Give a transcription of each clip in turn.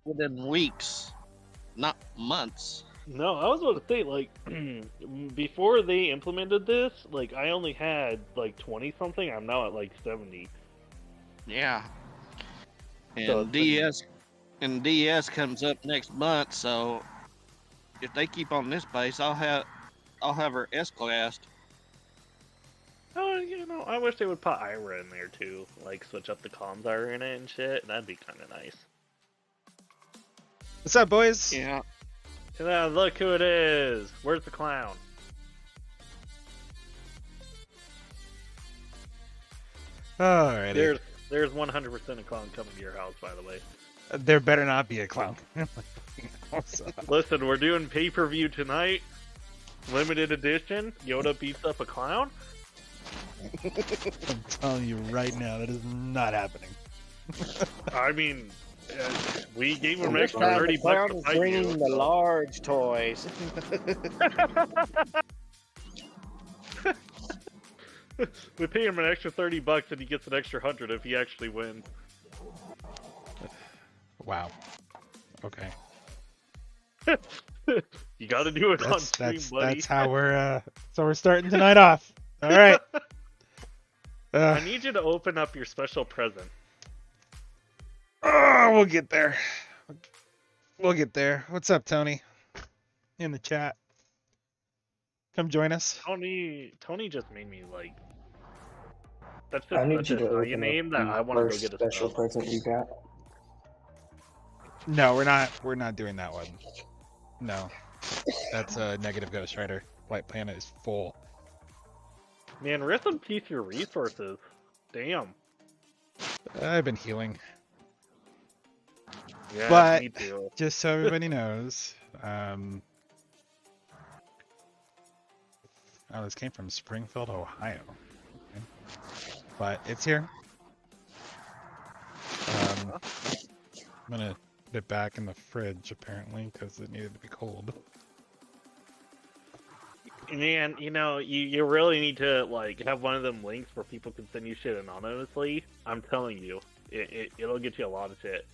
Within weeks, not months. No, I was about to say, like, before they implemented this, like, I only had, like, 20 something. I'm now at, like, 70. Yeah. So And it's been... DS comes up next month, so if they keep on this pace, I'll have her S classed. Oh, you know, I wish they would put Ira in there, too. Like, switch up the comms Ira in it and shit. That'd be kind of nice. What's up, boys? Yeah. Yeah, look who it is. Where's the clown? Alrighty. There's 100% a clown coming to your house, by the way. There better not be a clown. Listen, we're doing pay-per-view tonight. Limited edition. Yoda beats up a clown. I'm telling you right now, that is not happening. I mean, we gave him an This extra time 30 the clown bucks to is fight bringing you. the large toys. We pay him an extra 30 bucks and he gets an extra 100 if he actually wins. Wow. Okay. You gotta do it on stream, buddy. That's how we're starting tonight off. All right. I need you to open up your special present. Oh, we'll get there. We'll get there. What's up, Tony? In the chat. Come join us. Tony just made me like. That's I need just you such to a open name up that I want to go first get a special sub. present you got. No, we're not. We're not doing that one. No, that's a negative Ghost Rider. White Planet is full. Man, rest in peace your resources. Damn. I've been healing. Yeah, But- me too. Just so everybody knows, oh, this came from Springfield, Ohio. Okay. But it's here. I'm gonna put it back in the fridge apparently because it needed to be cold. Man, you really need to like have one of them links where people can send you shit anonymously. I'm telling you, it'll get you a lot of shit.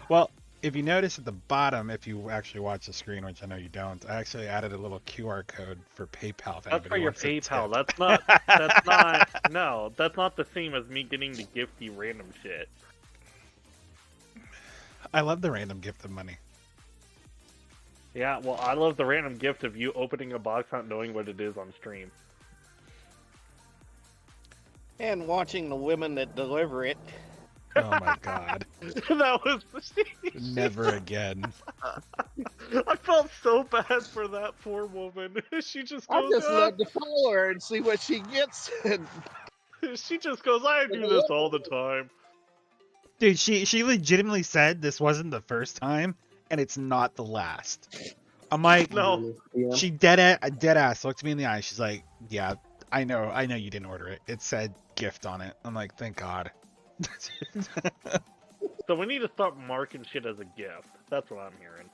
Well, if you notice at the bottom, if you actually watch the screen, which I know you don't, I actually added a little QR code for PayPal. If That's for anybody your wants to PayPal. tip. That's not. No, that's not the same as me getting to gift you random shit. I love the random gift of money. Yeah, well, I love the random gift of you opening a box not knowing what it is on stream. And watching the women that deliver it. Oh my god. That was Never again. I felt so bad for that poor woman. She just I goes, just love to follow her and see what she gets. she just goes, I do this all the time. Dude, she legitimately said this wasn't the first time, and it's not the last. I'm like, No. Yeah. she dead ass looked me in the eye. She's like, yeah, I know you didn't order it. It said gift on it. I'm like, thank God. So we need to start marking shit as a gift. That's what I'm hearing.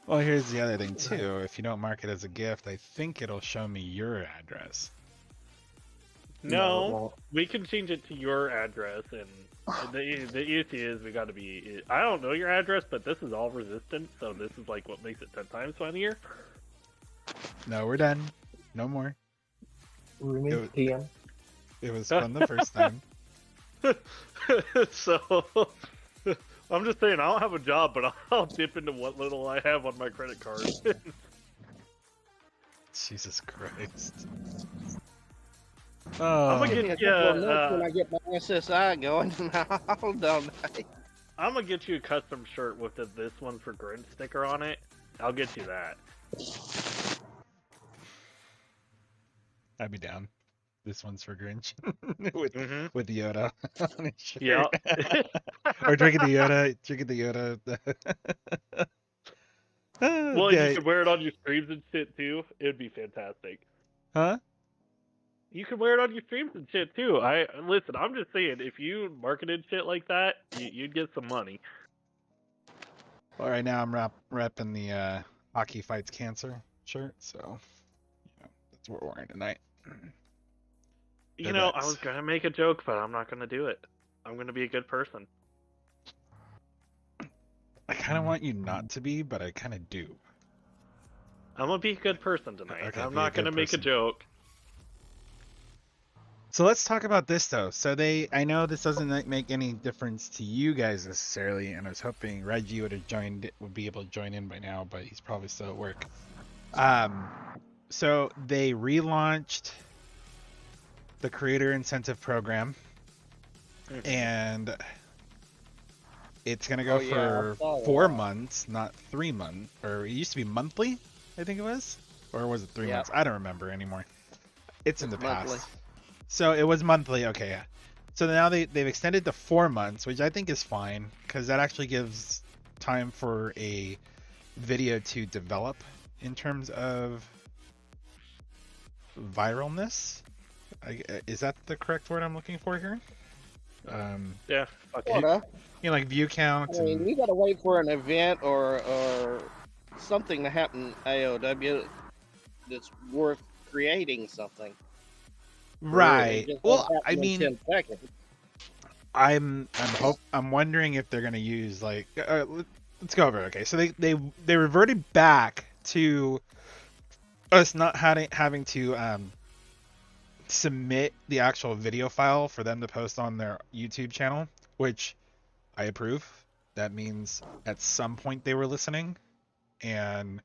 Well, here's the other thing too. If you don't mark it as a gift, I think it'll show me your address. No, it won't. we can change it to your address, and the issue is we got to be. I don't know your address, but this is all resistant, so this is like what makes it 10 times funnier. No, we're done. No more. Rumi, It- PM. It was fun the first time. So I'm just saying, I don't have a job, but I'll dip into what little I have on my credit card. Jesus Christ. I'm Oh, gonna Give me a get you. couple of minutes when I get my SSI going. I'll donate. I'm gonna get you a custom shirt with the "This One for Grinch" sticker on it. I'll get you that. I'd be down. This one's for Grinch. with Mm-hmm. with Yoda on his shirt. Yeah. Or drinking the Yoda. Well, Yeah. you could wear it on your streams and shit too. It'd be fantastic. Huh? You could wear it on your streams and shit too. Listen. I'm just saying, if you marketed shit like that, you'd get some money. Well, right now I'm repping the Hockey Fights Cancer shirt, so that's what we're wearing tonight. You They're know, bets. I was gonna make a joke, but I'm not gonna do it. I'm gonna be a good person. I kind of want you not to be, but I kind of do. I'm gonna be a good person tonight. Okay, I'm be a not good gonna make a person. joke. So let's talk about this though. So I know this doesn't make any difference to you guys necessarily, and I was hoping Reggie would be able to join in by now, but he's probably still at work. So they relaunched the Creator Incentive Program, Mhm. and it's gonna go Oh, yeah, I for saw 4 that. months, not 3 months, or it used to be monthly, I think it was, or was it 3 Yeah. months? I don't remember anymore. It's in the It's past. monthly. So it was monthly, okay, yeah. So now they've extended to 4 months, which I think is fine, because that actually gives time for a video to develop in terms of viralness. Is that the correct word I'm looking for here? Yeah. Okay. Sorta. Like view count I mean, and you gotta wait for an event or something to happen AoW that's worth creating something. right. It just Well, won't I happen in mean, 10 seconds. I'm wondering if they're gonna use like let's go over it. Okay, so they reverted back to us not having to submit the actual video file for them to post on their YouTube channel, which I approve. That means at some point they were listening, and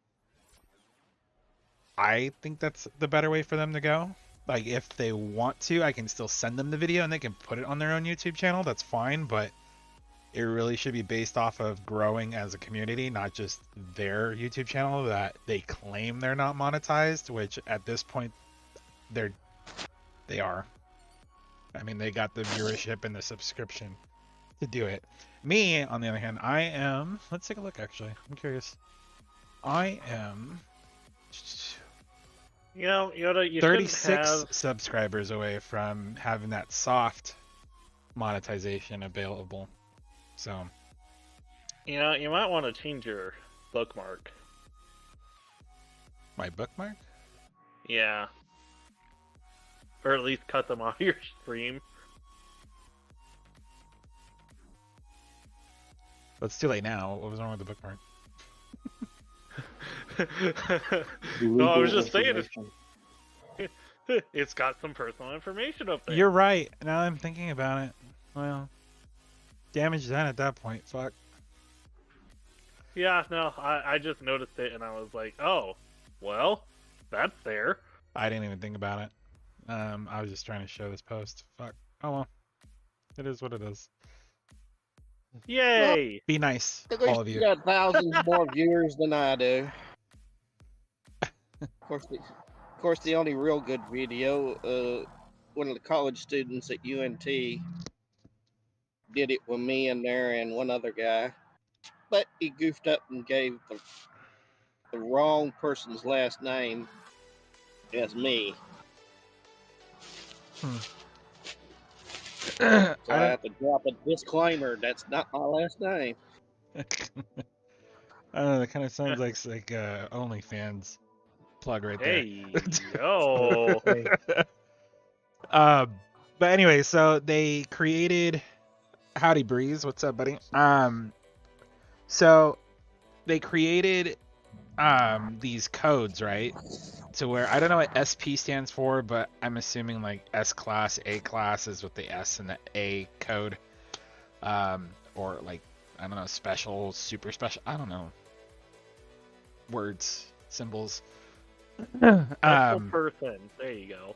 I think that's the better way for them to go. Like, if they want to, I can still send them the video and they can put it on their own YouTube channel. That's fine, but it really should be based off of growing as a community, not just their YouTube channel that they claim they're not monetized, which at this point they are. I mean, they got the viewership and the subscription to do it. Me, on the other hand, I am... Let's take a look, actually. I'm curious. I am... You 36 have... subscribers away from having that soft monetization available. So... You might want to change your bookmark. My bookmark? Yeah. Or at least cut them off your stream. But it's too late now. What was wrong with the bookmark? No, I was just saying it's got some personal information up there. You're right. Now I'm thinking about it. Well, damage done at that point. Fuck. Yeah, no, I just noticed it and I was like, oh, well, that's there. I didn't even think about it. I was just trying to show this post. Fuck. Oh well. It is what it is. Yay! Be nice, At least all of you. got thousands more viewers than I do. Of course, the only real good video, one of the college students at UNT did it with me in there and one other guy, but he goofed up and gave the wrong person's last name as me. So I have to drop a disclaimer. That's not my last name. I don't know. That kind of sounds like OnlyFans plug right there. Hey, yo. But anyway, so they created Howdy Breeze. What's up, buddy? So they created these codes, right? To where I don't know what SP stands for, but I'm assuming like S class, A class is with the S and the A code, or like I don't know, special, super special. I don't know. Words, symbols. Special person. There you go.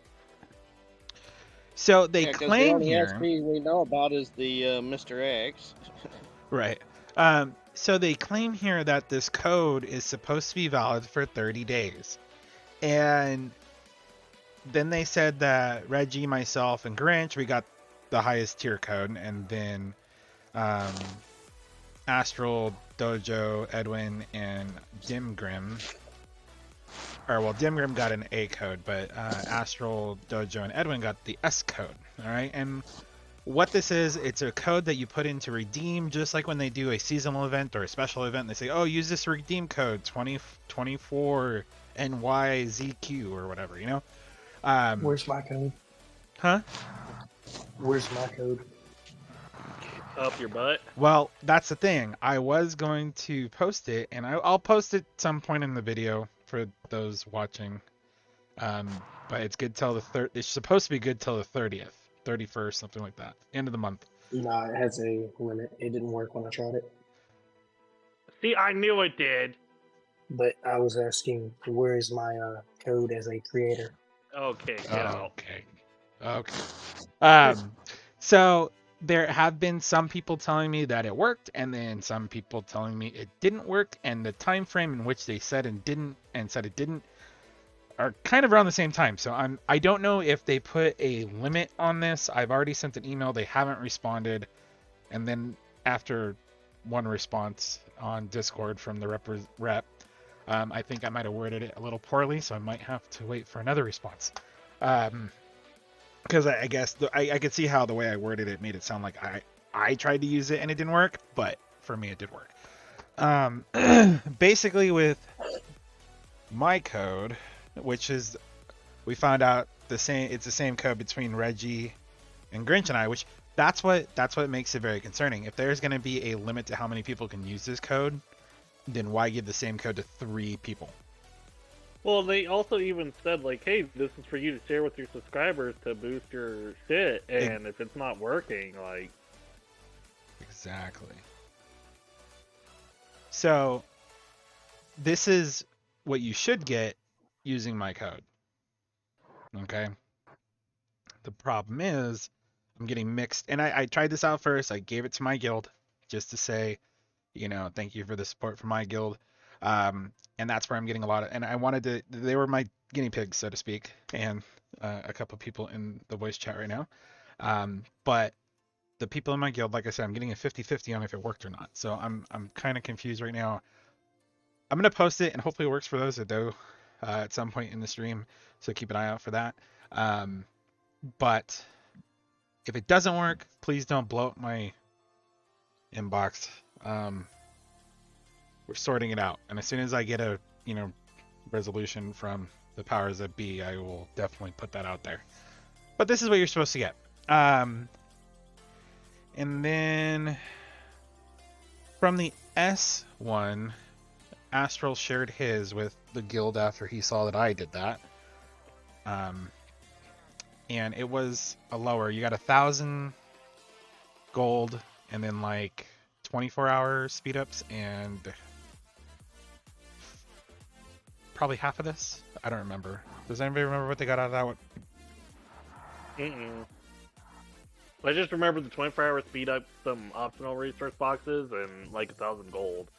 So they 'cause claim the here, only SP we know about is the Mr. X. right? So they claim here that this code is supposed to be valid for 30 days. And then they said that Reggie, myself, and Grinch, we got the highest tier code. And then Astral, Dojo, Edwin, and Dimgrim. Dimgrim got an A code, but Astral, Dojo, and Edwin got the S code. All right, and what this is, it's a code that you put in to redeem, just like when they do a seasonal event or a special event. They say, oh, use this redeem code 2024 NYZQ or whatever, you know? Where's my code? Huh? Where's my code? Up your butt. Well, that's the thing. I was going to post it, and I'll post it some point in the video for those watching. But it's good till the it's supposed to be good till the 30th, 31st, something like that. End of the month. Nah, it has a limit. It didn't work when I tried it. See, I knew it did. But I was asking, where is my code as a creator? Okay, get out. Okay. So there have been some people telling me that it worked, and then some people telling me it didn't work, and the time frame in which they said it didn't are kind of around the same time. So I don't know if they put a limit on this. I've already sent an email. They haven't responded. And then after one response on Discord from the rep, I think I might have worded it a little poorly, so I might have to wait for another response. Because I guess I could see how the way I worded it made it sound like I tried to use it and it didn't work, but for me it did work. Basically with my code, which is, we found out it's the same code between Reggie and Grinch and I, which that's what makes it very concerning. If there's going to be a limit to how many people can use this code, then why give the same code to 3 people? Well, they also even said, like, hey, this is for you to share with your subscribers to boost your shit, and if it's not working, like... Exactly. So, this is what you should get using my code. Okay? The problem is, I'm getting mixed, and I tried this out first. I gave it to my guild, just to say, thank you for the support from my guild. And that's where I'm getting a lot of, and I wanted to, they were my guinea pigs, so to speak, and a couple people in the voice chat right now. But the people in my guild, like I said, I'm getting a 50-50 on if it worked or not. So I'm kind of confused right now. I'm going to post it, and hopefully it works for those that do at some point in the stream. So keep an eye out for that. But if it doesn't work, please don't blow up my inbox. We're sorting it out, and as soon as I get a resolution from the powers that be, I will definitely put that out there. But this is what you're supposed to get. And then from the S one, Astral shared his with the guild after he saw that I did that. And it was a lower. You got 1,000 gold, and then like 24-hour speed ups, and probably half of this. I don't remember. Does anybody remember what they got out of that one? I just remember the 24-hour speed up, some optional resource boxes, and like 1,000 gold.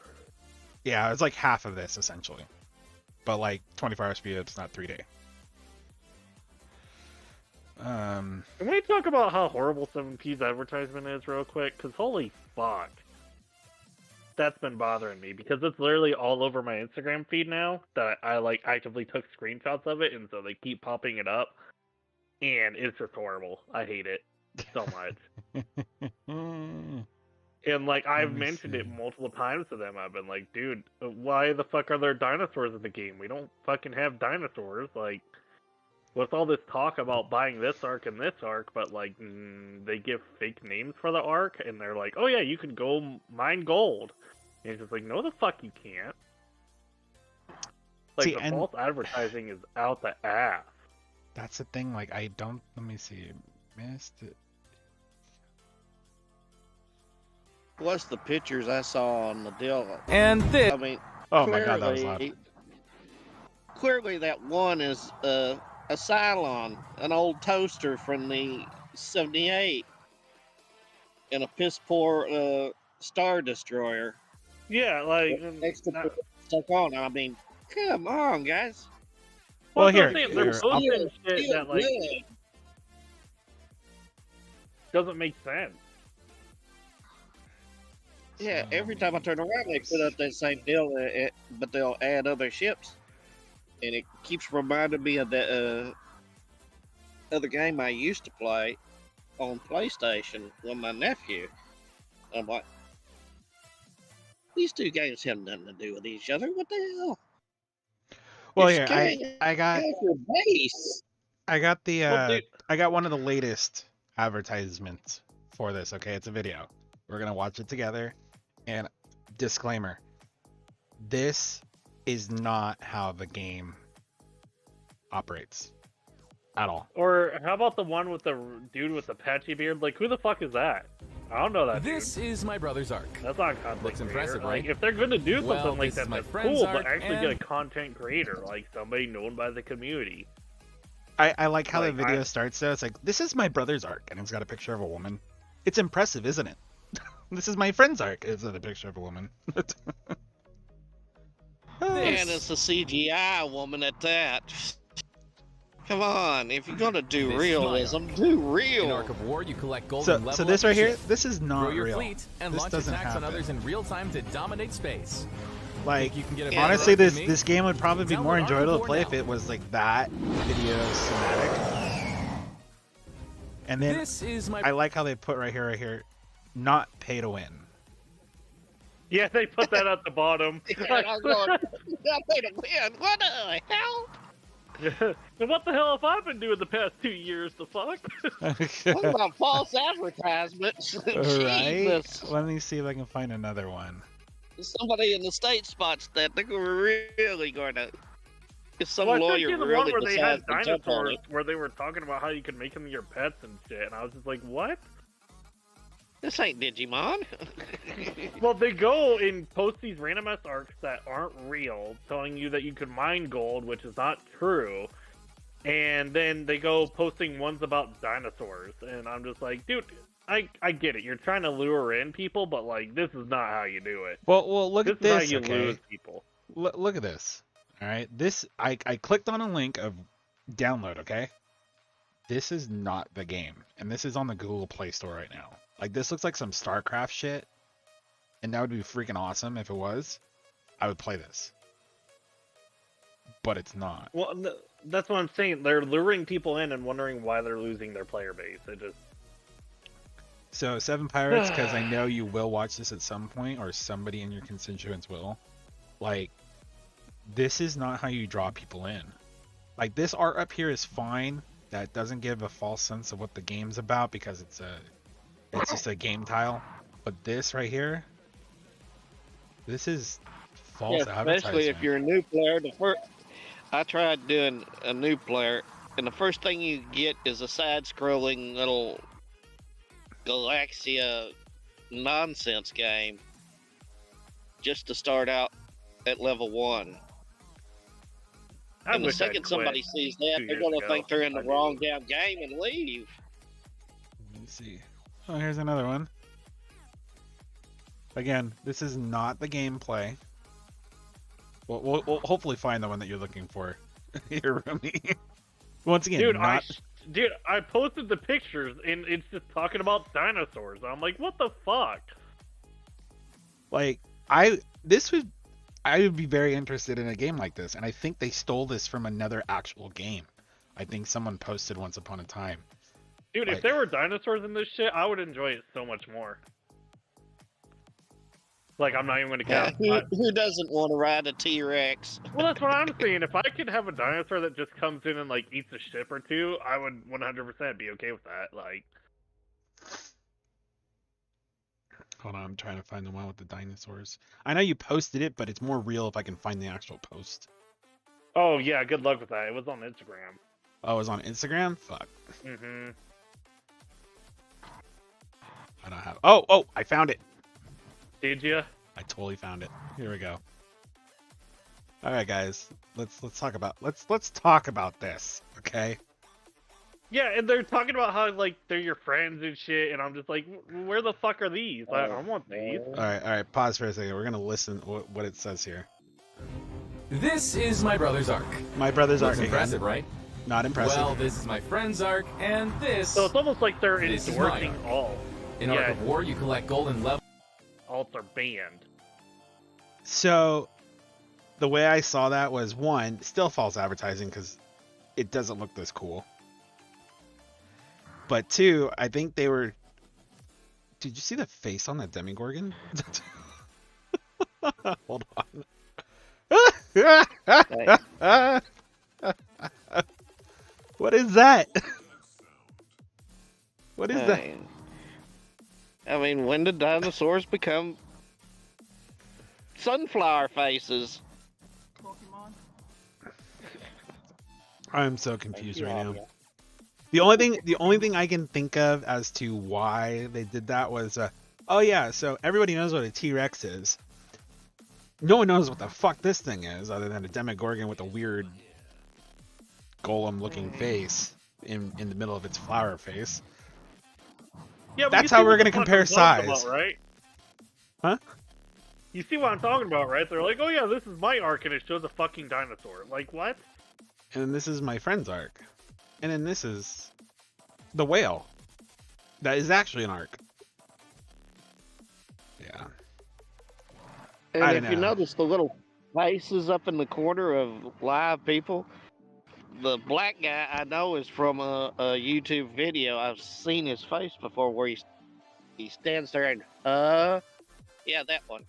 Yeah, it's like half of this essentially, but like 24-hour speed up's not 3-day. Can we talk about how horrible 7P's advertisement is real quick? Because holy fuck. That's been bothering me, because it's literally all over my Instagram feed now that I like actively took screenshots of it, and so they keep popping it up. And it's just horrible. I hate it so much. And like I've mentioned it multiple times to them. I've been like, dude, why the fuck are there dinosaurs in the game? We don't fucking have dinosaurs. Like, with all this talk about buying this arc and this arc, but like they give fake names for the arc, and they're like, oh yeah, you can go mine gold. And it's just like, no the fuck you can't. Like, the false advertising is out the ass. That's the thing, like, let me see, missed it. Plus the pictures I saw on the deal. And this. I mean, oh my god, that was loud. Clearly that one is a Cylon, an old toaster from the 78, and a piss poor Star Destroyer. Yeah, like extra stuck on. I mean, come on, guys. Well, here, they're posting shit that like doesn't make sense. Yeah, every time I turn around, they put up that same deal, but they'll add other ships, and it keeps reminding me of that other game I used to play on PlayStation with my nephew. I'm like, these two games have nothing to do with each other. What the hell? Well, here, I got base. I got the I got one of the latest advertisements for this. Okay, it's a video. We're gonna watch it together. And disclaimer: this is not how the game operates at all. Or how about the one with the dude with the patchy beard? Like, who the fuck is that? I don't know that. This dude. is my brother's arc. That's not content Looks creator. impressive, like, right? if they're going to do Well, something like this is that, my that's friend's cool. arc, But actually and- get a content creator, like somebody known by the community. I like how Like, the video starts though. It's like, this is my brother's arc, and it's got a picture of a woman. It's impressive, isn't it? This is my friend's arc. It's a picture of a woman. And it's a CGI woman at that. Come on, if you're gonna do This realism, do In real. Arc of War, you collect gold and level So this up right your here, ship, this is not grow your real. fleet, and This launch doesn't attacks on happen. others in real time to dominate space. Like, You can get a Yeah, honestly, better this game would probably be more Download enjoyable to Arc play now. if it was like that video cinematic. And then This is my I like how they put right here, not pay to win. Yeah, they put that at the bottom. And I'm going, wait a minute, what the hell? And what the hell have I been doing the past 2 years? The fuck? What about false advertisements? Right? Jesus. Let me see if I can find another one. Somebody in the state spots that, they're really going to. If some Well, I lawyer think the one really where they had decides to jump on dinosaurs, it. where they were talking about how you could make them your pets and shit, and I was just like, what? This ain't Digimon. Well, they go and post these random ass arcs that aren't real, telling you that you could mine gold, which is not true. And then they go posting ones about dinosaurs, and I'm just like, dude, I get it. You're trying to lure in people, but like, this is not how you do it. Well, look This at is how this. you Okay, lose people. look at this. All right, this I clicked on a link of download. Okay, this is not the game, and this is on the Google Play Store right now. Like, this looks like some StarCraft shit, and that would be freaking awesome if it was. I would play this, but it's not. Well, that's what I'm saying. They're luring people in and wondering why they're losing their player base. It just So 7 Pirates, because I know you will watch this at some point, or somebody in your constituents will. Like, this is not how you draw people in. Like, this art up here is fine. That doesn't give a false sense of what the game's about because it's just a game tile. But this right here, this is false advertising. Especially if you're a new player. I tried doing a new player, and the first thing you get is a side-scrolling little Galaxia nonsense game just to start out at level 1. And the second somebody sees that, they're going to think they're in the wrong damn game and leave. Let me see. Oh, here's another one. Again, this is not the gameplay. We'll hopefully find the one that you're looking for. Here, Rumi. Once again, dude, I posted the pictures and it's just talking about dinosaurs. I'm like, what the fuck? Like, I would be very interested in a game like this, and I think they stole this from another actual game. I think someone posted once upon a time. Dude, if there were dinosaurs in this shit, I would enjoy it so much more. Like, I'm not even going to count. Who doesn't want to ride a T-Rex? Well, that's what I'm saying. If I could have a dinosaur that just comes in and, like, eats a ship or two, I would 100% be okay with that. Like, hold on, I'm trying to find the one with the dinosaurs. I know you posted it, but it's more real if I can find the actual post. oh, yeah, good luck with that. It was on Instagram. Oh, it was on Instagram? Fuck. Mm-hmm. I don't have... Oh, I found it. Did you? I totally found it. Here we go. All right, guys. Let's talk about this, okay? Yeah, and they're talking about how, like, they're your friends and shit, and I'm just like, where the fuck are these? I want these. All right. Pause for a second. We're gonna listen what it says here. This is my brother's arc. My brother's arc Looks again. impressive, right? Not impressive. Well, this is my friend's arc, and this. So it's almost like they're This is my endorsing arc. all. In Arc of War, you collect golden level. Alts are banned. So, the way I saw that was, one, still false advertising because it doesn't look this cool. But two, I think they were... Did you see the face on that Demigorgon? Hold on. What is that? What is that? I mean, when did dinosaurs become sunflower faces? I'm so confused right now. The only thing I can think of as to why they did that was, oh yeah, so everybody knows what a T-Rex is. No one knows what the fuck this thing is, other than a Demogorgon with a weird golem-looking face in the middle of its flower face. Yeah, but That's how we're gonna fuck compare I'm talking size. about, right? Huh? You see what I'm talking about, right? They're like, oh yeah, this is my arc, and it shows a fucking dinosaur. Like, what? And then this is my friend's arc. And then this is the whale. That is actually an arc. Yeah. And I if don't you know. notice the little faces up in the corner of live people, the black guy I know is from a YouTube video. I've seen his face before where he stands there and, yeah, that one.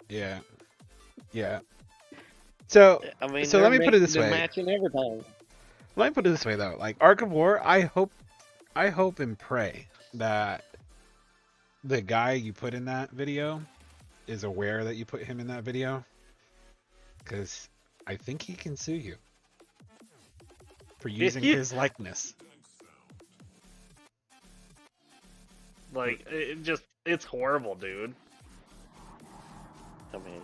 Yeah. Yeah. So I mean, so they're let me put it mixing this and way. matching everything. Let me put it this way though. Like Ark of War, I hope and pray that the guy you put in that video is aware that you put him in that video, because I think he can sue you for using his likeness. Like, it's horrible, dude. I mean,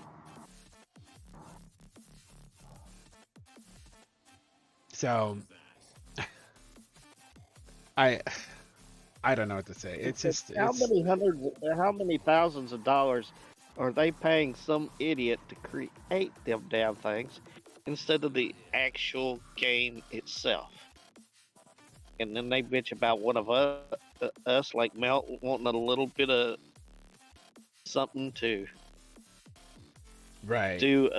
So I don't know what to say. It's just how many thousands of dollars are they paying some idiot to create them damn things instead of the actual game itself? And then they bitch about one of us like Melt wanting a little bit of something to right. do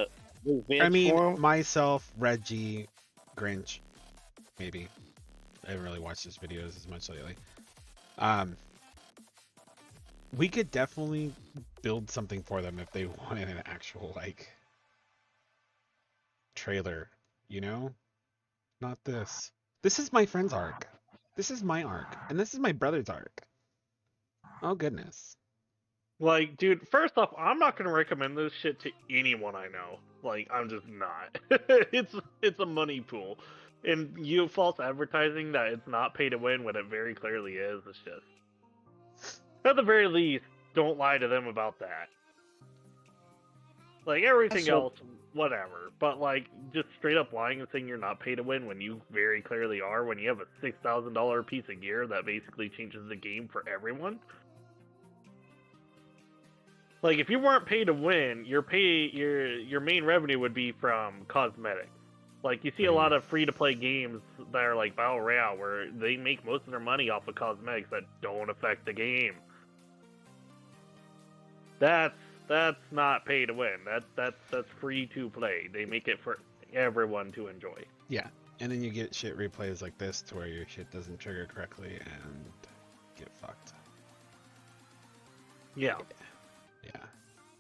revenge I mean, for 'em. myself, Reggie, Grinch, maybe. I haven't really watched his videos as much lately. We could definitely build something for them if they wanted an actual like trailer, you know? Not this. This is my friend's arc. This is my arc, and this is my brother's arc. Oh goodness. Like, dude, first off, I'm not gonna recommend this shit to anyone I know. Like, I'm just not. It's a money pool, and you false advertising that it's not pay to win when it very clearly is. It's just, at the very least, don't lie to them about that. Like everything That's what- else, whatever. But like, just straight up lying and saying you're not pay to win when you very clearly are. When you have a $6,000 piece of gear that basically changes the game for everyone. Like, if you weren't paid to win, your main revenue would be from cosmetics. Like, you see a lot of free-to-play games that are like Battle Royale, where they make most of their money off of cosmetics that don't affect the game. That's not pay to win. That's free to play. They make it for everyone to enjoy. Yeah, and then you get shit replays like this to where your shit doesn't trigger correctly and get fucked. Yeah. Yeah.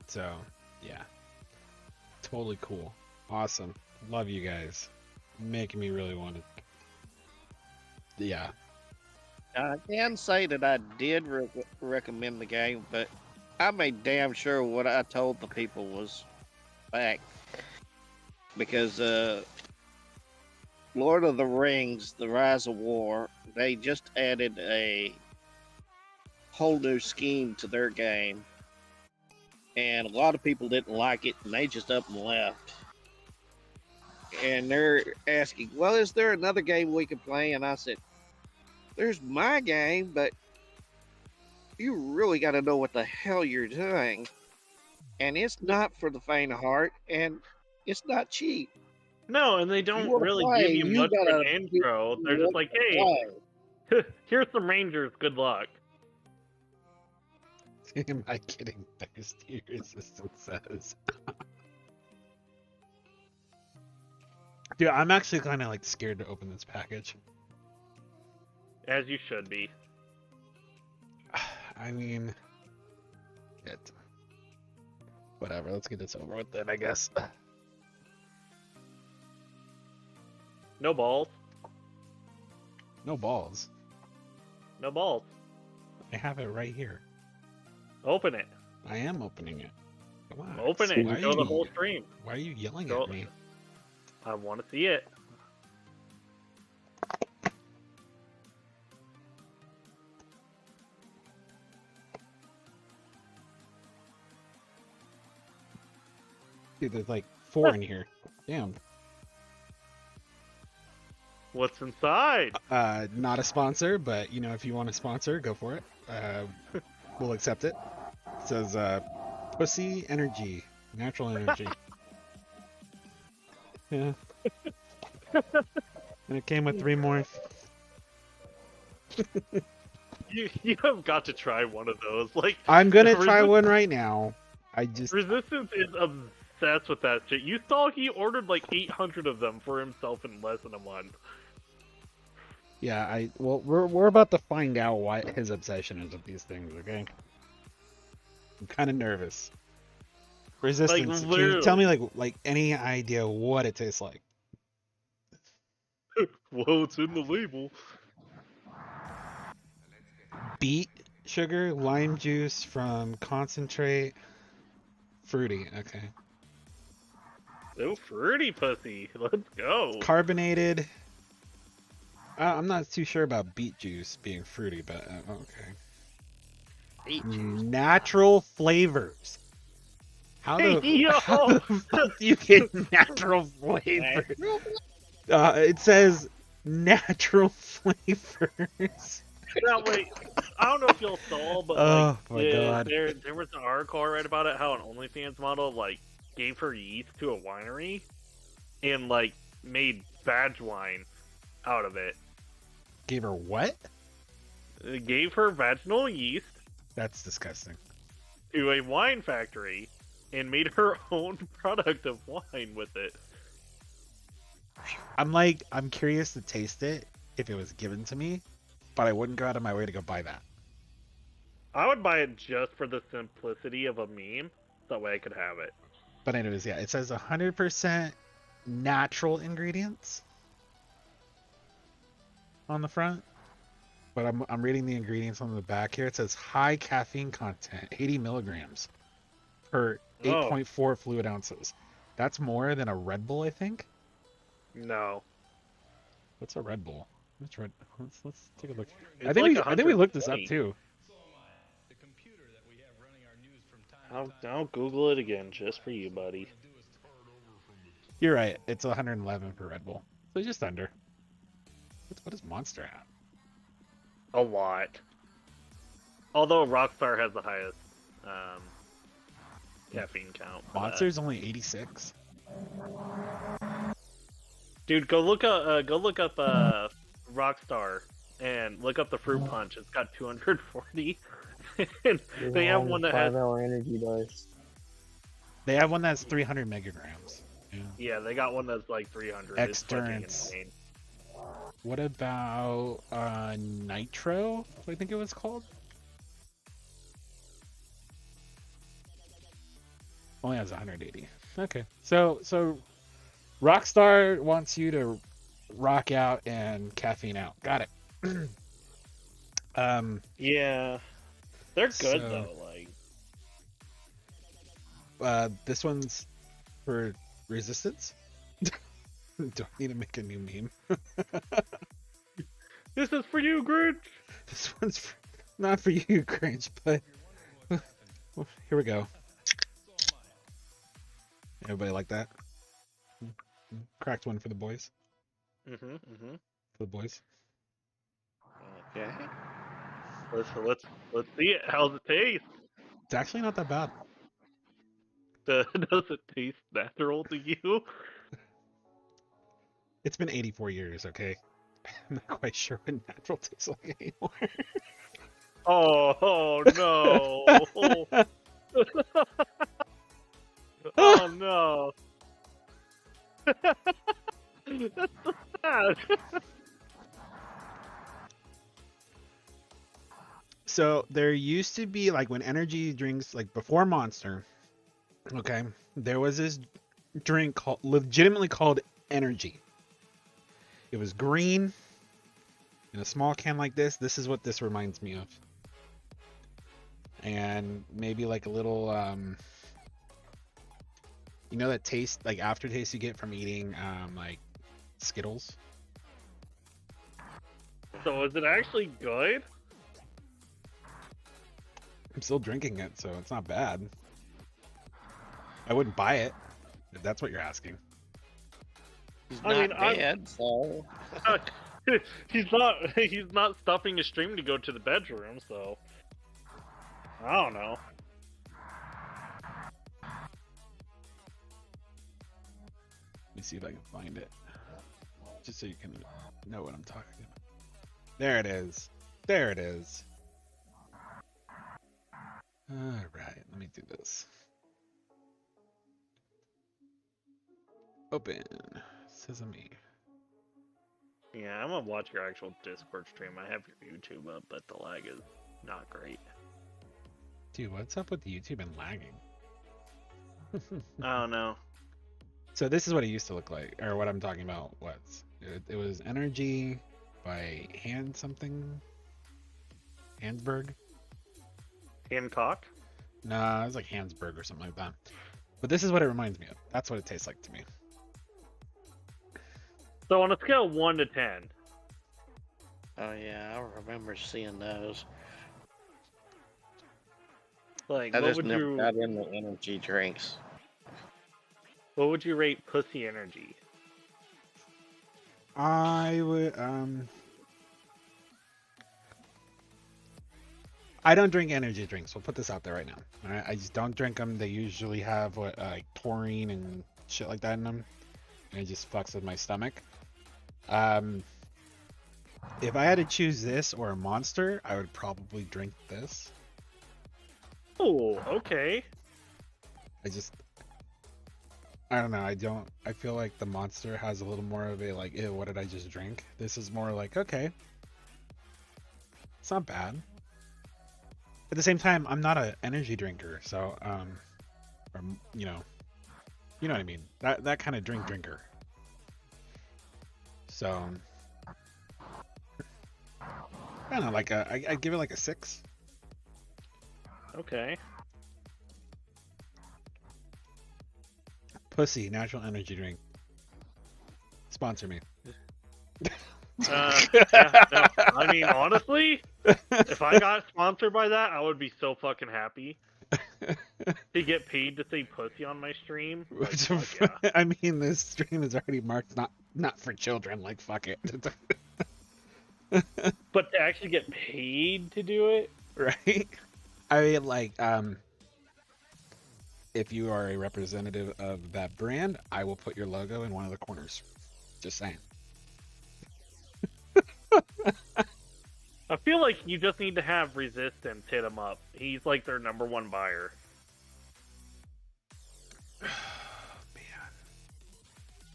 So, yeah. Totally cool. Awesome. Love you guys. Making me really want to. Yeah. I can say that I did recommend the game, but I made damn sure what I told the people was fact. Because Lord of the Rings, The Rise of War, they just added a whole new scheme to their game. And a lot of people didn't like it, and they just up and left. And they're asking, well, is there another game we can play? And I said, there's my game, but you really got to know what the hell you're doing. And it's not for the faint of heart, and it's not cheap. No, and they don't wanna really play, give you you much of gotta an intro. They're just like, hey, here's some Rangers, good luck. Am I getting thirsty? Your assistant says. Dude, I'm actually kind of like scared to open this package. As you should be. I mean, whatever. Let's get this over with then, I guess. No balls. No balls. No balls. I have it right here. Open it. I am opening it. Come on. Open it. Why are Show the you- whole stream. Why are you yelling Go- at me? I want to see it. Dude, there's like 4 in here. Damn. What's inside? Not a sponsor, but you know, if you want to sponsor, go for it. We'll accept it. It says pussy energy, natural energy. Yeah. And it came with 3 more. You have got to try one of those. Like, I'm gonna try one right now. I just Resistance is obsessed with that shit. You saw he ordered like 800 of them for himself in less than a month. yeah, we're about to find out what his obsession is with these things, okay? I'm kind of nervous. Resistance, can you tell me like any idea what it tastes like? Well, it's in the label. Beet sugar, lime juice from concentrate, fruity. Okay. Oh, fruity pussy. Let's go. Carbonated. I'm not too sure about beet juice being fruity, but okay. Beet juice. Natural flavors. How Hey, how the fuck do you get natural flavors? It says natural flavors. Now, wait. I don't know if y'all saw, but Oh my god. there was an article I read about it, how an OnlyFans model like gave her yeast to a winery and like made badge wine out of it. Gave her what? It gave her vaginal yeast That's disgusting. to a wine factory and made her own product of wine with it. I'm curious to taste it if it was given to me, but I wouldn't go out of my way to go buy that. I would buy it just for the simplicity of a meme. That way I could have it. But anyways, yeah, it says 100% natural ingredients on the front. But I'm reading the ingredients on the back here. It says high caffeine content, 80 milligrams per 8.4 fluid ounces. That's more than a Red Bull, I think. No. What's a Red Bull? Let's take a look. It's I think like we looked this up 120. too. I'll Google it again just for you, buddy. You're right. It's 111 for Red Bull. So just under. What is Monster at? A lot. Although Rockstar has the highest caffeine count. Monster's only 86. Dude, go look up Rockstar and look up the fruit punch. It's got 240. And they have one that has 5-hour energy bars. They have one that's 300 megagrams. Yeah, they got one that's like 300. It's fucking Exturance. insane. What about Nitro? I think it was called. Only has 180. Okay, so Rockstar wants you to rock out and caffeine out. Got it. Yeah, they're good So- though. This one's for resistance. Do I need to make a new meme? This is for you, Grinch. This one's not for you, Grinch, but here we go. Everybody like that? Cracked one for the boys. For the boys. Okay. Let's see it. How's it taste? It's actually not that bad. Does it taste natural to you? It's been 84 years, okay? I'm not quite sure what natural tastes like anymore. Oh no! Oh no! That's so sad. So there used to be, like, when energy drinks, like before Monster, okay, there was this drink legitimately called Energy. It was green in a small can like this. This is what this reminds me of. And maybe like a little, you know that taste, like aftertaste you get from eating, like Skittles? So is it actually good? I'm still drinking it, so it's not bad. I wouldn't buy it, if that's what you're asking. He's I mean, not bad, so He's not stopping his stream to go to the bedroom, so I don't know. Let me see if I can find it. Just so you can know what I'm talking about. There it is. There it is. Alright, let me do this. Open. Sesame. Yeah, I'm gonna watch your actual Discord stream. I have your YouTube up, but the lag is not great. Dude, what's up with YouTube and lagging? I don't know. So this is what it used to look like, or what I'm talking about was. It was Energy by Hand something. Hansberg? Hancock? Nah, it was like Hansberg or something like that. But this is what it reminds me of. That's what it tastes like to me. So on a scale of 1 to 10. Oh yeah, I remember seeing those. Like, I what just would never you got into energy drinks. what would you rate Pussy Energy? I would I don't drink energy drinks. We'll put this out there right now. All right, I just don't drink them. They usually have like taurine and shit like that in them, and it just fucks with my stomach. If I had to choose this or a Monster, I would probably drink this. Oh, okay. I don't know. I feel like the Monster has a little more of a like, ew, what did I just drink? This is more like, okay, it's not bad. At the same time, I'm not an energy drinker, so or, you know what I mean. That kind of drinker. So I don't know, like I'd give it like a 6. Okay. Pussy, natural energy drink. Sponsor me. Yeah, no. I mean, honestly, if I got sponsored by that, I would be so fucking happy. To get paid to say pussy on my stream. Like, fuck yeah. I mean, this stream is already marked not for children. Like, fuck it. But to actually get paid to do it? Right? I mean, like, if you are a representative of that brand, I will put your logo in one of the corners. Just saying. I feel like you just need to have Resistance hit him up. He's like their #1 buyer. Man.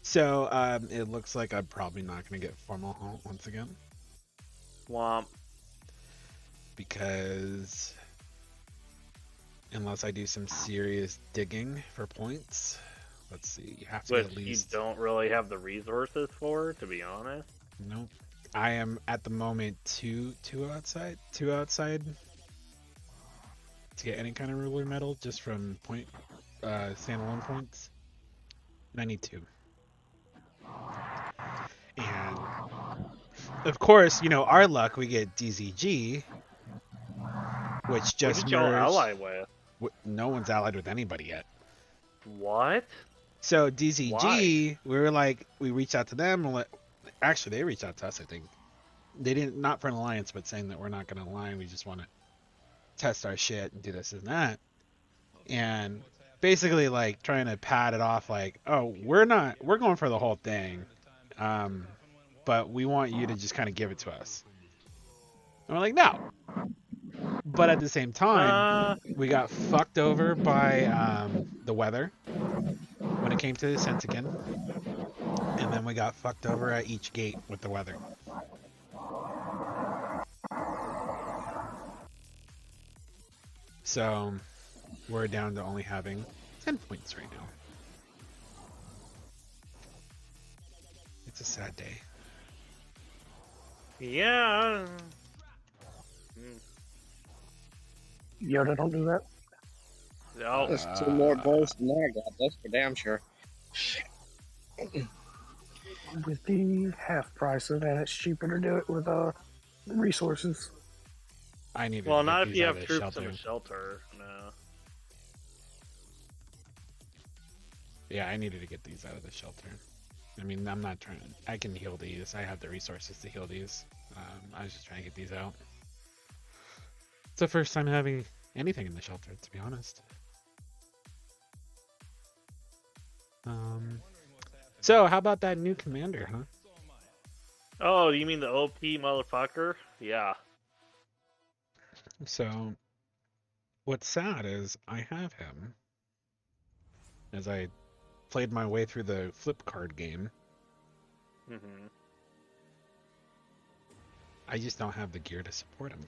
So, it looks like I'm probably not going to get Formal Halt once again. Womp. Because unless I do some serious digging for points, let's see, you have to Which at least... you don't really have the resources for, to be honest. Nope. I am at the moment two outside to get any kind of ruler medal just from standalone points, and I need 2. And of course, you know, our luck, we get DZG, which just What did y'all merged. ally with? No one's allied with anybody yet. What? So DZG, Why? we reached out to them and actually they reached out to us, I think. They didn't, not for an alliance, but saying that we're not going to align. We just want to test our shit and do this and that. And basically like trying to pad it off like, oh, we're going for the whole thing. But we want you to just kind of give it to us. And we're like, no. But at the same time, we got fucked over by the weather when it came to the Sentican. And then we got fucked over at each gate with the weather. So we're down to only having 10 points right now. It's a sad day. Yeah. Yoda, don't do that. No. That's 2 more votes than I got. That's for damn sure. With the half price of it, it's cheaper to do it with resources. I need to Well, get not if these you out have of the troops in shelter. a shelter. No. Yeah, I needed to get these out of the shelter. I mean, I'm not trying. I can heal these. I have the resources to heal these. I was just trying to get these out. It's the first time having anything in the shelter, to be honest. So how about that new commander, huh? Oh, you mean the OP motherfucker? Yeah. So what's sad is I have him, as I played my way through the flip card game. Mm-hmm. I just don't have the gear to support him.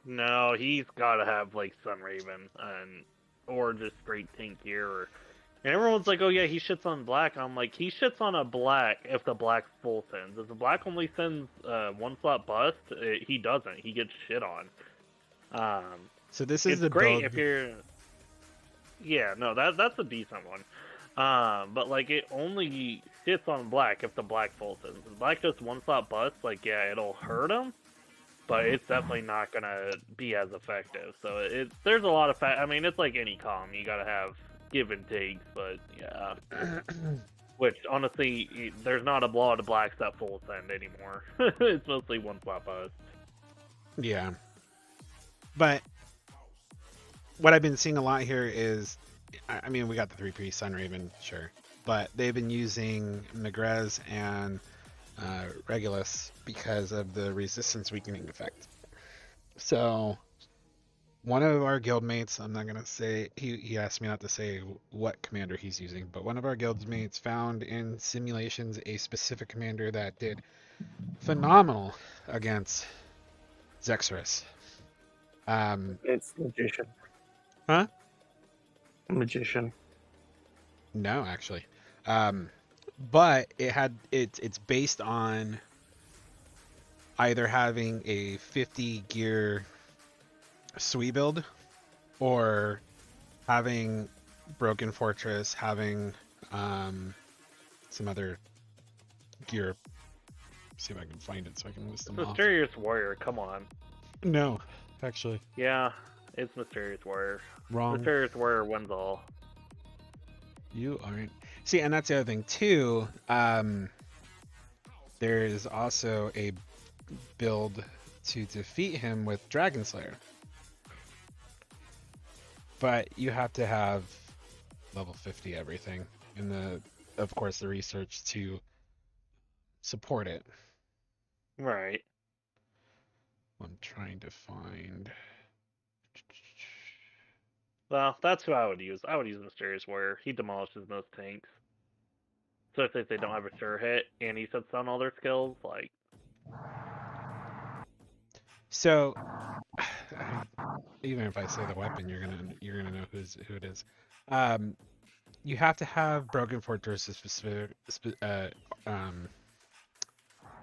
No, he's got to have like Sunraven or just straight tank gear. And everyone's like, "Oh yeah, he shits on black." I'm like, he shits on a black if the black full sends. If the black only sends one slot bust, he doesn't. He gets shit on. So this is it's the great build. if you're. Yeah, no, that's a decent one. But like it only shits on black if the black full sends. If black just one slot bust, like yeah, it'll hurt him. But it's definitely not gonna be as effective. So there's a lot of I mean, it's like any comm. You gotta have give and takes, but yeah. Which honestly, there's not a lot of blacks that full send anymore. It's mostly one slot bust. Yeah. But what I've been seeing a lot here is, I mean, we got the 3-piece Sunraven, sure, but they've been using Megrez and Regulus because of the resistance weakening effect. So one of our guildmates, I'm not gonna say, he asked me not to say what commander he's using, but one of our guildmates found in simulations a specific commander that did phenomenal against Zexorus. It's Magician. Huh? Magician. No, actually. But it's based on either having a 50 gear Sui build or having Broken Fortress, having some other gear. See if I can find it so I can list them off. Mysterious Warrior, come on. No, actually. Yeah, it's Mysterious Warrior. Wrong. Mysterious Warrior wins all. You aren't. See, and that's the other thing too. There is also a build to defeat him with Dragon Slayer, but you have to have level 50 everything, and of course the research to support it. Right. I'm trying to find. Well, that's who I would use. I would use Mysterious Warrior. He demolishes most tanks. Especially if they don't have a sure hit, and he sets down all their skills, like... So, even if I say the weapon, you're gonna know who it is. You have to have Broken Fortress a specific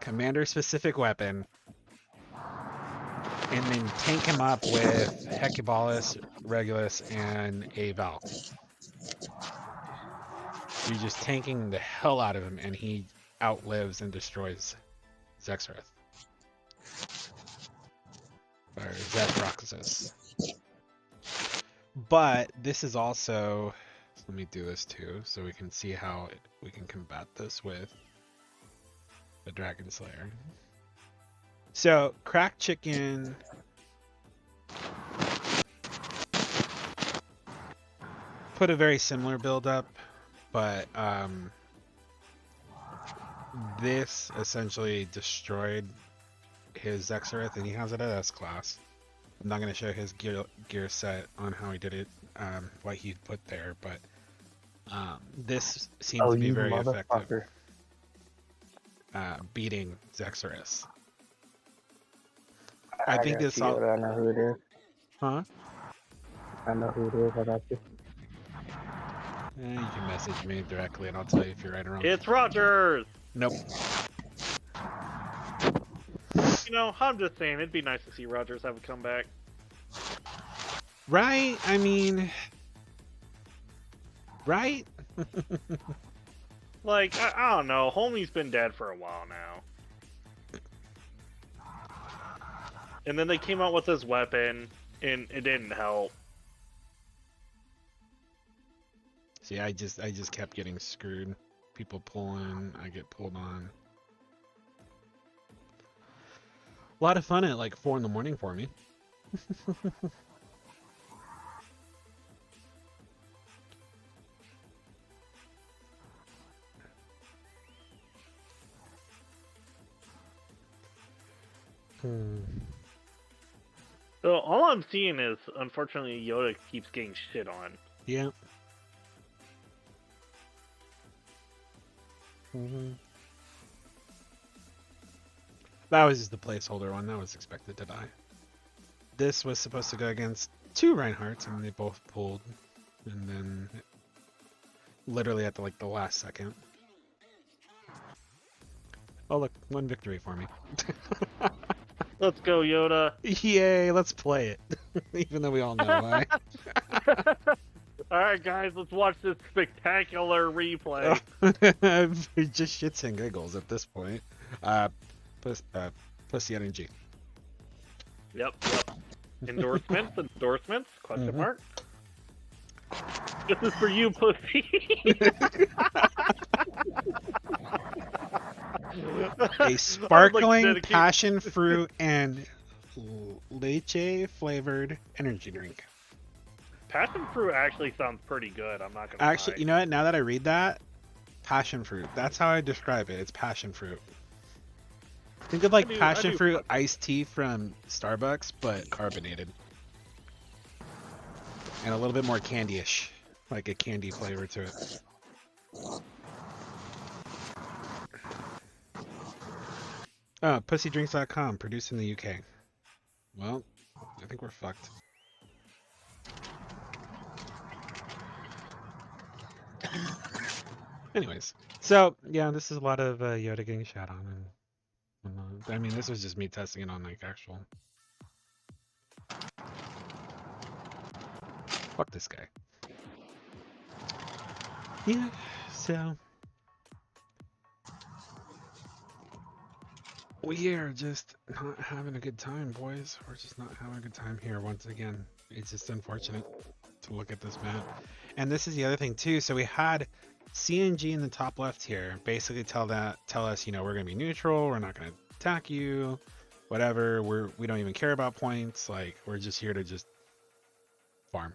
commander specific weapon, and then tank him up with Hecubalus, Regulus, and a Valk. You're just tanking the hell out of him, and he outlives and destroys Zexorith. Or Zethroxus. But this is also... Let me do this too, so we can see how we can combat this with the Dragon Slayer. So, Crack Chicken... put a very similar build up, but this essentially destroyed his Zexorith, and he has it at S-Class. I'm not going to show his gear set on how he did it, what he put there, but this seems to be very effective beating Zexorus. I think this all... I know who it is. Huh? I know who it is. I got you. You can message me directly and I'll tell you if you're right or wrong. It's Rogers! Nope. You know, I'm just saying, it'd be nice to see Rogers have a comeback. Right? I mean... Right? Like, I don't know, Homie's been dead for a while now. And then they came out with this weapon, and it didn't help. See, I just kept getting screwed. People pulling, I get pulled on. A lot of fun at like 4 in the morning for me. So all I'm seeing is, unfortunately, Yoda keeps getting shit on. Yeah. That was just the placeholder one. That was expected to die. This was supposed to go against 2 Reinhardts, and they both pulled. And then, literally at the last second. Oh look, 1 victory for me. Let's go, Yoda. Yay, let's play it. Even though we all know why. Alright, guys, let's watch this spectacular replay. Just shits and giggles at this point. Pussy energy. Yep. Endorsements? Question mark. This is for you, pussy. A sparkling passion fruit and leche flavored energy drink. Passion fruit actually sounds pretty good. I'm not gonna Actually, lie. you know what? Now that I read that, passion fruit. That's how I describe it. It's passion fruit. Think of passion fruit iced tea from Starbucks, but carbonated. And a little bit more candy-ish. Like a candy flavor to it. Pussydrinks.com, produced in the UK. Well, I think we're fucked. Anyways, so yeah, this is a lot of Yoda getting shot on, and I mean, this was just me testing it on actual. Fuck this guy. Yeah, so we are just not having a good time, boys. We're just not having a good time here once again. It's just unfortunate to look at this map. And this is the other thing too. So we had CNG in the top left here basically tell us, you know, we're gonna be neutral, we're not gonna attack you, whatever, we don't even care about points, like we're just here to just farm.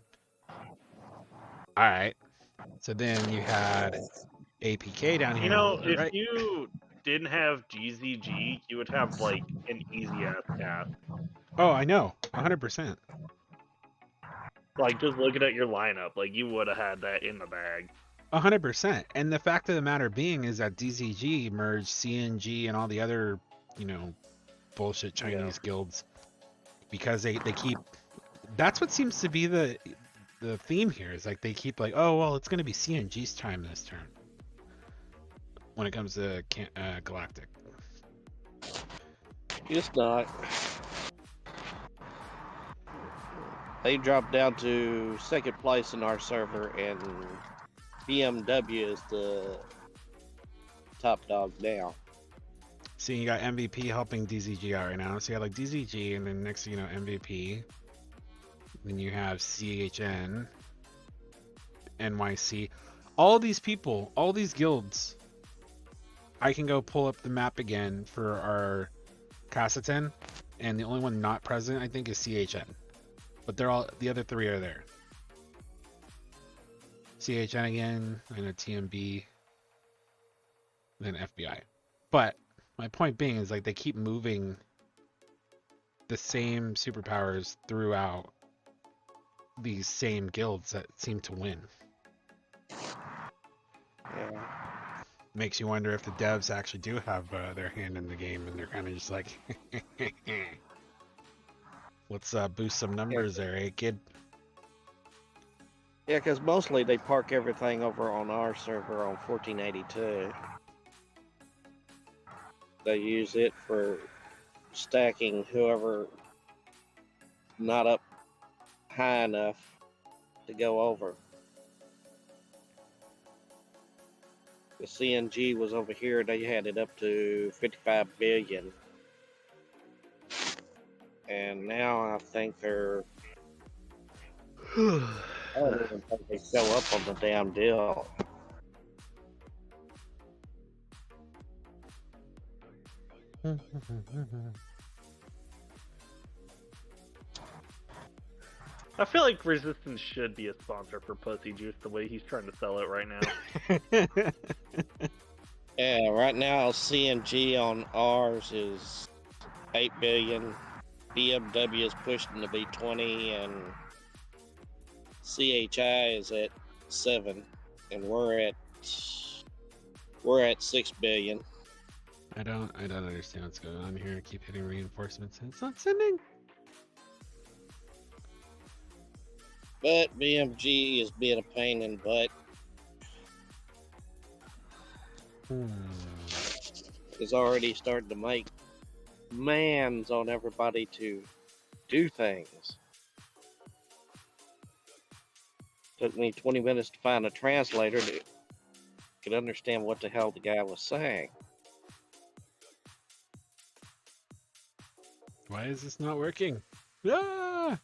Alright. So then you had APK down here. You know, if right? you didn't have GZG, you would have like an easy ass cast. Oh, I know, 100%. Like just looking at your lineup, like you would have had that in the bag. 100%. And the fact of the matter being is that DZG merged CNG and all the other, you know, bullshit Chinese guilds because they keep. That's what seems to be the theme here. Is like they keep like, oh well, it's gonna be CNG's time this turn when it comes to Galactic. It's not. They dropped down to 2nd place in our server, and BMW is the top dog now. See, you got MVP helping DZG out right now. So you got like DZG, and then next thing you know, MVP. Then you have CHN, NYC. All these people, all these guilds. I can go pull up the map again for our Kasatan, and the only one not present, I think, is CHN. But they're all, the other 3 are there. CHN again, and a TMB, then FBI. But my point being is like they keep moving the same superpowers throughout these same guilds that seem to win. Yeah. Makes you wonder if the devs actually do have their hand in the game, and they're kind of just like, let's boost some numbers there, eh, kid? Yeah, because mostly they park everything over on our server on 1482. They use it for stacking whoever not up high enough to go over. The CNG was over here, they had it up to 55 billion. And now I think they're I don't even think they show up on the damn deal. I feel like Resistance should be a sponsor for Pussy Juice the way he's trying to sell it right now. Yeah, right now CNG on ours is 8 billion. BMW is pushing to be 20, and CHI is at 7, and we're at We're at 6 billion. I don't understand what's going on here. I keep hitting reinforcements and it's not sending. But BMG is being a pain in the butt. Is already starting to make demands on everybody to do things. Took me 20 minutes to find a translator that could understand what the hell the guy was saying. Why is this not working? Ah!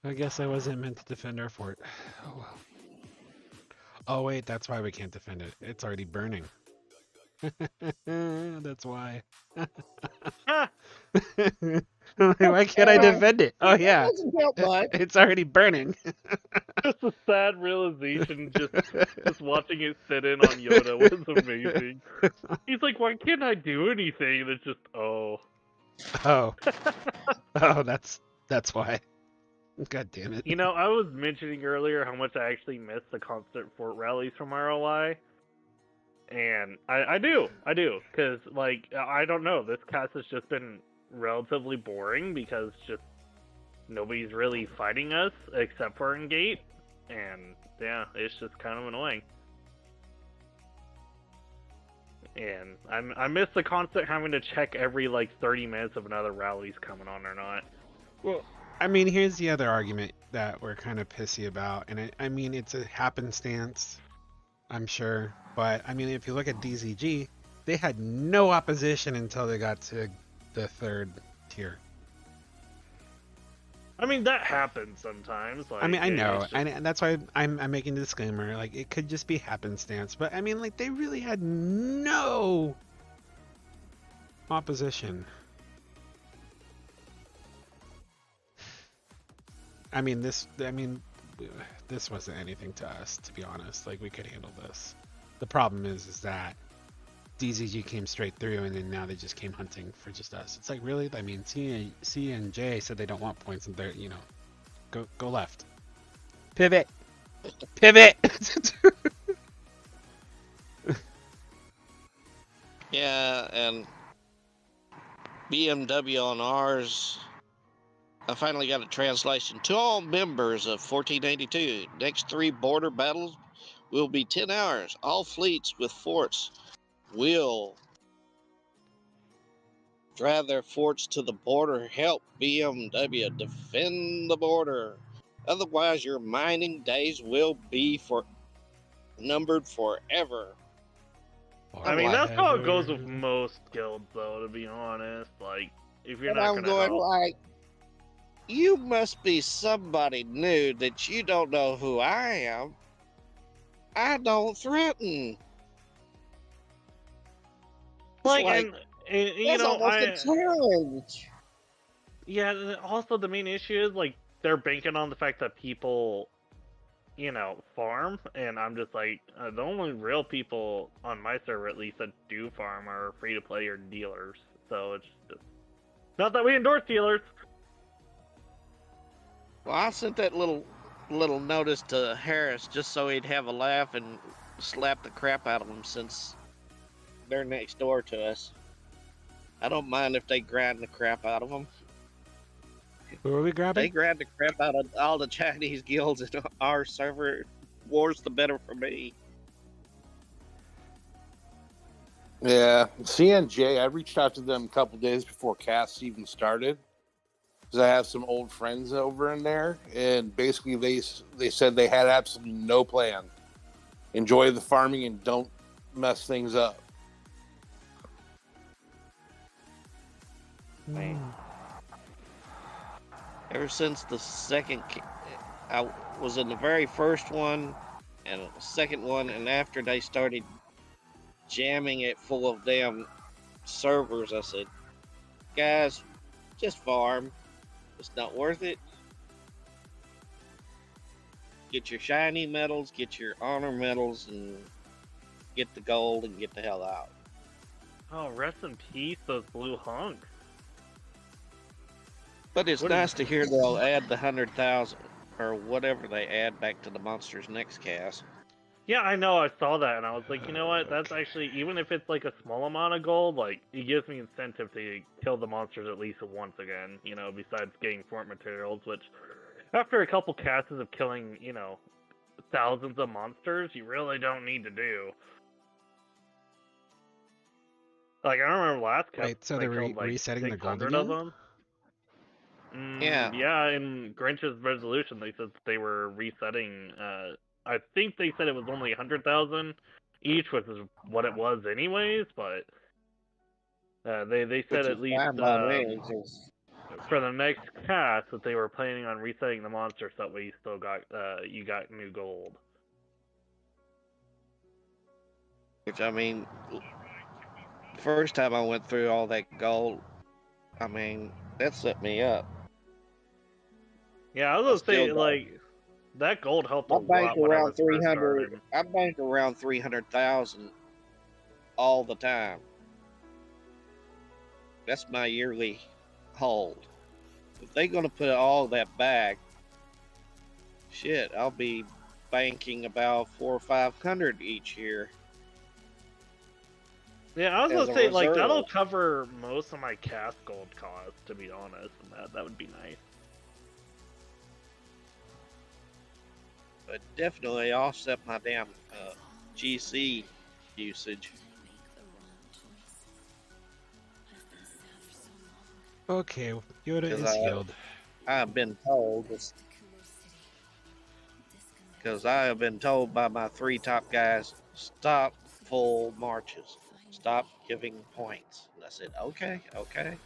I guess I wasn't meant to defend our fort. Oh well. Oh wait, that's why we can't defend it. It's already burning. That's why. Why can't I defend it? Oh yeah, Doesn't help much. it's already burning. Just a sad realization, just watching it sit in on Yoda was amazing. He's like, why can't I do anything? And it's just, oh. Oh, oh, that's why. God damn it. You know, I was mentioning earlier how much I actually miss the constant fort rallies from ROI. And I do, because, like, I don't know, this cast has just been relatively boring because just nobody's really fighting us except for in Gate, and yeah, it's just kind of annoying. And I miss the constant having to check every, like, 30 minutes if another rally's coming on or not. Well, I mean, here's the other argument that we're kind of pissy about, and I mean, it's a happenstance, I'm sure. But, I mean, if you look at DZG, they had no opposition until they got to the 3rd tier. I mean, that happens sometimes. Like, I mean, I know, just... and that's why I'm making the disclaimer. Like, it could just be happenstance. But, I mean, like, they really had no opposition. I mean, this wasn't anything to us, to be honest. Like, we could handle this. The problem is that DZG came straight through, and then now they just came hunting for just us. It's like, really? I mean, C and J said they don't want points, and they're, you know, go left. Pivot. Yeah, and BMW on ours, I finally got a translation. To all members of 1482, next 3 border battles will be 10 hours. All fleets with forts will drive their forts to the border. Help BMW defend the border. Otherwise, your mining days will be numbered forever. I mean, that's how it goes with most guilds, though, to be honest. Like, if you're not gonna help... like, you must be somebody new that you don't know who I am. I don't threaten. Like, and you know, a challenge. Yeah, also the main issue is, like, they're banking on the fact that people, you know, farm, and I'm just like, the only real people on my server, at least, that do farm are free-to-play or dealers, so it's just... Not that we endorse dealers! Well, I sent that little notice to Harris just so he'd have a laugh and slap the crap out of them since they're next door to us. I don't mind if they grind the crap out of them. Who are we grabbing? They grind the crap out of all the Chinese guilds in our server. War's the better for me. Yeah, CNJ, I reached out to them a couple days before cast even started. Because I have some old friends over in there, and basically they said they had absolutely no plan. Enjoy the farming and don't mess things up. Ever since the second, I was in the very first one, and the second one, and after they started jamming it full of damn servers, I said, guys, just farm. It's not worth it. Get your shiny medals, get your honor medals, and get the gold and get the hell out. Oh, rest in peace, those blue hunks. But it's nice to hear they'll add the 100,000 or whatever they add back to the Monsters Next cast. Yeah, I know. I saw that, and I was like, you know what? That's actually, even if it's like a small amount of gold, like it gives me incentive to kill the monsters at least once again. You know, besides getting fort materials, which after a couple casts of killing, you know, thousands of monsters, you really don't need to do. Like I remember last cast, Wait, so I they're killed like resetting the gold 600 of again? them. Yeah. Yeah, in Grinch's resolution, they said they were resetting. I think they said it was only 100,000 each, which is what it was anyways. But they said Which at is least fine by me. 'Cause for the next cast that they were planning on resetting the monsters, so that way you still got you got new gold. which I mean, first time I went through all that gold, I mean, that set me up. Yeah, I was I gonna still say got. like that gold helped a I banked lot when I was around first 300. starting. I banked around 300,000 all the time. That's my yearly hold. If they're gonna put all that back, shit, I'll be banking about 400 or 500 each year Yeah, I was as gonna a say like that'll reserve. cover most of my cast gold costs, to be honest, and that would be nice. But definitely offset my damn GC usage. Okay, Yoda Because is healed. I've been told, because I have been told by my 3 top guys, stop full marches, stop giving points. And I said, okay, okay.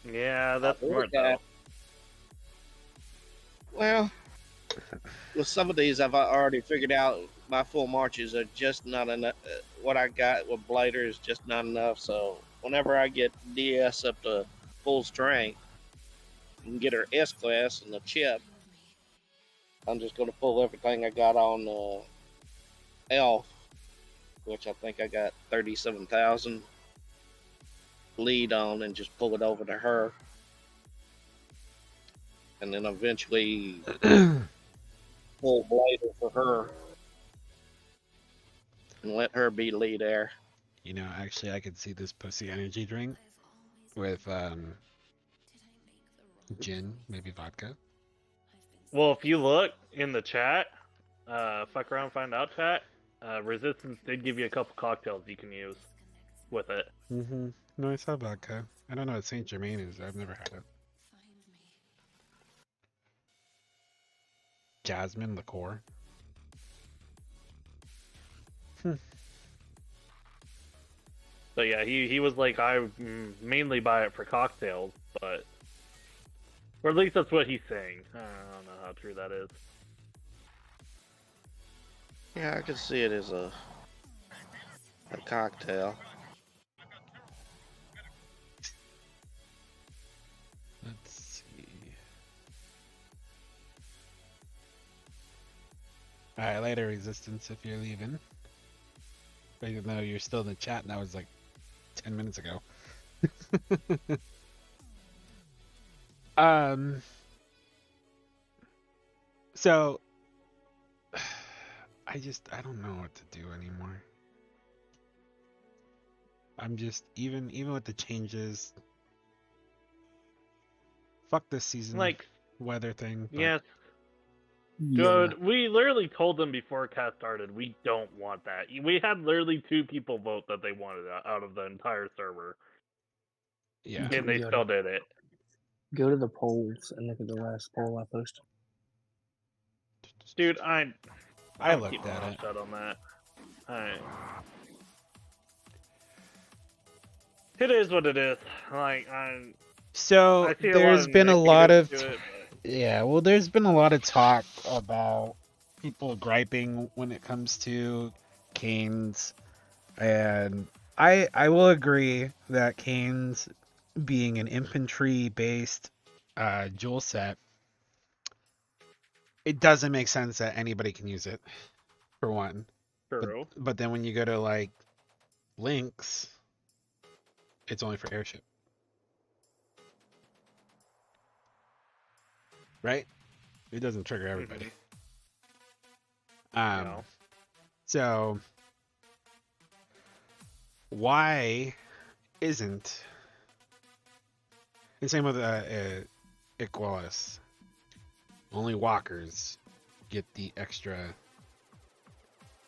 Yeah, I'll that's do smart it, guys. though. Well, with some of these, I've already figured out my full marches are just not enough. What I got with Blader is just not enough. So whenever I get DS up to full strength and get her S class and the chip, I'm just going to pull everything I got on Elf, which I think I got 37,000 lead on, and just pull it over to her. And then eventually pull Blader for her and let her be lead air. You know, actually, I could see this pussy energy drink with gin, maybe vodka. Well, if you look in the chat, fuck around, find out chat. Resistance did give you a couple cocktails you can use with it. Mm-hmm. No, I saw vodka. I don't know what Saint Germain is. I've never had it. Jasmine liqueur. So yeah, he was like, I mainly buy it for cocktails, but or at least that's what he's saying. I don't know how true that is. Yeah, I could see it as a cocktail. Let's see. Alright, later, Resistance, if you're leaving. Even though you're still in the chat, and that was like 10 minutes ago. So I don't know what to do anymore. I'm just even with the changes. Fuck this season Like, weather thing. But yes, Yeah. dude, we literally told them before cast started we don't want that. We had literally 2 people vote that they wanted it out of the entire server, yeah. and they still did it. Go to the polls and look at the last poll I posted. Dude, I I'll looked keep my at mouth it. shut on that. Alright. It is what it is. Like, So I see there's been a lot of to it, yeah, well, there's been a lot of talk about people griping when it comes to Canes, and I will agree that Canes being an infantry based jewel set, it doesn't make sense that anybody can use it, for one. true. But then when you go to like Lynx, it's only for airship. Right? It doesn't trigger everybody. No. So why isn't, and same with Equalis, only walkers get the extra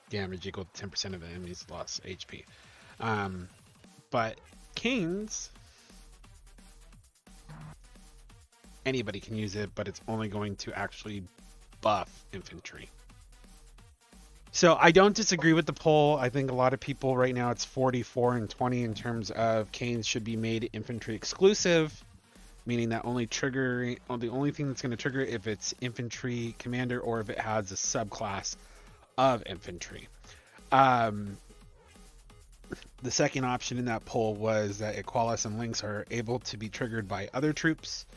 damage equal to 10% of the enemy's lost HP. But Canes, anybody can use it, but it's only going to actually buff infantry. So I don't disagree with the poll. I think a lot of people right now, it's 44 and 20 in terms of Canes should be made infantry exclusive, meaning that the only thing that's going to trigger if it's infantry commander or if it has a subclass of infantry. The second option in that poll was that Equalis and Lynx are able to be triggered by other troops.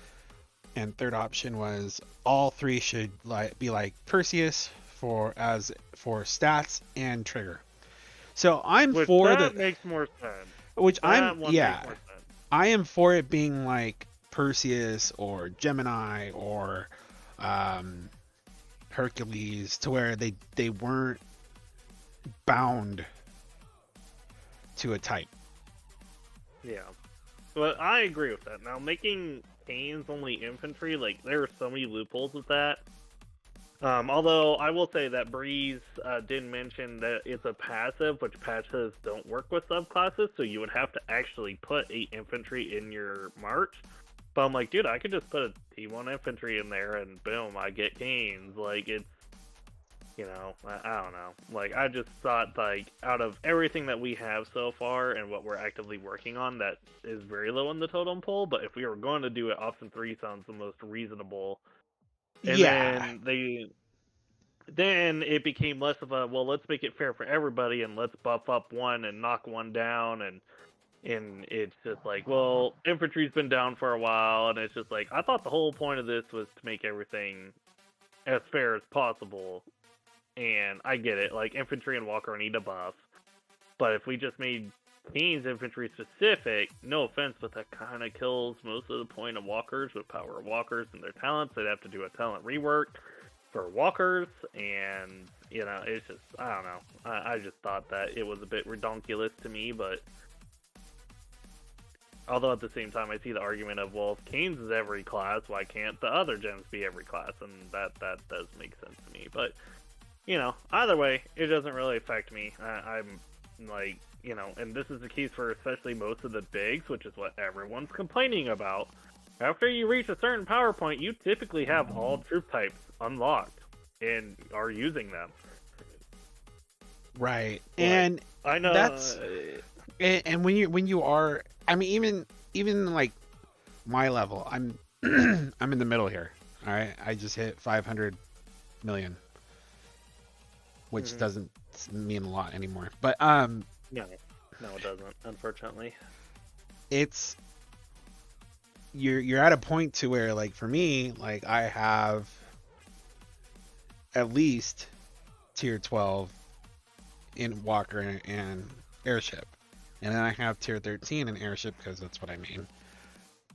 And third option was all three should be like Perseus for stats and trigger. So I'm for that makes more sense. Which makes more sense. I am for it being like Perseus or Gemini or Hercules, to where they weren't bound to a type. Yeah. But I agree with that. Now, making Canes only infantry, like, there are so many loopholes with that. Although, I will say that Breeze did mention that it's a passive, which passives don't work with subclasses, so you would have to actually put 8 infantry in your march. But I'm like, dude, I could just put a T1 infantry in there, and boom, I get Canes. Like, it's, you know, I don't know. Like, I just thought, like, out of everything that we have so far and what we're actively working on, that is very low in the totem pole. But if we were going to do it, option 3 sounds the most reasonable. And then it became less of a, well, let's make it fair for everybody and let's buff up one and knock one down. And it's just like, well, infantry's been down for a while. And it's just like, I thought the whole point of this was to make everything as fair as possible. And I get it, like, infantry and walker need a buff. But if we just made Canes infantry specific, no offense, but that kind of kills most of the point of walkers with power of walkers and their talents. They'd have to do a talent rework for walkers, and, you know, it's just, I don't know. I just thought that it was a bit redonkulous to me, but although at the same time I see the argument of, well, if Canes is every class, why can't the other gens be every class? And that does make sense to me, but, you know, either way, it doesn't really affect me. I'm like, you know, and this is the case for especially most of the bigs, which is what everyone's complaining about. After you reach a certain power point, you typically have all troop types unlocked and are using them. Right. But and I know that's and when you are, I mean, even like my level, I'm I'm in the middle here. All right, I just hit 500 million, which doesn't mean a lot anymore. But no, it doesn't, unfortunately. It's you're at a point to where, like, for me, like, I have at least tier 12 in walker and airship, and then I have tier 13 in airship because that's what I mean.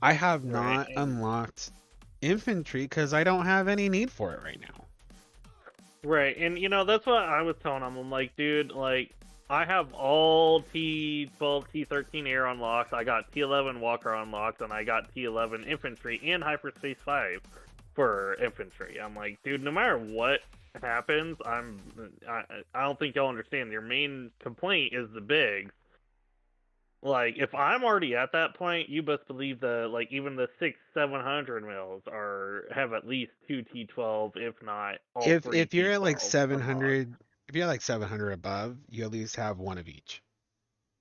I have not unlocked infantry because I don't have any need for it right now. Right, and, you know, that's what I was telling him. I'm like, dude, like, I have all T12, T13 air unlocked. I got T11 walker unlocked, and I got T11 infantry and hyperspace 5 for infantry. I'm like, dude, no matter what happens, I don't think y'all understand. Your main complaint is the bigs. Like, if I'm already at that point, you best believe like, even the 600-700 mils have at least 2 T12, if not all 3 If you're at like T12 700, unlocked. if you're like 700 above, you at least have one of each.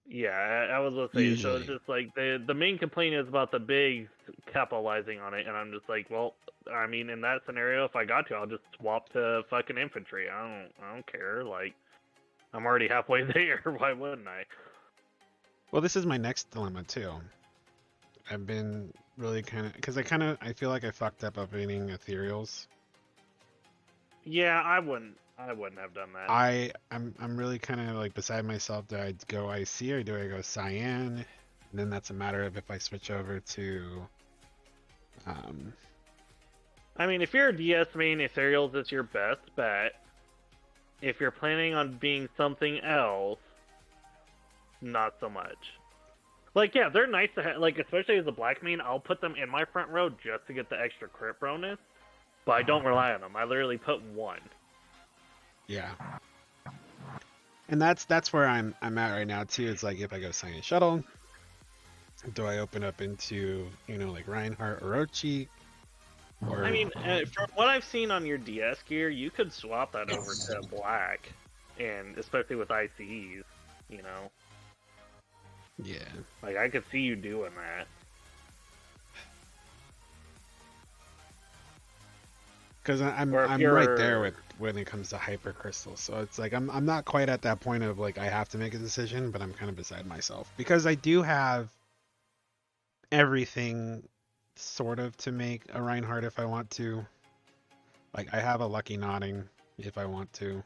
Yeah, I was going to say, Usually. so it's just like, the main complaint is about the bigs capitalizing on it, and I'm just like, well, I mean, in that scenario, if I got to, I'll just swap to fucking infantry. I don't care, like, I'm already halfway there, why wouldn't I? Well, this is my next dilemma too. I've been really because I feel like I fucked up updating ethereals. Yeah, I wouldn't have done that. I'm really kind of like beside myself. Do I go IC or do I go Cyan? And then that's a matter of if I switch over to I mean, if you're a DS main, ethereals is your best bet. if you're planning on being something else, not so much. Like, yeah, they're nice to have, like, especially as a black main, I'll put them in my front row just to get the extra crit bonus, but I don't rely on them. I literally put one. Yeah. And that's where I'm at right now too. It's like if I go Science Shuttle, do I open up into, you know, like Reinhardt or Orochi? Or... I mean, from what I've seen on your DS gear, you could swap that over to black, and especially with ICEs, you know. Yeah. Like, I could see you doing that. Because I'm right there with when it comes to hyper crystal. So it's like I'm not quite at that point of like I have to make a decision, but I'm kind of beside myself because I do have everything sort of to make a Reinhardt if I want to. Like I have a Lucky Nodding if I want to.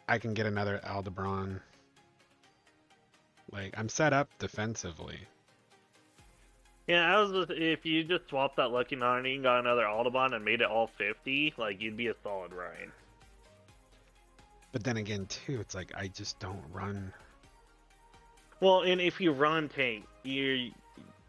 I can get another Aldebaran. Like I'm set up defensively. Yeah, if you just swapped that Lucky Nodding, got another Audubon, and made it all 50, like, you'd be a solid Ryan. But then again, too, it's like, I just don't run. Well, and if you run tank, the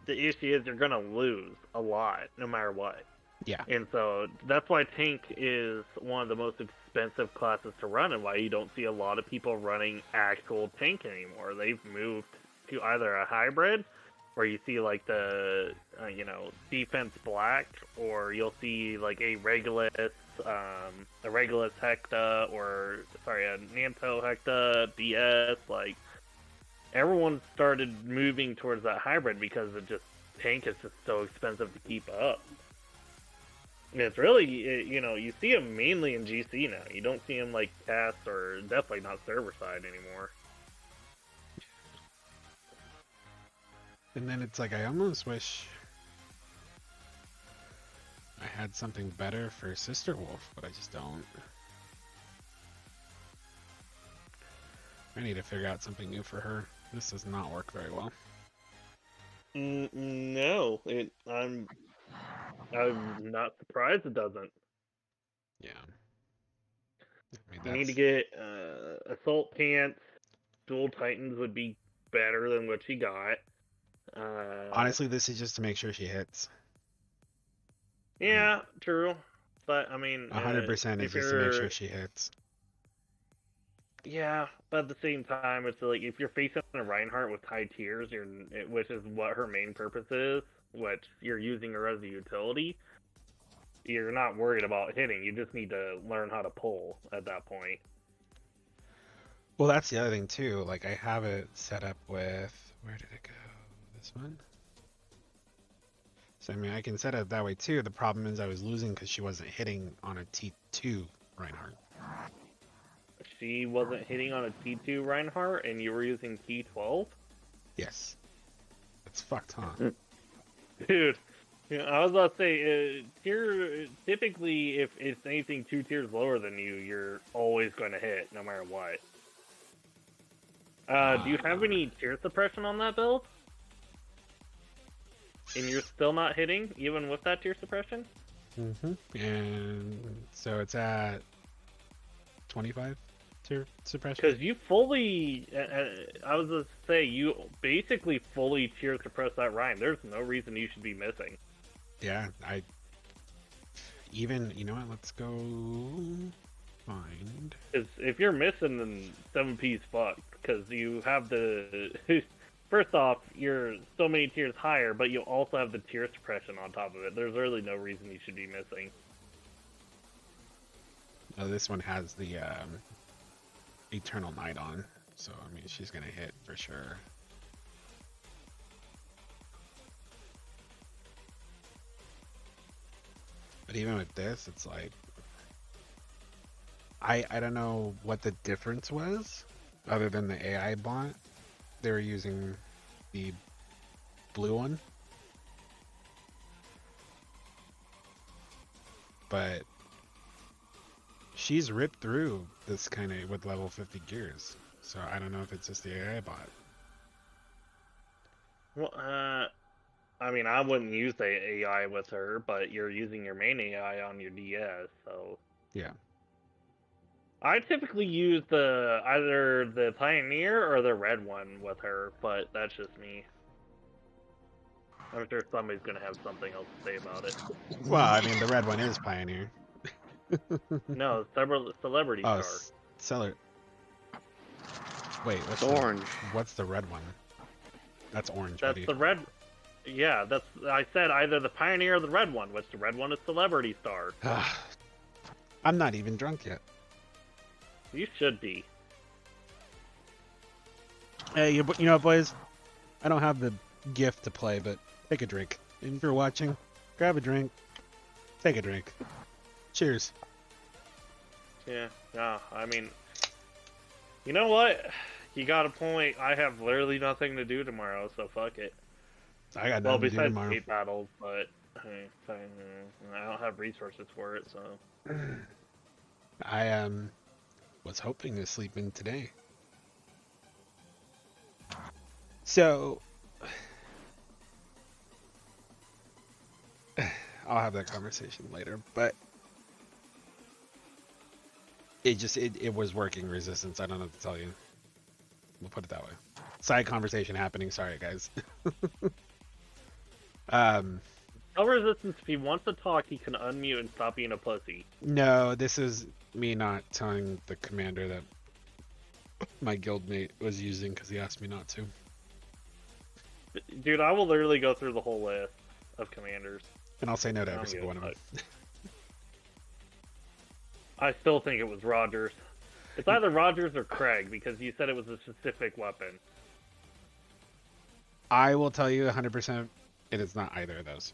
issue is you're going to lose a lot, no matter what. Yeah. And so, that's why tank is one of the most expensive classes to run, and why you don't see a lot of people running actual tank anymore. They've moved to either a hybrid, where you see like the defense black, or you'll see like a Regulus Hecta, or sorry, a Nanto Hecta BS. Like everyone started moving towards that hybrid because tank is just so expensive to keep up. And it's really, you see them mainly in GC now. You don't see them like cast or definitely not server side anymore. And then it's like, I almost wish I had something better for Sister Wolf, but I just don't. I need to figure out something new for her. This does not work very well. No, I'm not surprised it doesn't. Yeah. I mean, You need to get Assault Pants, Dual Titans would be better than what she got. Honestly, this is just to make sure she hits. Yeah, true. But, I mean... 100% is just to make sure she hits. Yeah, but at the same time, it's like, if you're facing a Reinhardt with high tiers, which is what her main purpose is, which you're using her as a utility, you're not worried about hitting. You just need to learn how to pull at that point. Well, that's the other thing, too. Like, I have it set up with... Where did it go? This one? So, I mean, I can set it that way, too. The problem is I was losing because she wasn't hitting on a T2 Reinhardt. She wasn't hitting on a T2 Reinhardt, and you were using T12? Yes. That's fucked, huh? Dude, I was about to say, typically, if it's anything 2 tiers lower than you, you're always going to hit, no matter what. Do you have any tier suppression on that build? And you're still not hitting, even with that tier suppression? Mm-hmm. And so it's at 25 tier suppression? Because you fully, I was going to say, you basically fully tier suppress that Ryan. There's no reason you should be missing. Yeah, you know what, let's go find. Because if you're missing, then 7P's fucked. Because you have the... First off, you're so many tiers higher, but you also have the tier suppression on top of it. There's really no reason you should be missing. Oh, this one has the Eternal Night on, so I mean she's gonna hit for sure. But even with this, it's like I don't know what the difference was, other than the AI bot. They were using the blue one, but she's ripped through this kind of with level 50 gears. So I don't know if it's just the AI bot. Well, I mean, I wouldn't use the AI with her, but you're using your main AI on your DS, so... Yeah. I typically use either the Pioneer or the red one with her, but that's just me. I'm sure somebody's gonna have something else to say about it. Well, I mean, the red one is Pioneer. No, Celebrity Oh, Star. Seller. Wait, It's orange. What's the red one? That's orange, That's buddy. the red. Yeah, I said either the Pioneer or the red one, which the red one is Celebrity Star. I'm not even drunk yet. You should be. Hey, you know, boys, I don't have the gift to play, but take a drink. And if you're watching, grab a drink, take a drink. Cheers. Yeah, I mean, you know what? You got a point. I have literally nothing to do tomorrow, so fuck it. I got Well, nothing to do besides tomorrow. hate battles, but I don't have resources for it, so. I was hoping to sleep in today. So I'll have that conversation later, but it was working Resistance. I don't know what to tell you. We'll put it that way. Side conversation happening. Sorry, guys. Tell Resistance if he wants to talk, he can unmute and stop being a pussy. No, this is me not telling the commander that my guildmate was using because he asked me not to. Dude, I will literally go through the whole list of commanders. And I'll say no to I every don't single give one a of them. I still think it was Rogers. It's either Rogers or Craig, because you said it was a specific weapon. I will tell you 100% it is not either of those.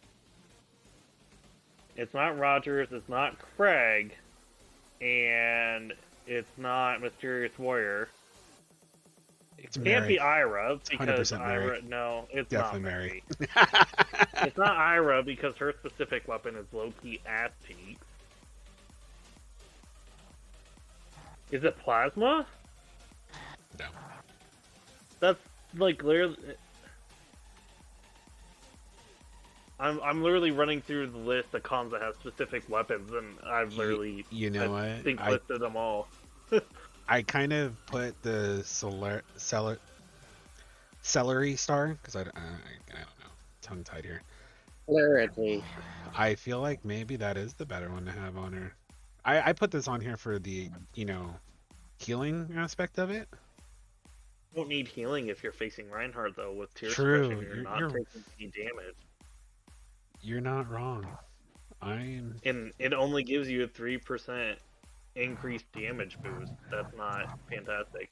It's not Rogers, it's not Craig, and it's not Mysterious Warrior. It's It can't Mary. be Ira, because 100% Mary. Ira... No, it's Definitely not Mary. It's not Ira, because her specific weapon is low-key ass cheeks. Is it Plasma? No. That's, like, literally... I'm literally running through the list of cons that have specific weapons, and I've literally I think listed them all. I kind of put the celery star because I don't know, tongue tied here. Clarity. I feel like maybe that is the better one to have on her. I put this on here for the healing aspect of it. You don't need healing if you're facing Reinhardt though. With Tear True. Suppression, you're not taking any damage. You're not wrong. And it only gives you a 3% increased damage boost. That's not fantastic.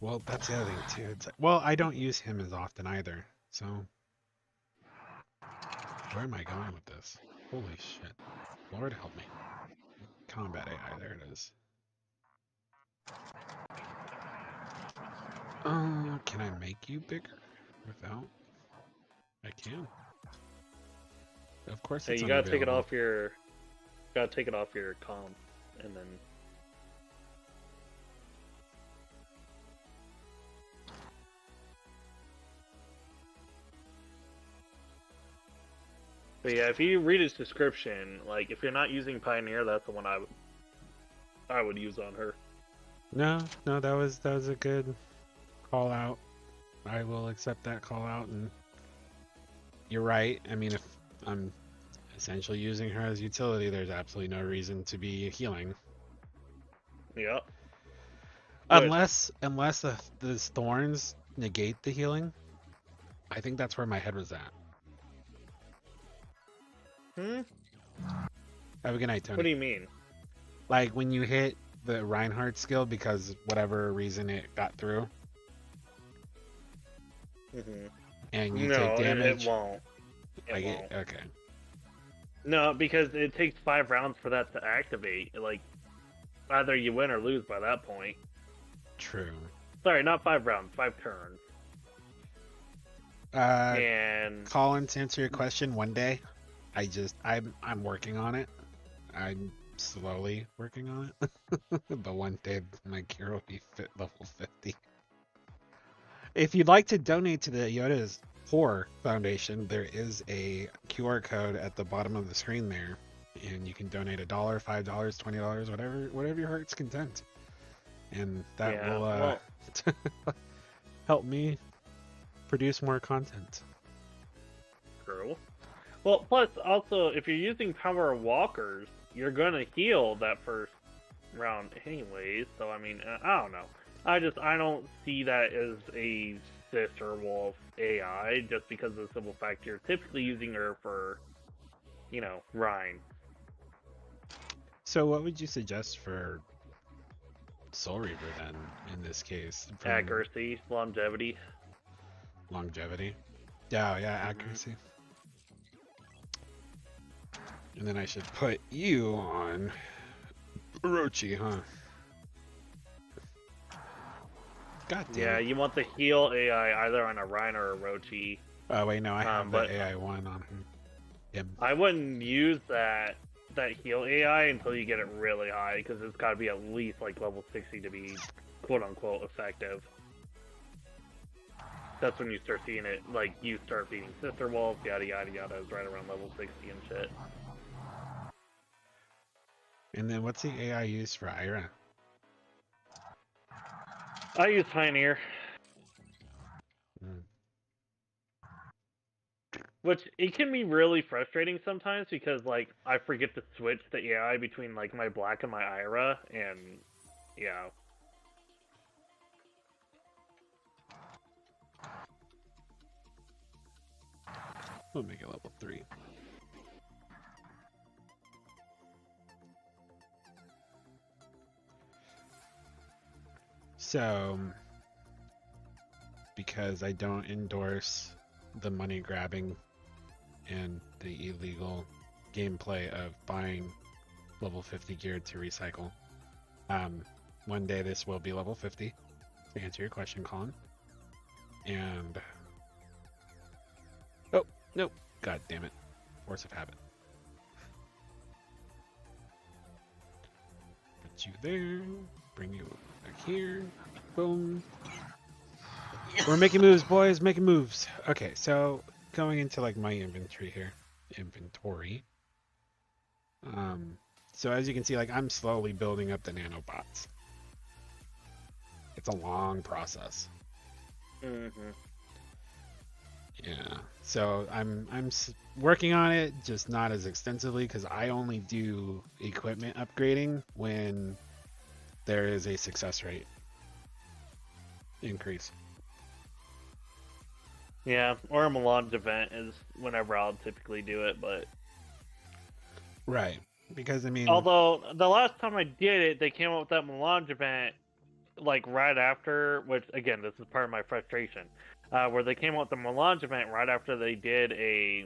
Well, that's the other thing too. It's like, well, I don't use him as often either. So where am I going with this? Holy shit. Lord help me. Combat AI, there it is. Can I make you bigger without? I can. Of course, Hey, it's you gotta take it unavailable. off your. Gotta take it off your comp, and then. But yeah, if you read its description, like if you're not using Pioneer, that's the one I would use on her. No, that was a good call out. I will accept that call out, and you're right. I mean, if I'm essentially using her as utility, there's absolutely no reason to be healing. Yep. Unless the thorns negate the healing. I think that's where my head was at. Have a good night, Tony. What do you mean? Like when you hit the Reinhardt skill because whatever reason it got through. And you take damage. It won't. It won't. Okay. No, because it takes 5 rounds for that to activate. Like, either you win or lose by that point. True. Sorry, not 5 rounds, 5 turns. And Colin, to answer your question, one day, I'm working on it. I'm slowly working on it. But one day my gear will be fit level 50. If you'd like to donate to the Yoda's Poor Foundation, there is a QR code at the bottom of the screen there. and you can donate $1, $5, $20, whatever your heart's content, and that will help me produce more content. True. Well, plus also, if you're using Power Walkers, you're gonna heal that first round anyways. So I mean, I don't know. I don't see that as a Sister Wolf AI just because of the simple fact you're typically using her for, Rhine. So what would you suggest for Soul Reaver then, in this case? Accuracy, longevity. Longevity? Yeah, accuracy. And then I should put you on Orochi, huh? God damn Yeah, it. you want the heal AI either on a Rhine or a Orochi. Oh wait, no, I have the AI one on him. I wouldn't use that heal AI until you get it really high, because it's got to be at least like level 60 to be quote unquote effective. That's when you start seeing it, like you start beating Sister Wolf, yada yada yada, is right around level 60 and shit. And then what's the AI used for Ira? I use Pioneer. Which, it can be really frustrating sometimes because, like, I forget to switch the AI between, like, my Black and my Ira, and, yeah. We'll make it level 3. So, because I don't endorse the money grabbing and the illegal gameplay of buying level 50 gear to recycle, one day this will be level 50, to answer your question, Colin. And oh no, god damn it, force of habit. Put you there, bring you back here, boom. We're making moves, boys, making moves. Okay, so going into like my inventory here, so as you can see, like, I'm slowly building up the nanobots. It's a long process. Mm-hmm. Yeah, so I'm working on it, just not as extensively, because I only do equipment upgrading when there is a success rate increase. Yeah, or a melange event is whenever I'll typically do it, but... Right, because I mean... Although, the last time I did it, they came up with that melange event, like, right after, which, again, this is part of my frustration, where they came out with the melange event right after they did a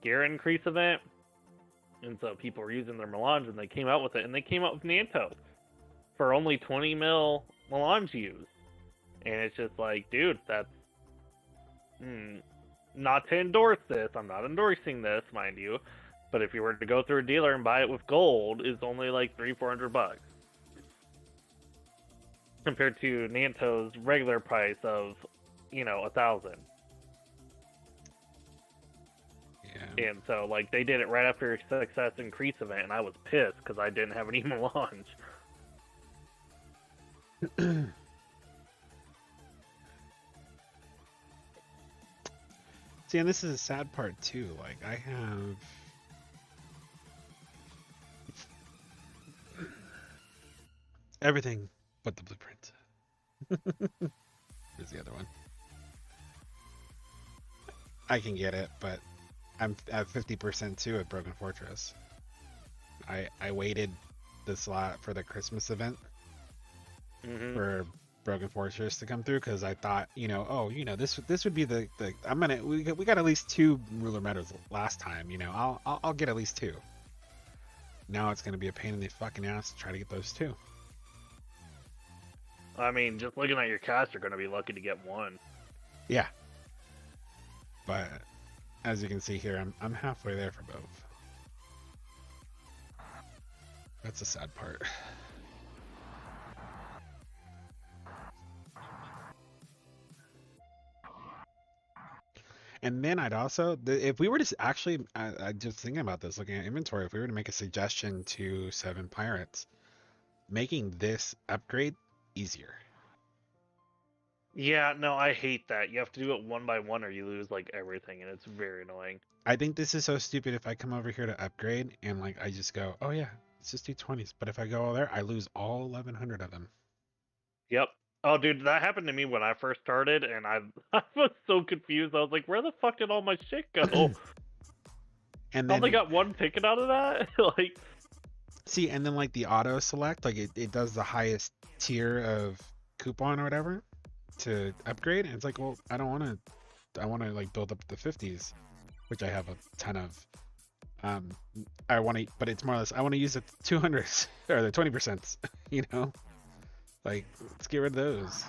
gear increase event, and so people were using their melange, and they came out with it, and they came out with Nanto for only 20 mil melange use, and it's just like, dude, that's not to endorse this, I'm not endorsing this, mind you, but if you were to go through a dealer and buy it with gold, it's only like $300-400 compared to Nanto's regular price of, 1,000. Yeah. And so, like, they did it right after a success increase event, and I was pissed because I didn't have any melange. See, and this is a sad part too. Like, I have everything but the blueprint. Here's the other one. I can get it, but I'm at 50% too at Broken Fortress. I waited this lot for the Christmas event for Broken Fortress to come through, because I thought, this would be the we got at least 2 ruler medals last time, I'll get at least 2. Now it's gonna be a pain in the fucking ass to try to get those 2. I mean, just looking at your cast, you're gonna be lucky to get 1. Yeah, but as you can see here, I'm halfway there for both. That's the sad part. And then I'd also, if we were to actually, I just thinking about this, looking at inventory, if we were to make a suggestion to Seven Pirates, making this upgrade easier. Yeah, no, I hate that. You have to do it one by one or you lose like everything, and it's very annoying. I think this is so stupid if I come over here to upgrade and like I just go, oh yeah, let's just do 20s. But if I go over there, I lose all 1,100 of them. Yep. Oh, dude, that happened to me when I first started, and I was so confused. I was like, where the fuck did all my shit go? And I then only got one ticket out of that? Like, see, and then like the auto select, like it does the highest tier of coupon or whatever to upgrade. And it's like, well, I don't want to, I want to like build up the 50s, which I have a ton of. I want to, but it's more or less, I want to use the 200s or the 20%, you know? Like, let's get rid of those.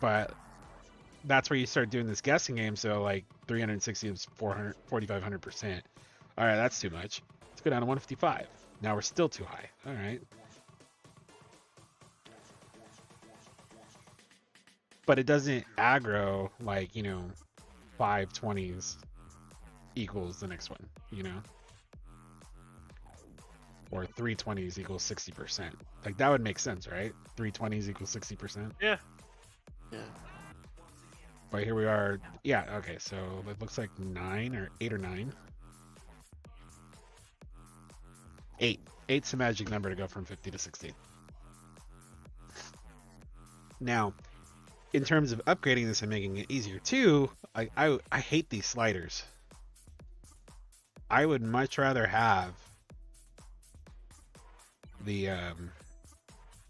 But that's where you start doing this guessing game. So like 360 is 400, 4,500%. All right, that's too much. Let's go down to 155. Now we're still too high. All right. But it doesn't aggro like, you know, 520s equals the next one, you know? Or 320s equals 60%. Like that would make sense, right? 320s equals 60%. yeah. Yeah. But here we are. Yeah, okay, so it looks like 9 or 8 or 9. 8. 8's the magic number to go from 50 to 60. Now, in terms of upgrading this and making it easier too, I hate these sliders. I would much rather have the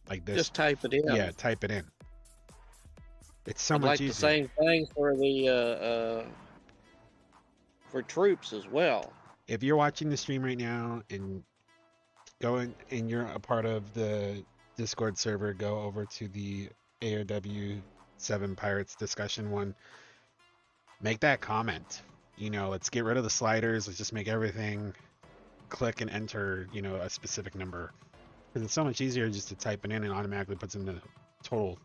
like this. Just type it in. Yeah, type it in. It's so I'd much like easier. the same thing for the for troops as well. If you're watching the stream right now and you're a part of the Discord server, go over to the AoW 7 Pirates discussion one. Make that comment. You know, let's get rid of the sliders. Let's just make everything click and enter, you know, a specific number. Because it's so much easier just to type it in and automatically puts in the total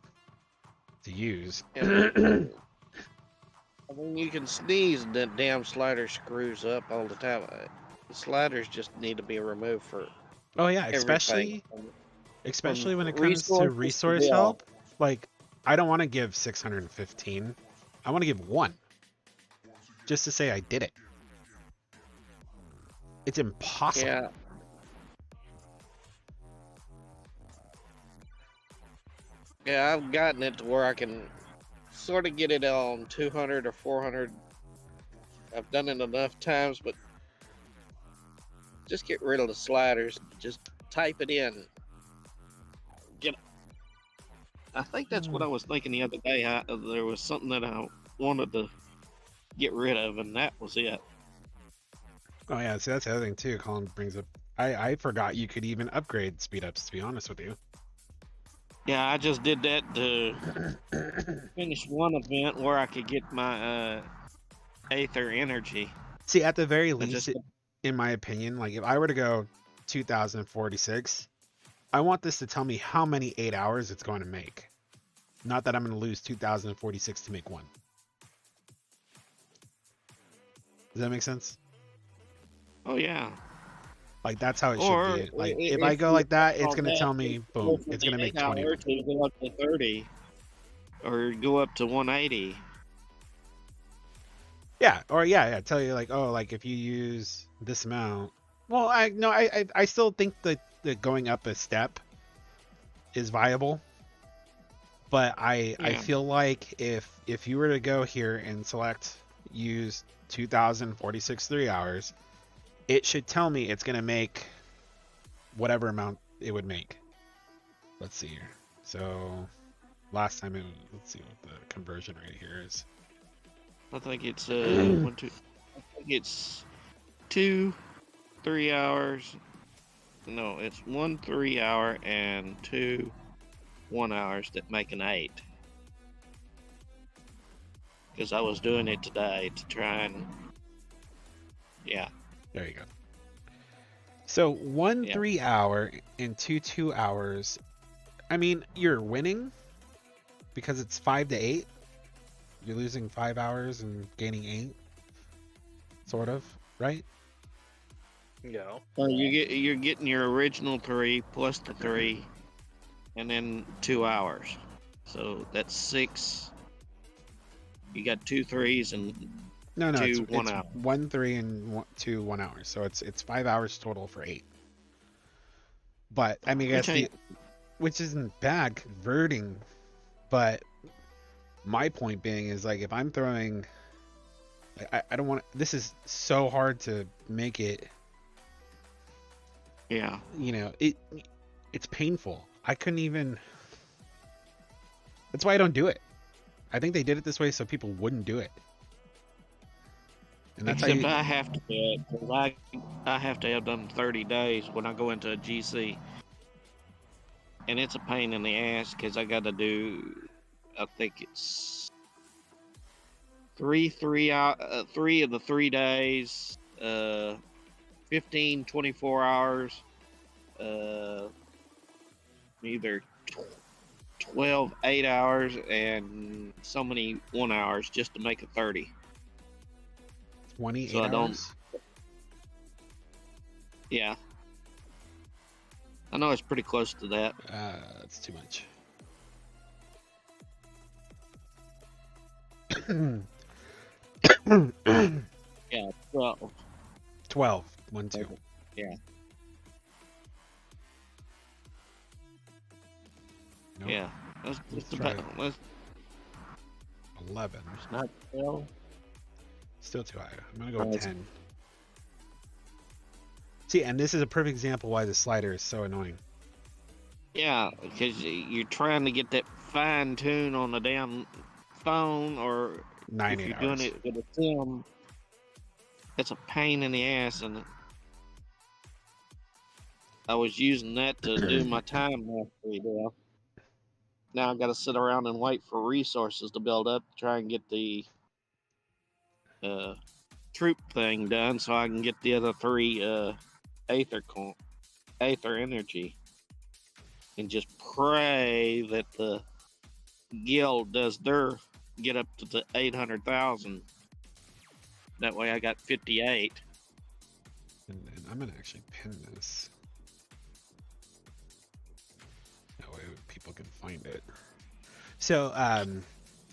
to use. Yeah. I mean, you can sneeze and that damn slider screws up all the time. The sliders just need to be removed for Oh yeah, everything. especially when it From comes to resources to resource bill. help. Like, I don't want to give 615. I want to give 1. Just to say I did it. It's impossible. Yeah. Yeah, I've gotten it to where I can sort of get it on 200 or 400. I've done it enough times, but just get rid of the sliders. Just type it in. I think that's what I was thinking the other day. There was something that I wanted to get rid of, and that was it. Oh yeah, see that's the other thing too. Colin brings up. I forgot you could even upgrade speed ups. To be honest with you. Yeah, I just did that to finish one event where I could get my Aether energy. See, at the very I least, just- in my opinion, like if I were to go 2046, I want this to tell me how many 8 hours it's going to make. Not that I'm going to lose 2046 to make 1. Does that make sense? Oh yeah. Like that's how it Or should be. Like i- if I if go you like that, it's call going to that, tell me, go boom, from it's going to the make 8 hour 20. to go up to 30, or go up to 180. Yeah, or yeah, tell you like, oh, like if you use this amount. Well, I still think that going up a step is viable. But I Yeah. feel like if you were to go here and select use 2046 3 hours, it should tell me it's gonna make whatever amount it would make. Let's see here. So last time let's see what the conversion rate here is. I think it's 1, 2. I think it's 2 3 hours. No, it's 1 3 hour and 2 1 hours that make an 8. Because I was doing it today to try and yeah. There you go. So 1 Yeah. 3 hour and 2 2 hours. I mean, you're winning, because it's 5 to 8. You're losing 5 hours and gaining 8, sort of, right? Yeah. So you're getting your original 3 plus the 3, and then 2 hours. So that's 6. You got 2 3s and No, it's 1 hour. 1 3 and 2 1 hour. So it's 5 hours total for 8. But I mean, I guess which isn't bad converting, but my point being is like if I'm throwing, I don't want. This is so hard to make it. Yeah. You know, it's painful. I couldn't even. That's why I don't do it. I think they did it this way so people wouldn't do it. And that's Except I have to do it because I have to have done 30 days when I go into a GC, and it's a pain in the ass because I got to do. I think it's 3 of the 3 days, 15 24 hours, either 12 8 hours and so many 1 hours just to make it 30. 28 so I don't. hours? Yeah. I know it's pretty close to that. That's too much. Yeah, 12. 12. 1 2. Yeah. Nope. Yeah. Let's try it. 11. It's not 12. Still too high. I'm gonna go with 10. See, and this is a perfect example why the slider is so annoying. Yeah, because you're trying to get that fine tune on the damn phone, or 9 if 8 you're hours. doing it with a sim, it's a pain in the ass. And I was using that to do my time mastery deal. Now I've got to sit around and wait for resources to build up to try and get the troop thing done so I can get the other 3 Aether energy, and just pray that the guild does their get up to the 800,000. That way I got 58. And I'm gonna actually pin this. That way people can find it. So,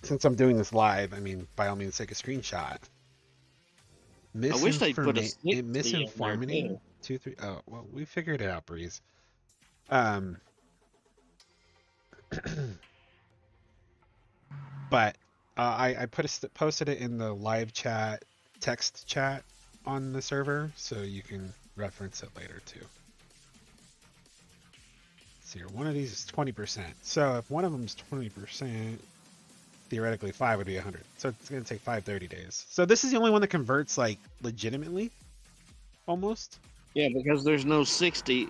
since I'm doing this live, I mean, by all means, take a screenshot. I wish they put a 60 in there, misinforming too. 2 3. Oh well, we figured it out, Breeze. But I posted it in the live chat, text chat on the server, so you can reference it later too. See here, one of these is 20%. So if one of them is 20%, theoretically 5 would be 100. So it's gonna take 530 days. So this is the only one that converts like legitimately, almost. Yeah, because there's no 60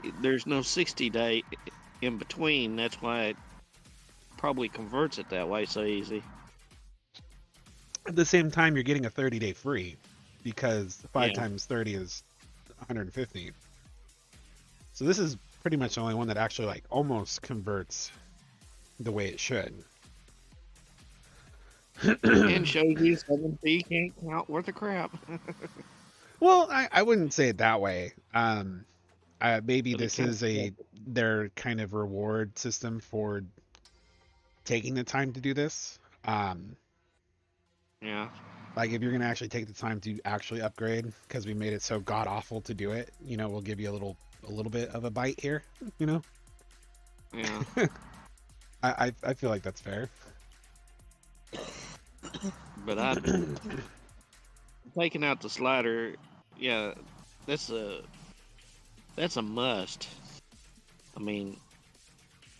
day in between. That's why it probably converts it that way so easy. At the same time, you're getting a 30-day free because 5 times 30 is 150. So this is pretty much the only one that actually like almost converts the way it should. And shows you 7P can't count worth of crap. Well, I wouldn't say it that way. Maybe But this it is their kind of reward system for taking the time to do this. Yeah. Like if you're gonna actually take the time to actually upgrade, because we made it so god awful to do it, you know, we'll give you a little bit of a bite here, you know. Yeah. I feel like that's fair. But I'm taking out the slider. Yeah, that's a must. I mean,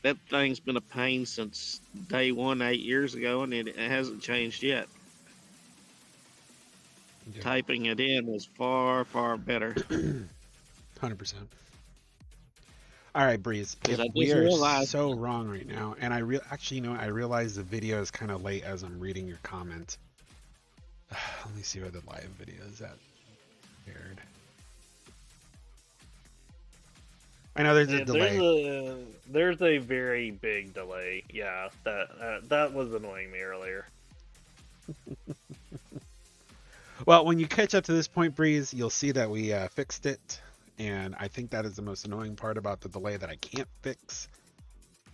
that thing's been a pain since day one 8 years ago, and it hasn't changed yet. Yeah. Typing it in is far, far better. 100%. All right, Breeze. If I we just are realized- so wrong right now, and I realize the video is kind of late as I'm reading your comment. Let me see where the live video is at. Paired. I know there's a delay. There's a very big delay. Yeah, that was annoying me earlier. Well, when you catch up to this point, Breeze, you'll see that we fixed it, and I think that is the most annoying part about the delay that I can't fix.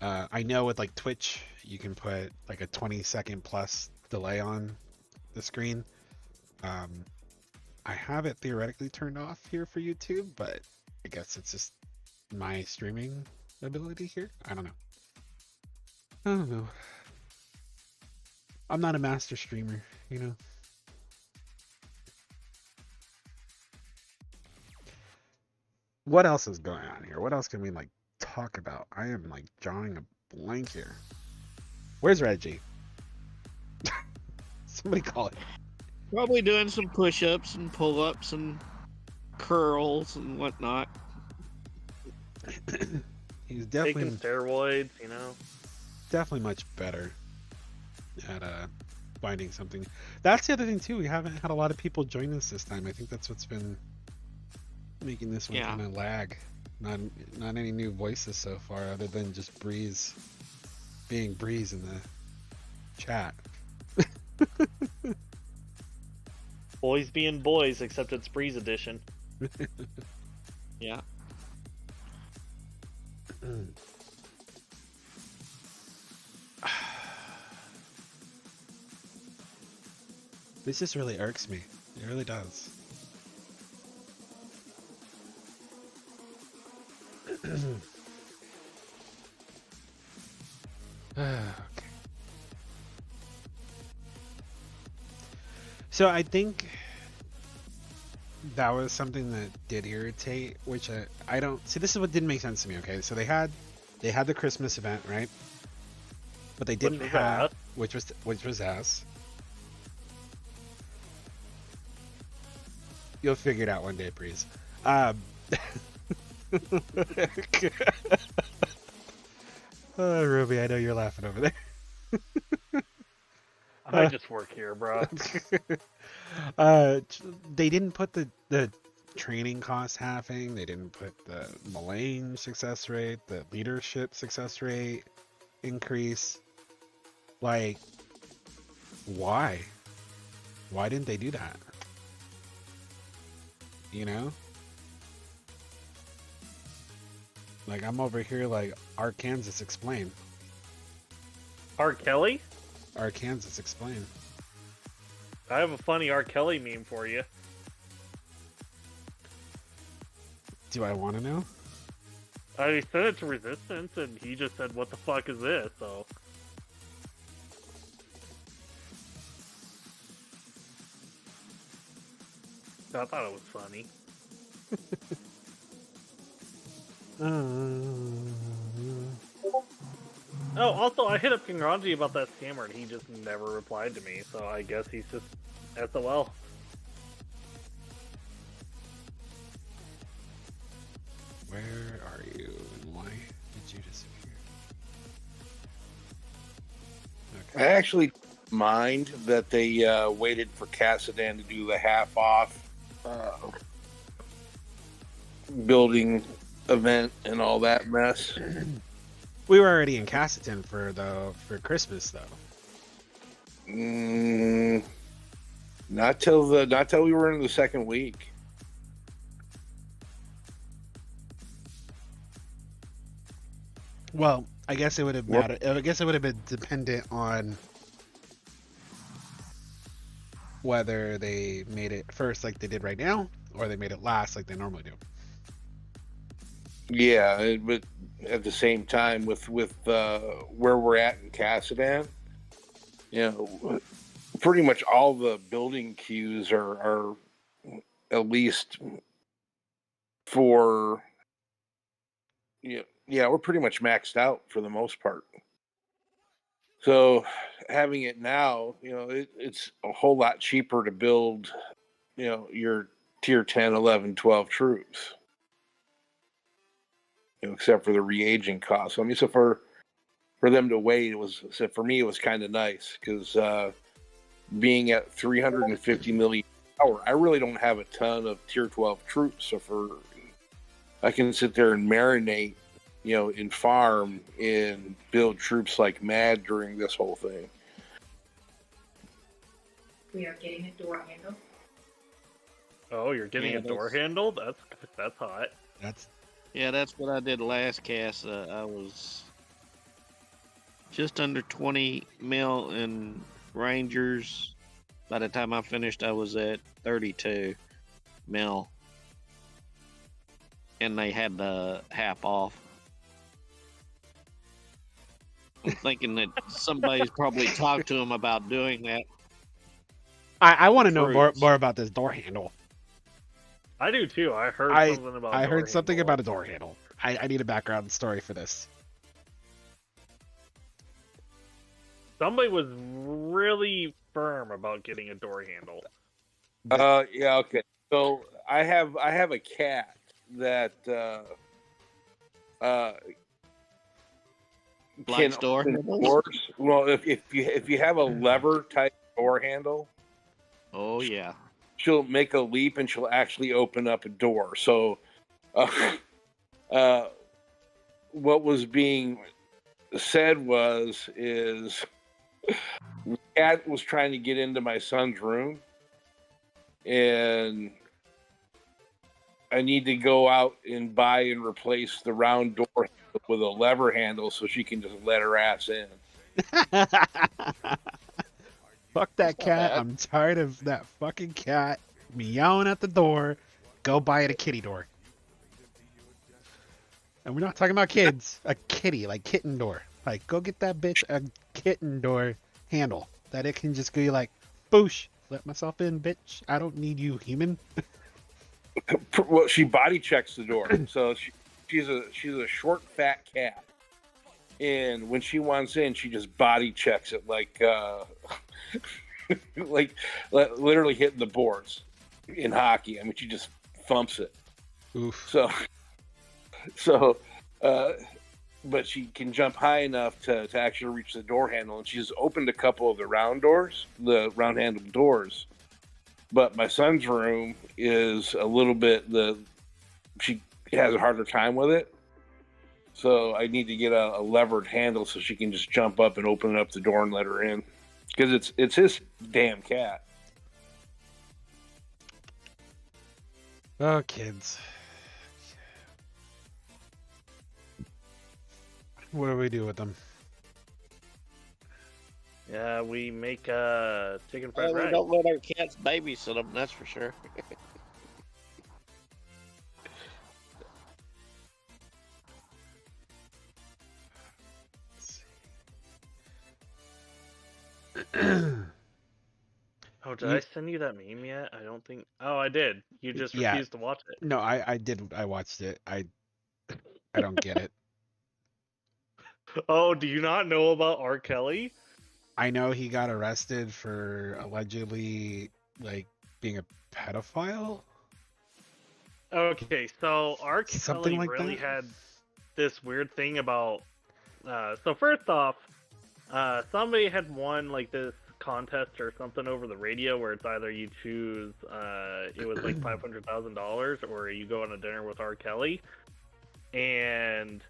I know with like Twitch, you can put like a 20-second plus delay on the screen. I have it theoretically turned off here for YouTube, but I guess it's just my streaming ability here. I don't know. I'm not a master streamer, you know. What else is going on here? What else can we like talk about? I am like drawing a blank here. Where's Reggie? Somebody call it. Probably doing some push-ups and pull-ups and curls and whatnot. He's definitely taking steroids, you know. Definitely much better at finding something. That's the other thing too. We haven't had a lot of people join us this time. I think that's what's been making this one kind of lag. Not any new voices so far, other than just Breeze being Breeze in the chat. Boys being boys, except it's Breeze edition. Yeah. This just really irks me. It really does. Okay. So I think that was something that did irritate, which I don't see. This is what didn't make sense to me. Okay, so they had the Christmas event, right? But they didn't have, which was ass. You'll figure it out one day, Breeze. Oh, Ruby, I know you're laughing over there. I just work here, bro. They didn't put the training cost halving. They didn't put the Mullane success rate, the leadership success rate increase. Like, why? Why didn't they do that? You know? Like, I'm over here like, Arkansas explain. R. Kelly? Arkansas explain. I have a funny R. Kelly meme for you. Do I want to know? I sent it to Resistance, and he just said, "What the fuck is this?" So. I thought it was funny. Oh, also, I hit up Kinranji about that scammer, and he just never replied to me, so I guess he's just SOL. Where are you, and why did you disappear? Okay. I actually mind that they waited for Cassadan to do the half-off building event and all that mess. We were already in Cassiton for Christmas though. Not till we were in the second week. Well, I guess it would have mattered. I guess it would have been dependent on whether they made it first like they did right now, or they made it last like they normally do. Yeah, but at the same time, with where we're at in Cassadan, you know, pretty much all the building queues are at least for yeah, we're pretty much maxed out for the most part. So having it now, you know, it's a whole lot cheaper to build, you know, your tier 10, 11, 12 troops. You know, except for the reaging costs. I mean, so for them to wait, for me it was kind of nice because being at 350 million power, I really don't have a ton of tier 12 troops. So for I can sit there and marinate, and farm and build troops like mad during this whole thing. We are getting a door handle. Oh, you're getting a door handle? That's hot. That's what I did last cast. I was just under 20 mil in Rangers. By the time I finished, I was at 32 mil. And they had the half off. I'm thinking that somebody's probably talked to him about doing that. I want to know more about this door handle. I do too. I heard something about. I heard something about a door handle. I need a background story for this. Somebody was really firm about getting a door handle. Yeah, okay. So I have a cat that Likes door handles? Well, if you have a lever type door handle, oh yeah, she'll make a leap and she'll actually open up a door. So, what was being said is the cat was trying to get into my son's room, and I need to go out and buy and replace the round door with a lever handle so she can just let her ass in. Fuck that cat. I'm tired of that fucking cat meowing at the door. Go buy it a kitty door. And we're not talking about kids. A kitty, like kitten door. Like, go get that bitch a kitten door handle that it can just go like, boosh, let myself in, bitch. I don't need you, human. Well, she body checks the door. So she's a short, fat cat. And when she wants in, she just body checks it like like literally hitting the boards in hockey. I mean, she just thumps it. Oof. So, but she can jump high enough to actually reach the door handle, and she's opened a couple of the round handle doors. But my son's room is a little bit she has a harder time with it. So I need to get a levered handle so she can just jump up and open up the door and let her in. Because it's his damn cat. Oh, kids. What do we do with them? Yeah, we make chicken fried rice. We don't let our cats babysit them, that's for sure. Oh, did I send you that meme yet? I don't think. Oh, I did. You just refused to watch it. No, I did. I watched it. I don't get it. Oh, do you not know about R. Kelly? I know he got arrested for allegedly like being a pedophile. Okay, so R. Something Kelly like really that? had this weird thing about. So first off, somebody had won like this contest or something over the radio where it's either you choose it was like $500,000 or you go on a dinner with R. Kelly, and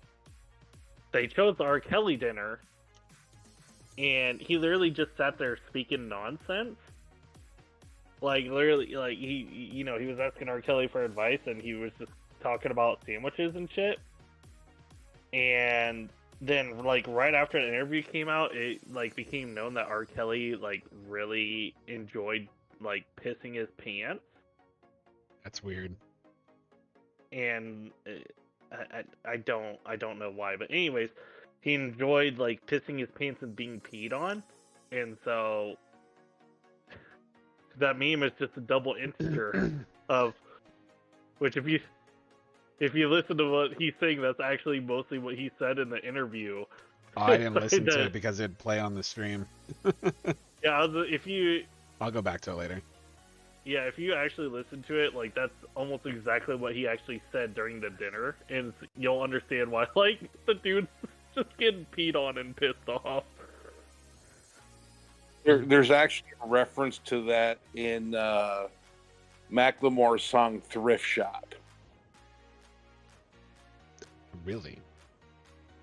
they chose the R. Kelly dinner, and he literally just sat there speaking nonsense. Like literally, like he was asking R. Kelly for advice, and he was just talking about sandwiches and shit. And then, like right after the interview came out, it like became known that R. Kelly like really enjoyed like pissing his pants. That's weird. And I don't know why, but anyways, he enjoyed like pissing his pants and being peed on, and so that meme is just a double integer of which if you listen to what he's saying, that's actually mostly what he said in the interview. Oh, I didn't listen to it because it'd play on the stream. Yeah, I'll go back to it later. Yeah, if you actually listen to it, like that's almost exactly what he actually said during the dinner, and you'll understand why. Like the dude's just getting peed on and pissed off. There's actually a reference to that in Macklemore's song "Thrift Shop." really?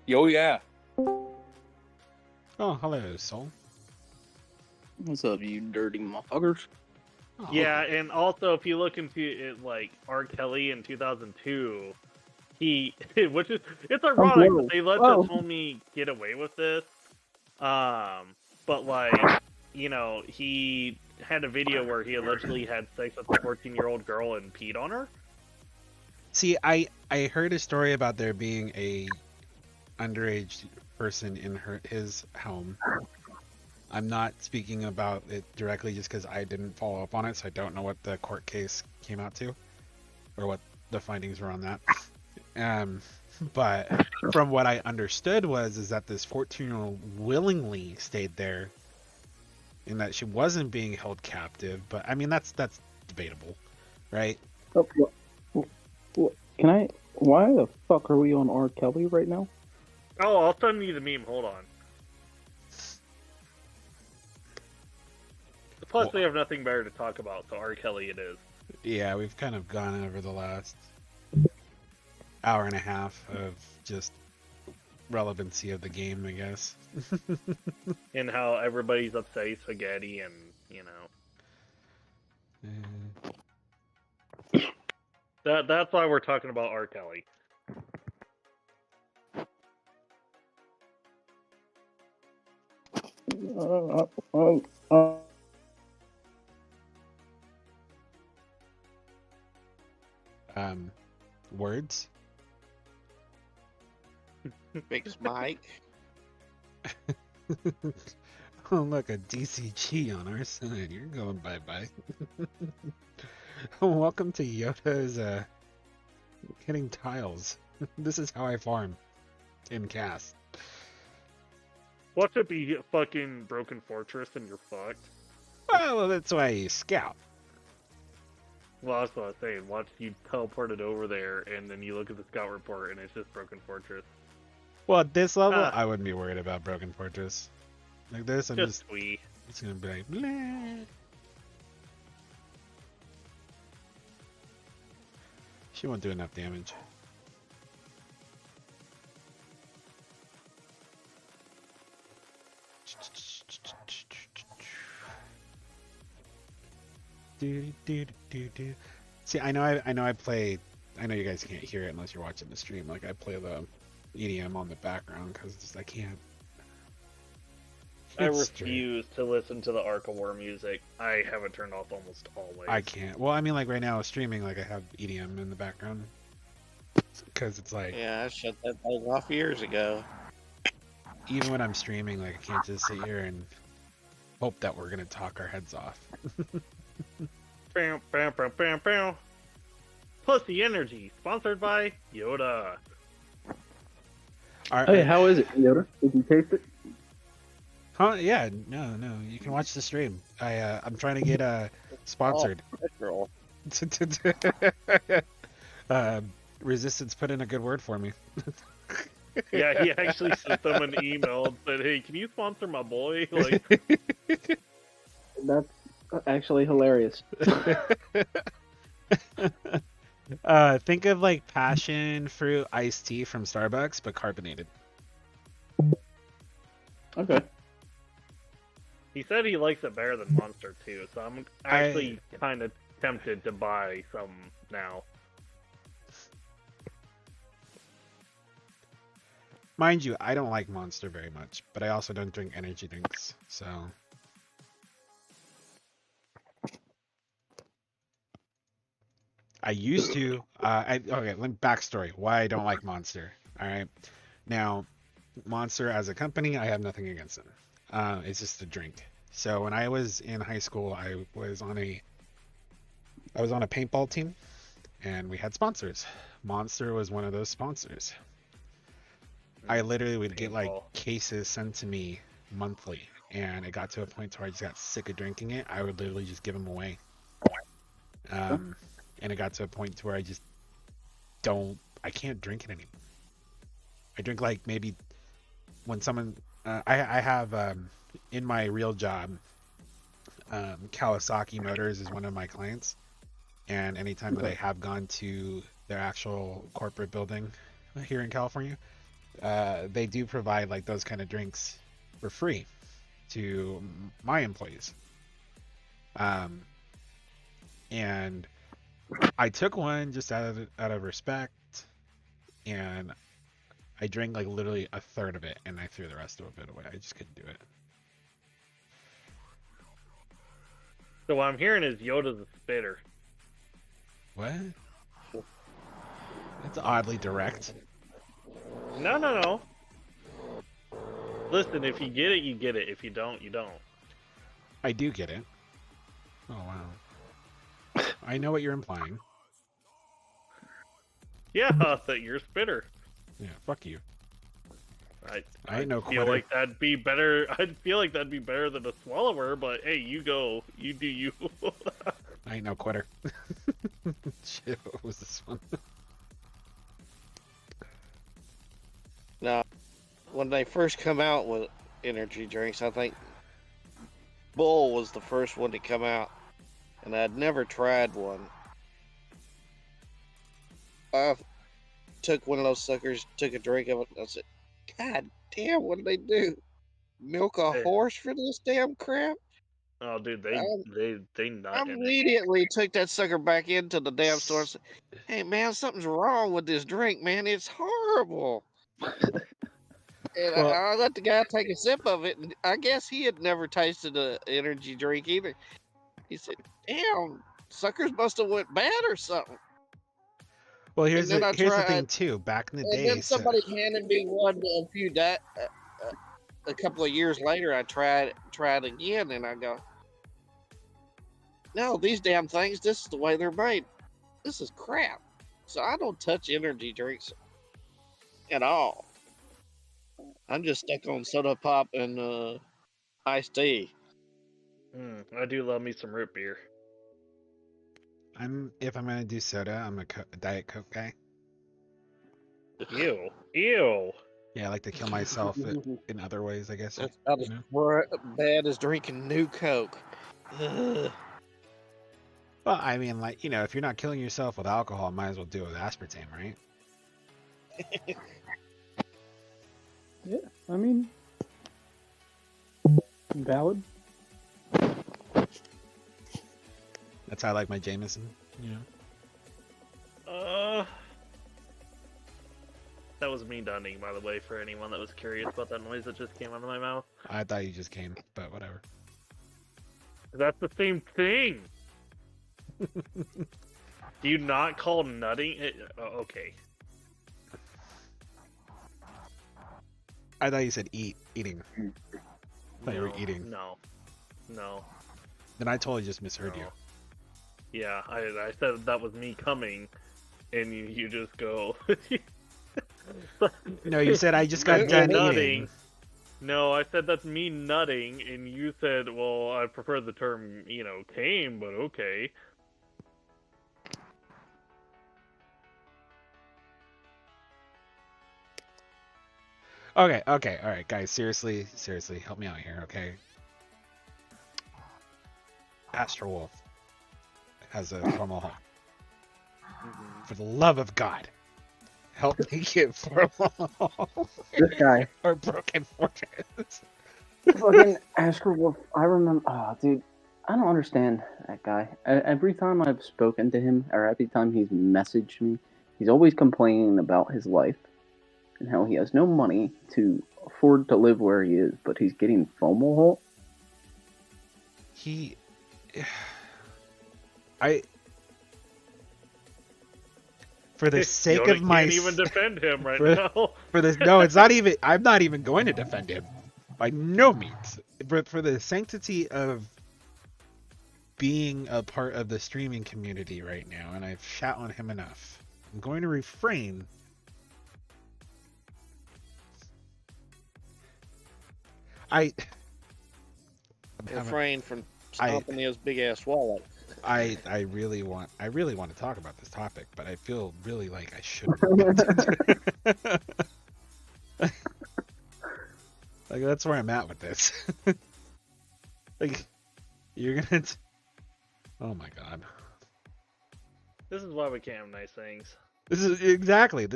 Oh yeah. Oh, hello, Soul. What's up, you dirty motherfuckers? Oh, Yeah, and also if you look into it, like R. Kelly in 2002, he, which is it's ironic that they let this homie get away with this. But like, you know, he had a video where he allegedly had sex with a 14-year-old girl and peed on her. See, I heard a story about there being a underage person in his home. I'm not speaking about it directly just because I didn't follow up on it, so I don't know what the court case came out to, or what the findings were on that. But from what I understood is that this 14-year-old willingly stayed there, and that she wasn't being held captive. But I mean, that's debatable, right? Can I? Why the fuck are we on R. Kelly right now? Oh, I'll send you the meme. Hold on. Plus, we have nothing better to talk about, so R. Kelly it is. Yeah, we've kind of gone over the last hour and a half of just relevancy of the game, I guess. And how everybody's upset he's spaghetti, and you know. That's why we're talking about R. Kelly. Words? Fix Mike. Oh, look, a DCG on our side. You're going bye-bye. Welcome to Yoda's, hitting tiles. This is how I farm in cast. Watch it be fucking Broken Fortress and you're fucked. Well, that's why you scout. Well, that's what I was saying. Watch you teleported over there, and then you look at the scout report, and it's just Broken Fortress. Well, at this level, I wouldn't be worried about Broken Fortress. Like this, I'm just it's gonna be like, bleh. She won't do enough damage. See, I know I play. I know you guys can't hear it unless you're watching the stream. Like I play the EDM on the background because I can't. I refuse to listen to the Arc of War music. I have it turned off almost always. I can't. Well, I mean, like right now, streaming, like I have EDM in the background because it's like. Yeah, I shut that thing off years ago. Even when I'm streaming, like I can't just sit here and hope that we're gonna talk our heads off. Bam, bam, bam, bam, bam. Pussy Energy, sponsored by Yoda. Hey, how is it, Yoda? Did you taste it? Huh? Yeah, no. You can watch the stream. I'm trying to get sponsored. Oh, Resistance put in a good word for me. Yeah, he actually sent them an email and said, "Hey, can you sponsor my boy?" Like, that's actually hilarious. Think of like passion fruit iced tea from Starbucks, but carbonated. Okay. He said he likes it better than Monster too, so I'm actually kind of tempted to buy some now. Mind you, I don't like Monster very much, but I also don't drink energy drinks, so. I used to. Okay, backstory. Why I don't like Monster. All right. Now, Monster as a company, I have nothing against them. It's just a drink. So when I was in high school, I was on a paintball team, and we had sponsors. Monster was one of those sponsors. I literally would get like cases sent to me monthly, and it got to a point where I just got sick of drinking it. I would literally just give them away. And it got to a point where I can't drink it anymore. I drink like maybe when someone, I have in my real job, Kawasaki Motors is one of my clients, and anytime that I have gone to their actual corporate building, here in California, they do provide like those kind of drinks for free to my employees. And I took one just out of respect, and I drank like literally a third of it, and I threw the rest of it away. I just couldn't do it. So what I'm hearing is Yoda's a spitter. What? That's oddly direct. No. Listen, if you get it, you get it. If you don't, you don't. I do get it. Oh, wow. I know what you're implying. Yeah, that you're a spitter. Yeah, fuck you. I ain't no feel quitter. like that'd be better. I'd feel like that'd be better than a swallower, but hey, you go. You do you. I ain't no quitter. Shit, what was this one? Now, when they first come out with energy drinks, I think Bull was the first one to come out, and I'd never tried one. I took one of those suckers, took a drink of it, and I said, God damn, what did they do? Milk a horse for this damn crap? Oh, dude, they nut I in it. immediately took that sucker back into the damn store and said, hey, man, something's wrong with this drink, man. It's horrible. And Well- I let the guy take a sip of it, and I guess he had never tasted an energy drink either. He said, damn, suckers must have went bad or something. Well, here's then the I thing tried- too. Back in the And day, then somebody handed me one a couple of years later. I tried again, and I go, no, these damn things, this is the way they're made. This is crap. So I don't touch energy drinks at all. I'm just stuck on soda pop and iced tea. I do love me some root beer. if I'm gonna do soda, I'm a Diet Coke guy. Ew. Yeah, I like to kill myself in other ways, I guess. That's about as bad as drinking New Coke. Ugh. Well, I mean, like, if you're not killing yourself with alcohol, might as well do it with aspartame, right? Yeah, I mean, valid. That's how I like my Jameson, That was me dunning, by the way, for anyone that was curious about that noise that just came out of my mouth. I thought you just came, but whatever. That's the same thing. Do you not call nutting? Okay. I thought you said eating. I thought you were eating. No. Then I totally just misheard you. Yeah, I said that was me coming, and you just go. No, you said I just got done eating. No, I said that's me nutting, and you said, well, I prefer the term, came, but okay. Okay, all right, guys, seriously, help me out here, okay? Astro Wolf has a formal home. For the love of God, help me get formal home. This guy. Or Broken Fortress. Fucking Astro Wolf. I remember. Oh, dude. I don't understand that guy. Every time I've spoken to him, or every time he's messaged me, he's always complaining about his life and how he has no money to afford to live where he is, but he's getting FOMO halt. For the sake Yoda of my... can't even defend him right now. No, it's not even... I'm not even going to defend him. By no means. But for the sanctity of being a part of the streaming community right now, and I've shat on him enough, I'm going to refrain... Refrain from stomping his big ass wallet. I really want to talk about this topic, but I feel really like I shouldn't. Like, that's where I'm at with this. Like, you're gonna... Oh my god. This is why we can't have nice things. This is exactly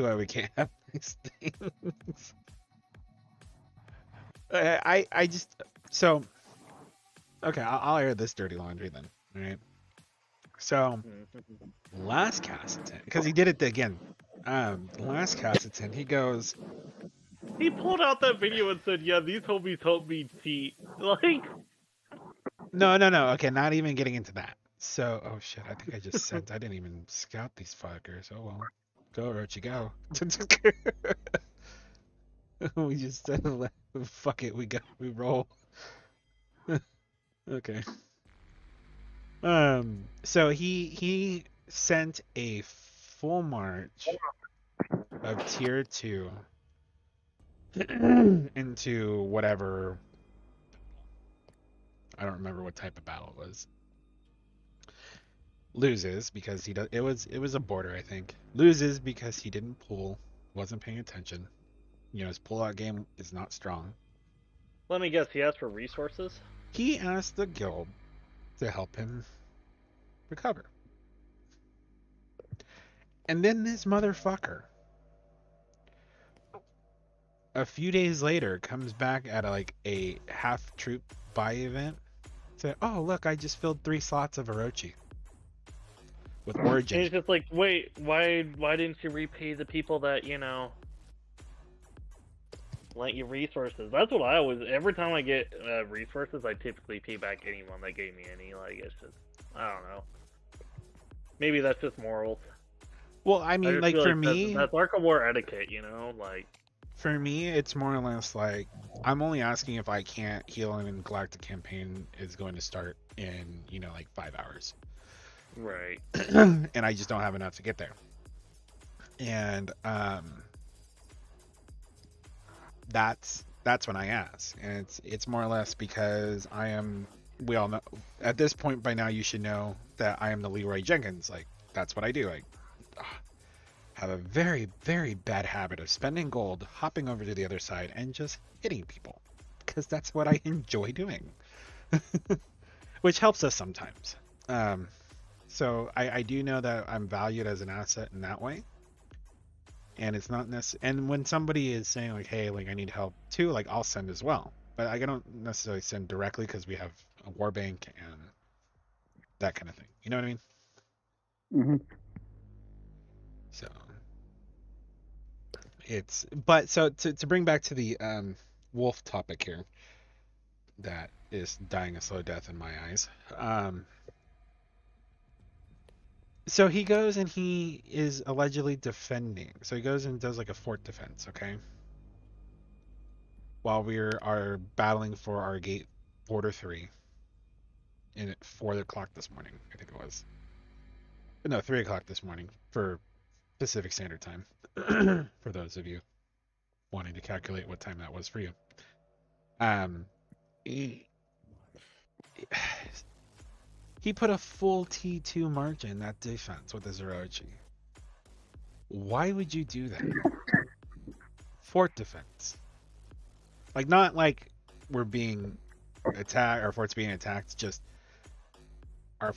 why we can't have these things. I just so okay. I'll air this dirty laundry then. All right. So last cast attempt, because he did it again. Last cast attempt, he goes. He pulled out that video and said, "Yeah, these homies helped me cheat." Like, No. Okay, not even getting into that. So, oh shit, I think I just sent. I didn't even scout these fuckers. Oh well, go Rochi, go. We just said, fuck it, we roll. Okay. So he sent a full march of tier 2 into whatever, I don't remember what type of battle it was. Loses because he does. It was a border, I think. Loses because he didn't pull, wasn't paying attention. You know, his pullout game is not strong. let me guess, he asked for resources? He asked the guild to help him recover. And then this motherfucker, a few days later, comes back at a half troop buy event. Said, "Oh look, I just filled 3 slots of Orochi with Origin." And he's just like, wait, why didn't you repay the people that lent you resources? That's what I always. Every time I get resources, I typically pay back anyone that gave me any. Like, it's just, I don't know. Maybe that's just morals. Well, I mean, like for me, that's Arkham War etiquette, like. For me, it's more or less like I'm only asking if I can't heal and Galactic Campaign is going to start in, like 5 hours. Right. And I just don't have enough to get there. And that's when I ask. And it's more or less because we all know at this point by now you should know that I am the Leroy Jenkins. Like, that's what I do. I have a very, very bad habit of spending gold, hopping over to the other side, and just hitting people. Because that's what I enjoy doing. Which helps us sometimes. So I do know that I'm valued as an asset in that way. And it's not necessary. And when somebody is saying, like, hey, like, I need help too, like, I'll send as well. But I don't necessarily send directly because we have a war bank and that kind of thing. You know what I mean? Mm-hmm. So but to bring back to the wolf topic here, that is dying a slow death in my eyes. So he goes and he is allegedly defending. So he goes and does like a fort defense, okay? While we are battling for our gate border 3 at 4 o'clock this morning, I think it was. No, 3 o'clock this morning for Pacific Standard Time. For those of you wanting to calculate what time that was for you. He put a full T2 margin in that defense with his Orochi. Why would you do that? Fort defense. Like, not like we're being attacked, our fort's being attacked, just the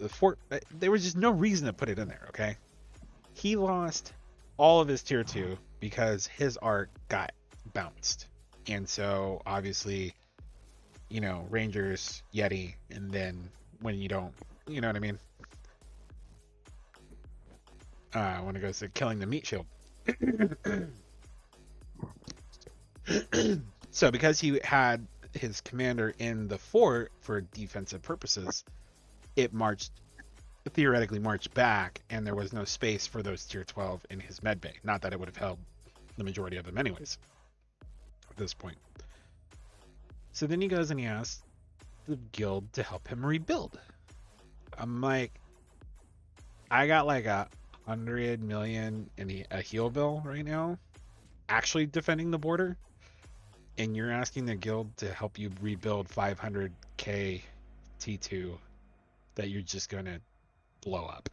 fort, there was just no reason to put it in there, okay? He lost all of his tier 2 because his arc got bounced. And so, obviously, Rangers, Yeti, and then when you don't, you know what I mean? When it goes to killing the meat shield. So because he had his commander in the fort for defensive purposes, it theoretically marched back, and there was no space for those tier 12 in his med bay. Not that it would have held the majority of them anyways at this point. So then he goes and he asks the guild to help him rebuild. I'm like, I got like 100 million in a heal bill right now, actually defending the border, and you're asking the guild to help you rebuild 500k T2 that you're just gonna blow up.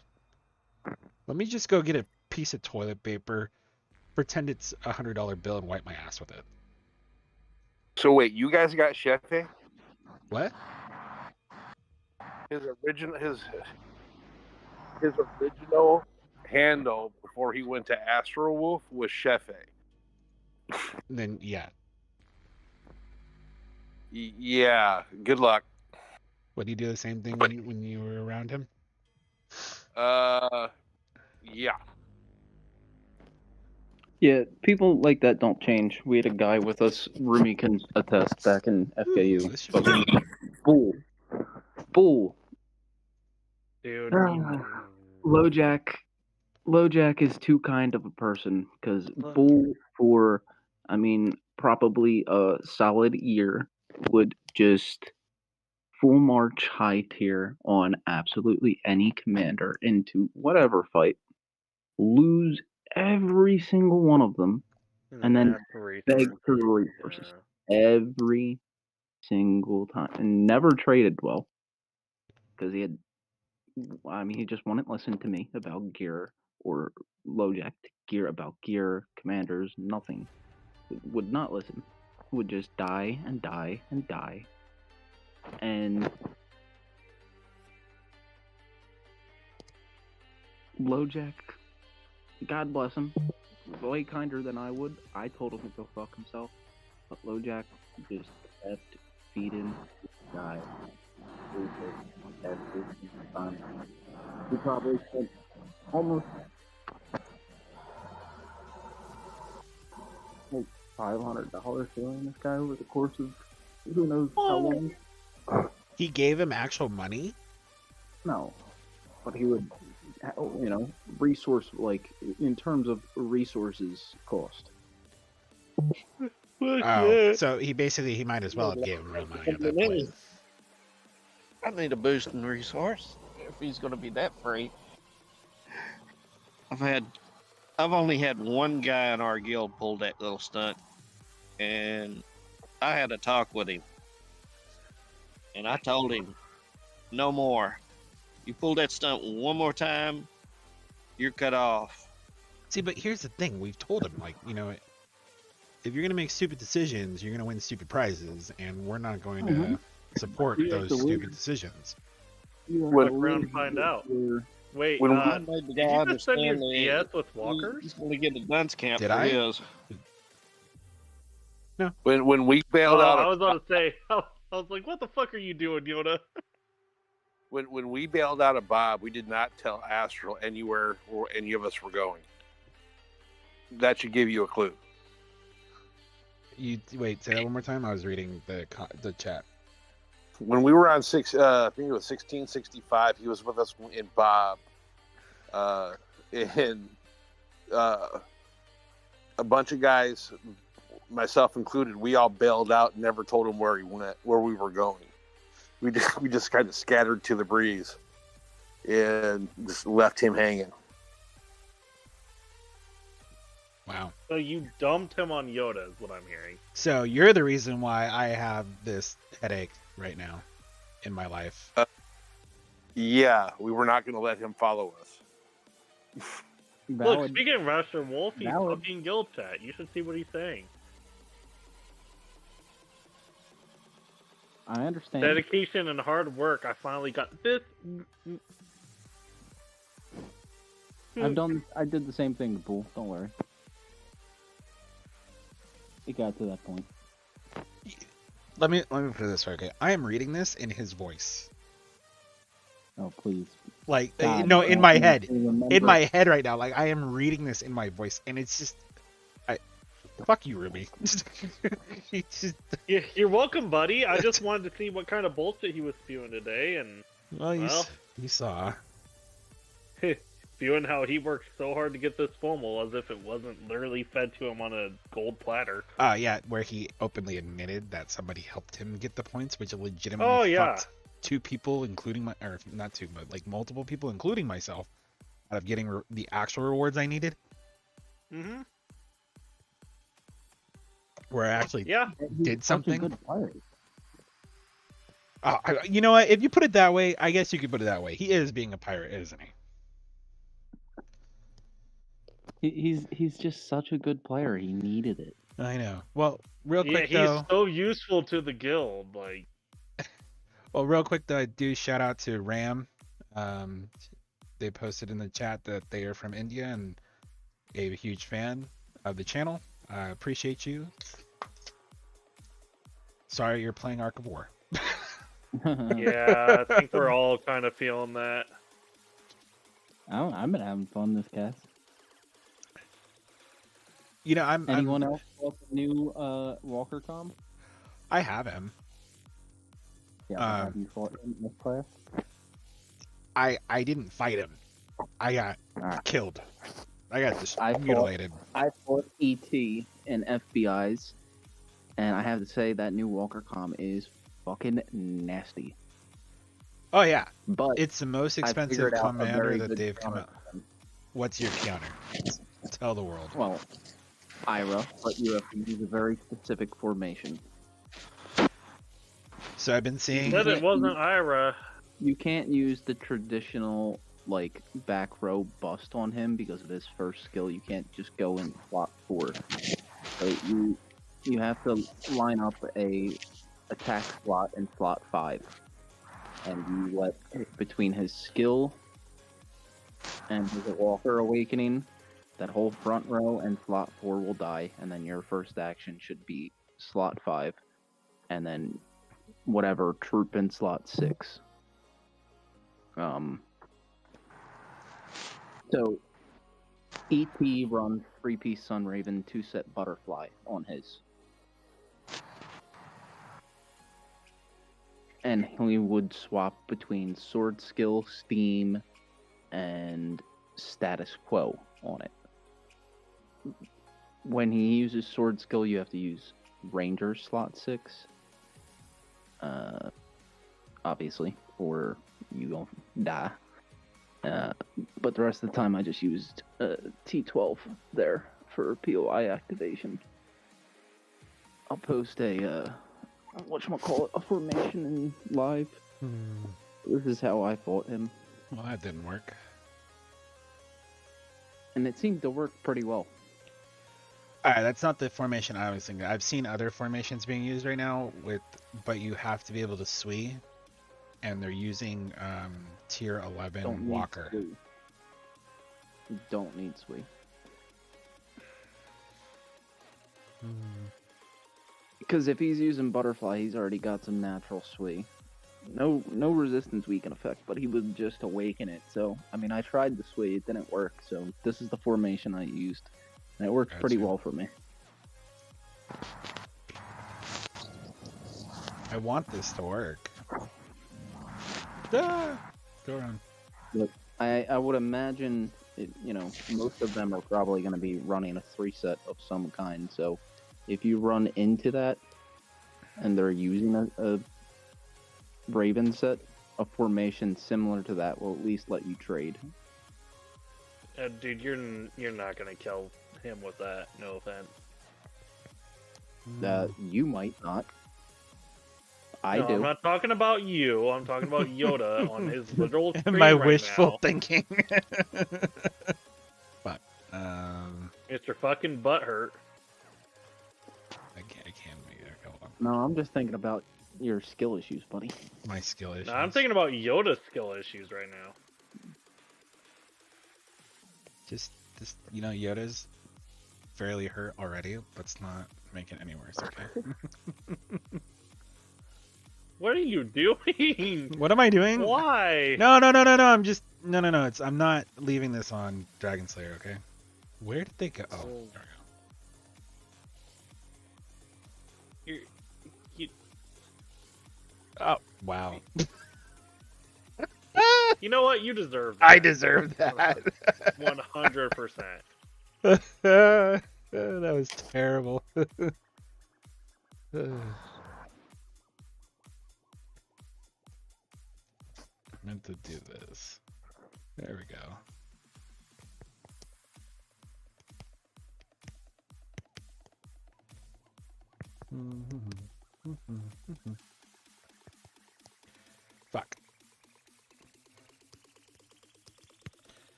Let me just go get a piece of toilet paper, pretend it's a $100 bill, and wipe my ass with it. So wait, you guys got Shefe? What? His original handle before he went to Astro Wolf was Chef A. Then yeah. Yeah. Good luck. Would he do the same thing when you were around him? Yeah. Yeah, people like that don't change. We had a guy with us, Rumi can attest, back in FKU. This should Fucking bull. Dude. LoJack is too kind of a person, because bull for, probably a solid year would just full march high tier on absolutely any commander into whatever fight, lose every single one of them, and then beg for the resources every single time, and never traded well, because he just wouldn't listen to me about gear or LoJack gear, about gear, commanders, nothing. Would not listen. Would just die and die and die. And LoJack, God bless him, way kinder than I would. I told him to go fuck himself, but LoJack just kept feeding the guy every single time. He probably spent almost like $500 filling this guy over the course of who knows how long. He gave him actual money? No, but he would, resource, like, in terms of resources cost. Oh, so he might as well have gave him real money at that point. I need a boost in resource if he's going to be that free. I've only had one guy in our guild pull that little stunt, and I had a talk with him, and I told him, no more. You pull that stunt one more time, you're cut off. See, but here's the thing. We've told him, like, if you're going to make stupid decisions, you're going to win stupid prizes, and we're not going to support those stupid decisions. Look around and find out. Wait, When did you just send your DS with walkers? He's going to get a dunce camp Did for I? his. No. When we bailed out, I was about to say, I was like, what the fuck are you doing, Yoda? When we bailed out of Bob, we did not tell Astral anywhere or any of us were going. That should give you a clue. You wait, say that one more time. I was reading the chat. When we were on I think it was 1665, he was with us in Bob, and a bunch of guys, myself included, we all bailed out and never told him where we were going. We just kind of scattered to the breeze and just left him hanging. Wow. So you dumped him on Yoda, is what I'm hearing. So you're the reason why I have this headache right now in my life. Yeah, we were not going to let him follow us. Look, speaking of Master Wolf, he's fucking guild chat. You should see what he's saying. I understand. Dedication and hard work. I finally got this. I did the same thing, Bull. Don't worry. It got to that point. Let me put it this way, okay? I am reading this in his voice. Oh, please. Like, God, no, in my head. remember. In my head right now. Like, I am reading this in my voice, and it's just... Fuck you, Ruby. You're welcome, buddy. I just wanted to see what kind of bullshit he was spewing today, and... Well, you saw. Spewing how he worked so hard to get this FOMO as if it wasn't literally fed to him on a gold platter. Yeah, where he openly admitted that somebody helped him get the points, which legitimately fucked two people, including or not two, but like multiple people, including myself, out of getting the actual rewards I needed. Mm-hmm. Where I actually did something. Good player. You know what? If you put it that way, I guess you could put it that way. He is being a pirate, isn't he? He's just such a good player. He needed it. I know. Well, real quick he's though. So useful to the guild, like. Well, real quick though, I do shout out to Ram. they posted in the chat that they are from India and a huge fan of the channel. I appreciate you. Sorry you're playing Ark of War. Yeah, I think we're all kind of feeling that. I've been having fun this cast. You know, Anyone else want the new Walker Com? I have him. Yeah, have you fought him in this class? I didn't fight him. I got killed. I got just mutilated. I fought ET in FBI's, and I have to say that new Walker Com is fucking nasty. Oh yeah, but it's the most expensive commander that they've come out. What's your counter? Tell the world. Well, Ira, but you have to use a very specific formation. So I've been seeing. Said it wasn't Ira. You can't use the traditional like back row bust on him because of his first skill. You can't just go in slot 4. So you have to line up a attack slot in slot 5, and you let between his skill and his Walker Awakening, that whole front row and slot 4 will die, and then your first action should be slot 5, and then whatever troop in slot 6. So ET runs 3-piece Sun Raven, 2-set Butterfly on his. And he would swap between Sword Skill, Steam, and Status Quo on it. When he uses Sword Skill, you have to use Ranger slot 6. Obviously, or you won't die. But the rest of the time, I just used T12 there for POI activation. I'll post a a formation in live. This is how I fought him. Well, that didn't work. And it seemed to work pretty well. Alright, that's not the formation I was thinking. I've seen other formations being used right now, but you have to be able to swee, and they're using tier 11 Walker. You don't need swee. Because if he's using Butterfly, he's already got some natural swee. No resistance weaken effect, but he would just awaken it. So, I mean, I tried the swee, it didn't work. So this is the formation I used. And it worked pretty well for me. I want this to work. Ah! Go around. Look, I would imagine, most of them are probably going to be running a 3-set of some kind. So if you run into that and they're using a Raven set, a formation similar to that will at least let you trade. Dude, you're not going to kill him with that, no offense. You might not. I No, do. I'm not talking about you. I'm talking about Yoda on his literal screen My right wishful now. thinking. But, Mr. fucking butthurt. I can't make it. Hold on. No, I'm just thinking about your skill issues, buddy. My skill issues. No, I'm thinking about Yoda's skill issues right now. Just Yoda's fairly hurt already. Let's not make it any worse, okay? What are you doing? What am I doing? Why? No. I'm just no. I'm not leaving this on Dragon Slayer, okay? Where did they go? Oh, there we go. Oh, wow. You know what? You deserve that. I deserve that. 100%. That was terrible. Meant to do this. There we go. Fuck.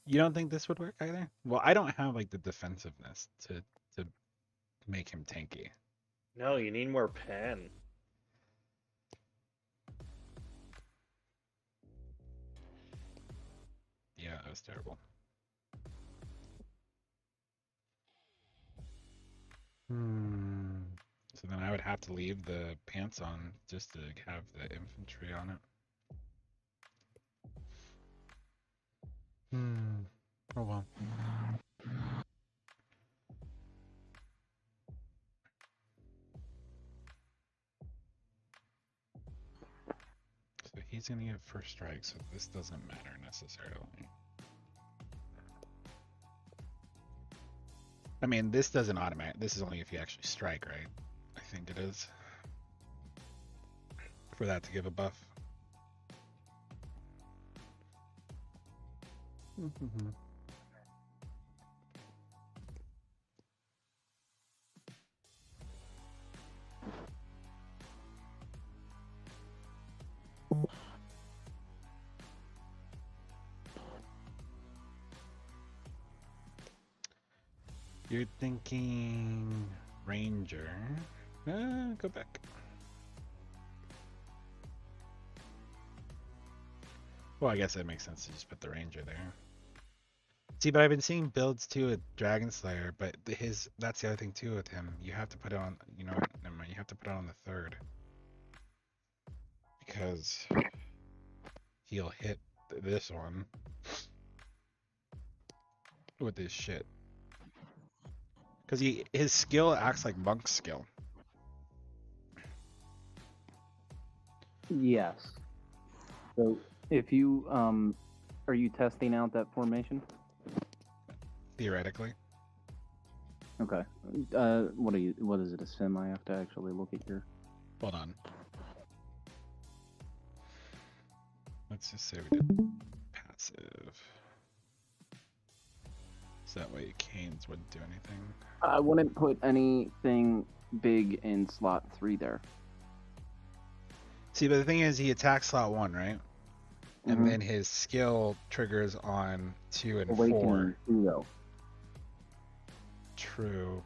You don't think this would work either? Well, I don't have like the defensiveness to make him tanky. No, you need more pen. that's terrible. So then I would have to leave the pants on just to have the infantry on it. Oh well. So he's gonna get first strike, so this doesn't matter necessarily. I mean, this doesn't automatic. This is only if you actually strike, right? I think it is. For that to give a buff. You're thinking Ranger. Go back. Well, I guess that makes sense to just put the Ranger there. See, but I've been seeing builds too with Dragon Slayer, but that's the other thing too with him. You have to put it on, you know, never mind, you have to put it on the third. Because he'll hit this one with this shit. Because his skill acts like Monk's skill. Yes. So if you are you testing out that formation? Theoretically. Okay. What is it, a sim? I have to actually look at your... Hold on. Let's just say we did passive. So that way Canes wouldn't do anything. I wouldn't put anything big in slot 3 there. See, but the thing is, he attacks slot 1, right? And then his skill triggers on 2 and Awakening 4. 2, though. True.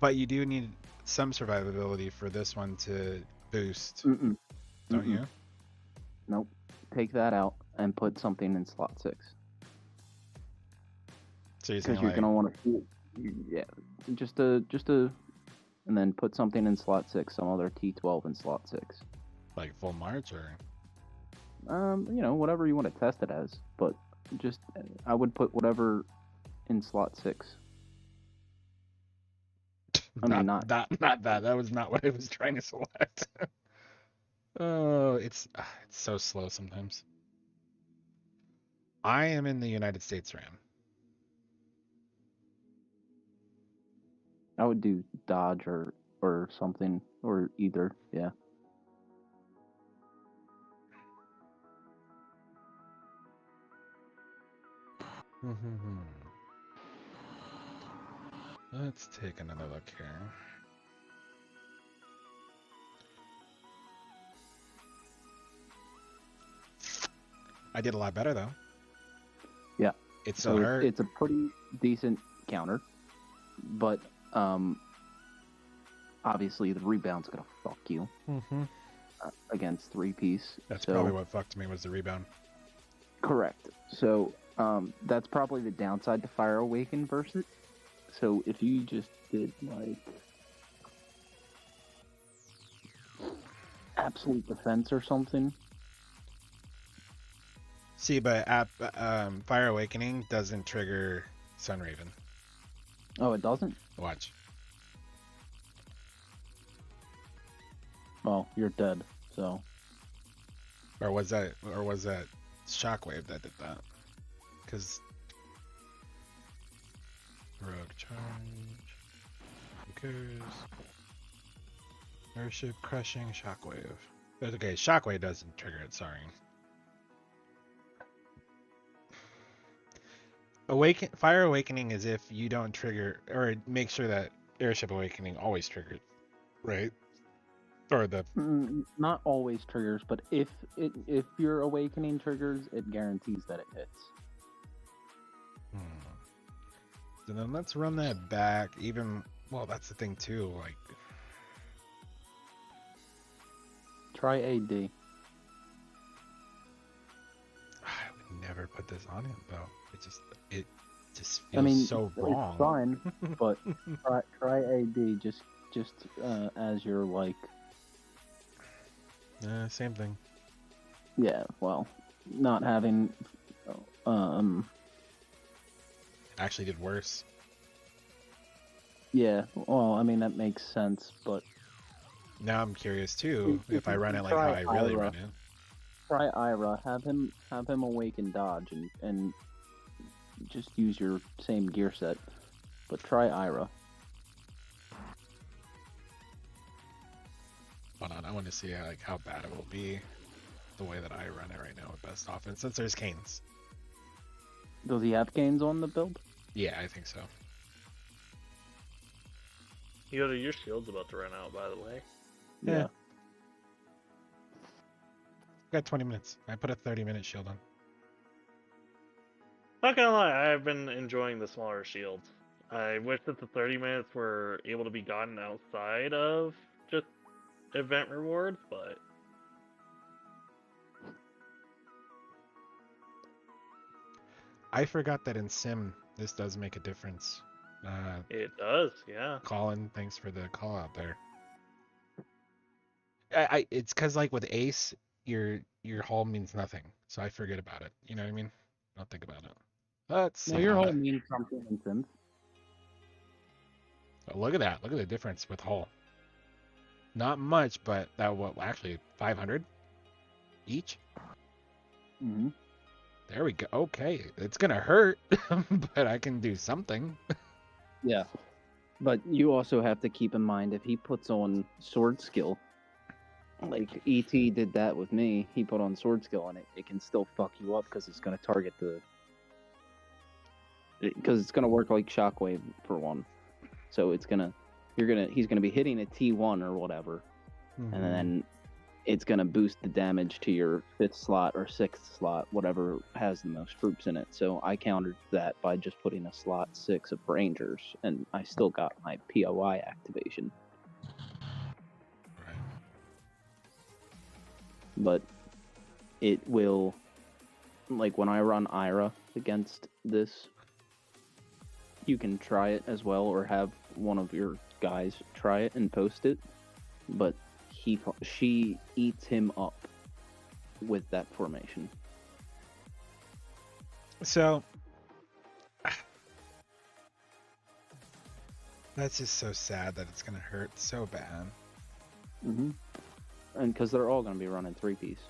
But you do need some survivability for this one to boost. Don't you? Nope. Take that out and put something in slot 6. So you're Because you're gonna want to, yeah, just a, and then put something in slot 6, some other T12 in slot 6. Like full March, or? You know, whatever you want to test it as, but just, I would put whatever in slot 6. I mean, not that. That was not what I was trying to select. Oh, it's so slow sometimes. I am in the United States RAM. I would do dodge or something, or either, yeah. Let's take another look here. I did a lot better though. Yeah. It's so hurt. It's a pretty decent counter, but obviously the rebound's gonna fuck you against 3-piece. That's probably what fucked me, was the rebound. Correct. So that's probably the downside to Fire Awaken versus. So if you just did like absolute defense or something. See, but Fire Awakening doesn't trigger Sunraven. Oh, it doesn't? Watch. Well, you're dead, so. Or was that Shockwave that did that? Because Rogue Charge. Who cares? Airship Crushing, Shockwave. Okay, Shockwave doesn't trigger it, sorry. Fire Awakening is if you don't trigger, or make sure that Airship Awakening always triggers, right? Or the not always triggers, but if your Awakening triggers, it guarantees that it hits. So then let's run that back. Even, well, that's the thing too. Like, try AD. I would never put this this on him though. It just feels I mean, so wrong. it's fine, but try AD just as your like. Same thing. Yeah, well, not having Actually did worse. Yeah, well, I mean that makes sense, but Now I'm curious too if I run it like how try I really Ira. run it. Try Ira. Have him awake and dodge, and just use your same gear set. But try Ira. Hold on, I want to see how bad it will be the way that I run it right now with best offense since there's Canes. Does he have gains on the build? Yeah, I think so. Yoda, your shield's about to run out, by the way. Yeah. Got 20 minutes. I put a 30-minute shield on. Not gonna lie, I've been enjoying the smaller shields. I wish that the 30 minutes were able to be gotten outside of just event rewards, but I forgot that in Sim, this does make a difference. it does, yeah. Colin, thanks for the call out there. It's because like with Ace, your hull means nothing, so I forget about it. You know what I mean? Don't think about it. Let's see. No, your hull means something in Sims. Oh, look at that. Look at the difference with hull. Not much, but that actually 500 each. Mm-hmm. There we go. Okay, it's gonna hurt, but I can do something. Yeah, but you also have to keep in mind if he puts on sword skill, like ET did that with me. He put on sword skill, and it can still fuck you up because it's gonna target because it's gonna work like shockwave for one. So he's gonna be hitting a T1 or whatever, and then it's gonna boost the damage to your 5th slot or 6th slot, whatever has the most troops in it. So I countered that by just putting a slot 6 of Rangers, and I still got my POI activation. Right. But it will, like when I run Ira against this, you can try it as well, or have one of your guys try it and post it. But she eats him up with that formation. So that's just so sad that it's gonna hurt so bad. Mm-hmm. And because they're all going to be running 3-piece.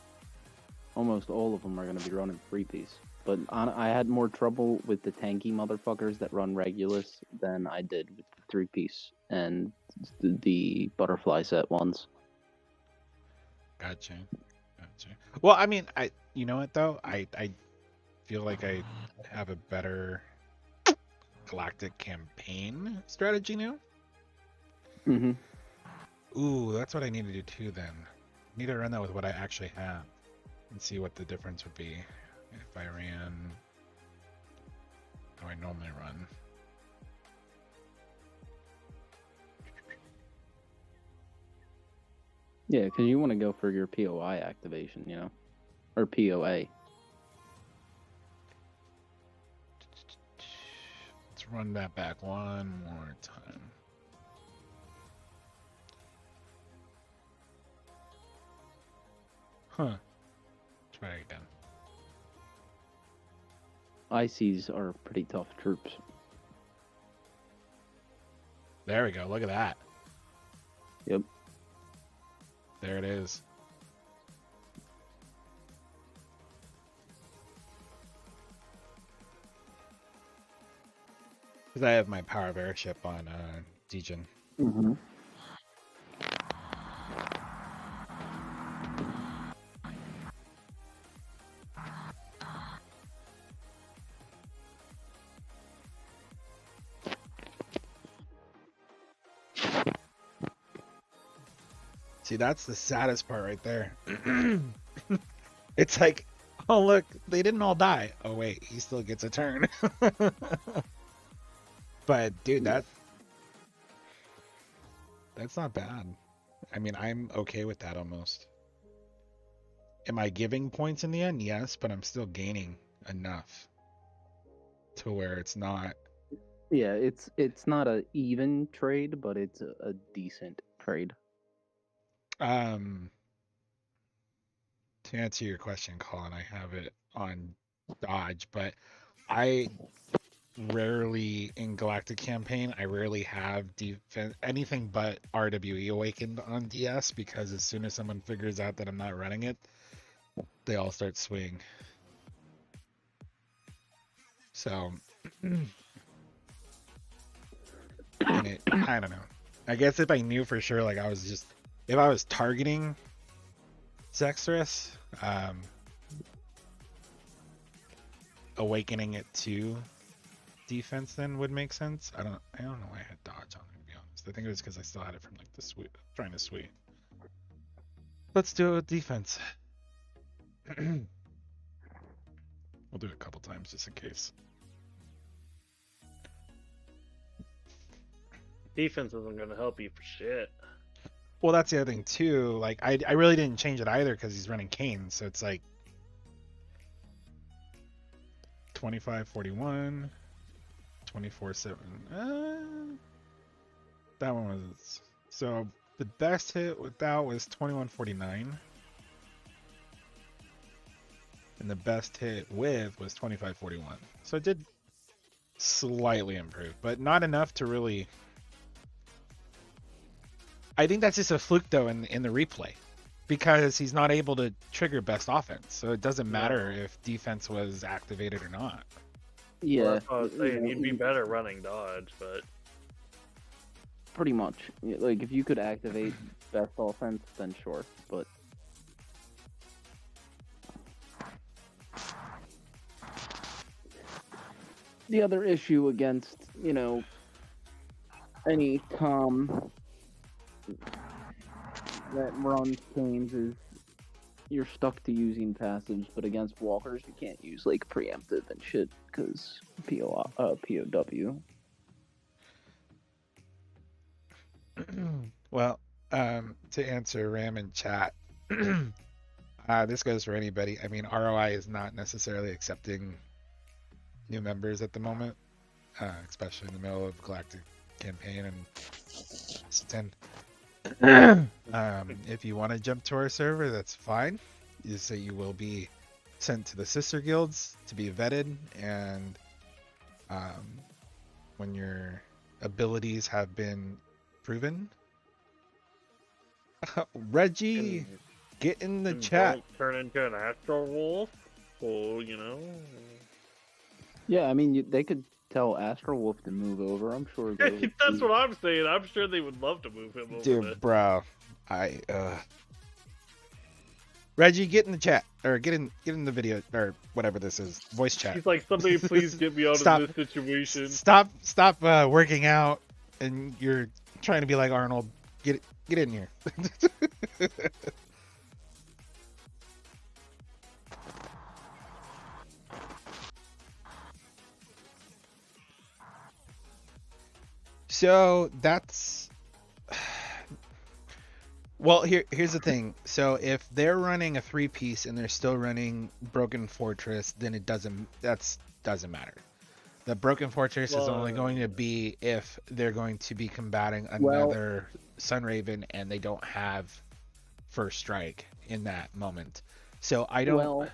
Almost all of them are going to be running 3-piece. But I had more trouble with the tanky motherfuckers that run Regulus than I did with the 3-piece and the butterfly set ones. Gotcha. Well, I mean, you know what though? I feel like I have a better galactic campaign strategy now. Mm-hmm. Ooh, that's what I need to do too then. I need to run that with what I actually have and see what the difference would be if I ran how I normally run. Yeah, because you want to go for your POI activation, you know? Or POA. Let's run that back one more time. Huh. Try it again. ICs are pretty tough troops. There we go. Look at that. Yep. There it is. Because I have my power of airship on Degen. Mm-hmm. See, that's the saddest part right there. It's like, oh look, they didn't all die. Oh wait, he still gets a turn. But dude, that's not bad. I mean, I'm okay with that almost. Am I giving points in the end? Yes, but I'm still gaining enough to where it's not. Yeah, it's not a even trade, but it's a decent trade. To answer your question, Colin, I have it on dodge, but I rarely in Galactic Campaign, I rarely have defense anything but RWE Awakened on DS, because as soon as someone figures out that I'm not running it, they all start swinging. So, and I don't know. I guess if I knew for sure, like if I was targeting Zextress, awakening it to defense then would make sense. I don't know why I had dodge on it, to be honest. I think it was because I still had it from like the sweep, trying to sweep. Let's do it with defense. We'll do it a couple times just in case. Defense isn't going to help you for shit. Well, that's the other thing too. Like I really didn't change it either because he's running Kane, so it's like 25-41, 24-7. That one was so the best hit without was 21-49, and the best hit with was 25-41. So it did slightly improve, but not enough to really. I think that's just a fluke though in the replay, because he's not able to trigger best offense, so it doesn't matter if defense was activated or not. Yeah, well, that's what I was saying. You'd be better running dodge, but pretty much. Like if you could activate best offense, then sure. But the other issue against any com that runs games is you're stuck to using passives, but against walkers you can't use like preemptive and shit because POW. Well, to answer Ram in chat, this goes for anybody. I mean, ROI is not necessarily accepting new members at the moment, especially in the middle of Galactic Campaign and S10. If you want to jump to our server, that's fine. You say you will be sent to the sister guilds to be vetted, and when your abilities have been proven. Reggie, get in the chat. Don't turn into an astral wolf. Well, Yeah, I mean they could tell Astral Wolf to move over. I'm sure. That's what I'm saying. I'm sure they would love to move him over. Dude, bro, Reggie, get in the chat or get in the video or whatever this is, voice chat. He's like, somebody please get me out of this situation. Stop working out, and you're trying to be like Arnold. Get in here. So that's well. Here's the thing. So if they're running a 3-piece and they're still running Broken Fortress, then it doesn't matter. The Broken Fortress is only going to be if they're going to be combating another Sunraven and they don't have first strike in that moment. So I don't. Well,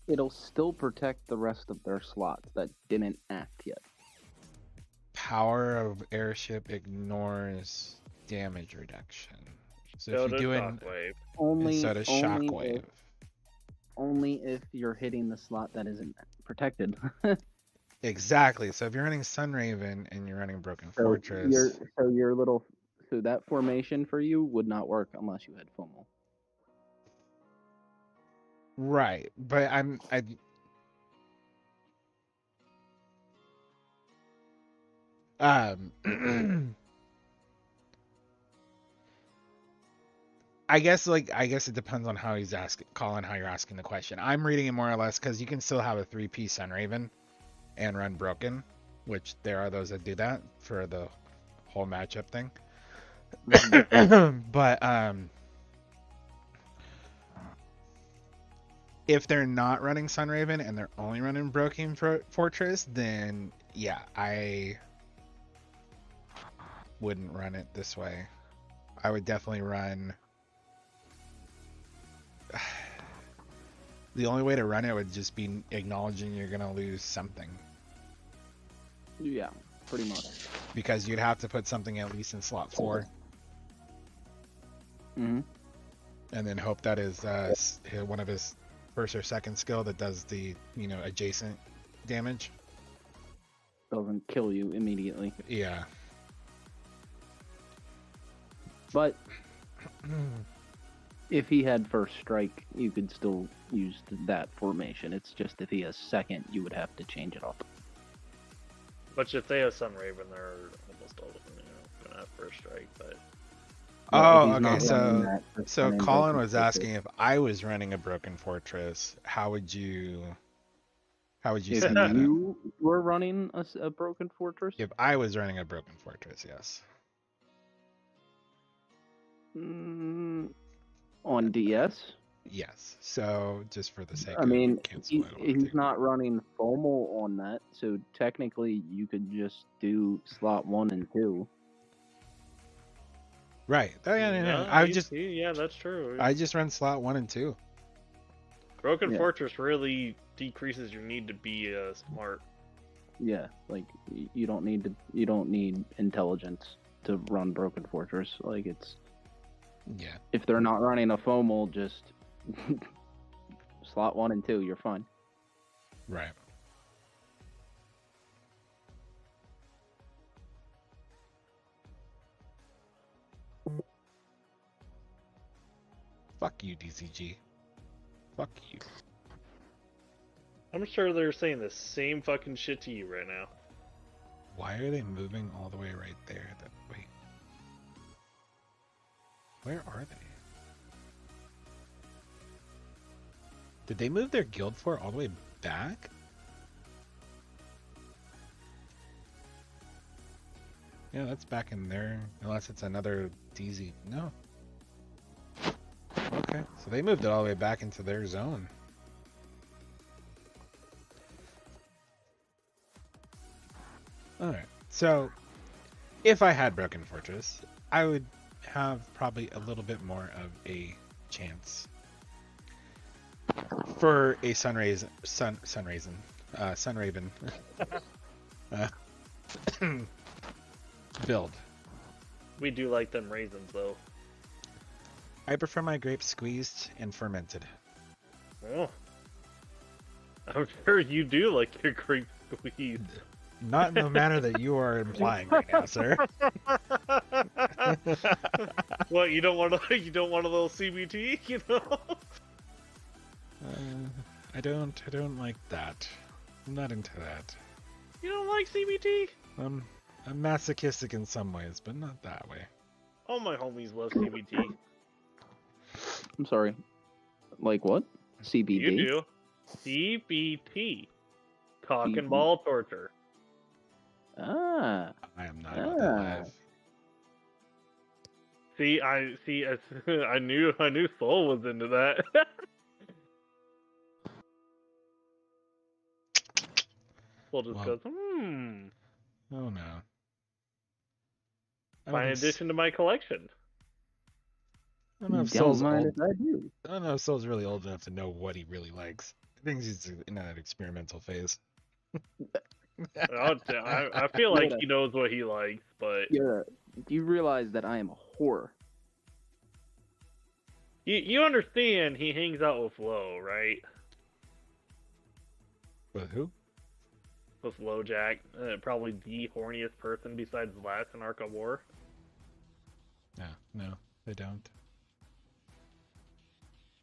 it'll still protect the rest of their slots that didn't act yet. Power of airship ignores damage reduction. So if you're doing instead of shockwave, only if you're hitting the slot that isn't protected. Exactly. So if you're running Sunraven and you're running Broken Fortress, so that formation for you would not work unless you had FOMO. Right, but I guess it depends on how he's asking, Colin, how you're asking the question. I'm reading it more or less because you can still have a 3-piece Sunraven and run Broken, which there are those that do that for the whole matchup thing. But If they're not running Sunraven and they're only running Broken Fortress, then yeah, I wouldn't run it this way. I would definitely run. The only way to run it would just be acknowledging you're gonna lose something. Yeah, pretty much. Because you'd have to put something at least in slot 4. Mm-hmm. And then hope that is one of his first or second skill that does the, adjacent damage. Doesn't kill you immediately. Yeah. But if he had first strike, you could still use that formation. It's just if he has second, you would have to change it up. But if they have Sunraven, they're almost all of them, gonna have first strike. But oh, okay. So Colin was asking if I was running a Broken Fortress, how would you set that up? If you were running a Broken Fortress? If I was running a Broken Fortress, yes. On DS? Yes. So just for the sake I of mean, he's not running FOMO on that, so technically you could just do slot 1 and 2. Right. Yeah, that's true. I just run slot 1 and 2. Broken Fortress really decreases your need to be smart. Yeah, like you don't need intelligence to run Broken Fortress. Like it's if they're not running a FOMO, just slot 1 and 2, you're fine. Right. Fuck you, DCG. Fuck you. I'm sure they're saying the same fucking shit to you right now. Why are they moving all the way right there? Wait. Where are they? Did they move their guild fort all the way back? Yeah, that's back in there. Unless it's another DZ. No. Okay, so they moved it all the way back into their zone. Alright, so if I had Broken Fortress, I would have probably a little bit more of a chance for a Sunraven build. We do like them raisins, though. I prefer my grapes squeezed and fermented. Oh. I'm sure you do like your grape squeezed. Not in the manner that you are implying right now, sir. What, you don't want a little CBT, you know? I don't like that. I'm not into that. You don't like CBT? I'm masochistic in some ways, but not that way. All my homies love CBT. I'm sorry. Like what? CBD? You do. CBT. Cock and ball torture. Ah. I am not about that life. See, I knew Soul was into that. Soul just goes, Oh no. By addition to my collection. I don't know if Soul's old. I don't know if Soul's really old enough to know what he really likes. I think he's in that experimental phase. I feel like he knows what he likes, but do you realize that I am a whore? You understand he hangs out with Lo, right? With who? With LoJack, probably the horniest person besides Lass in Ark of War. No, they don't.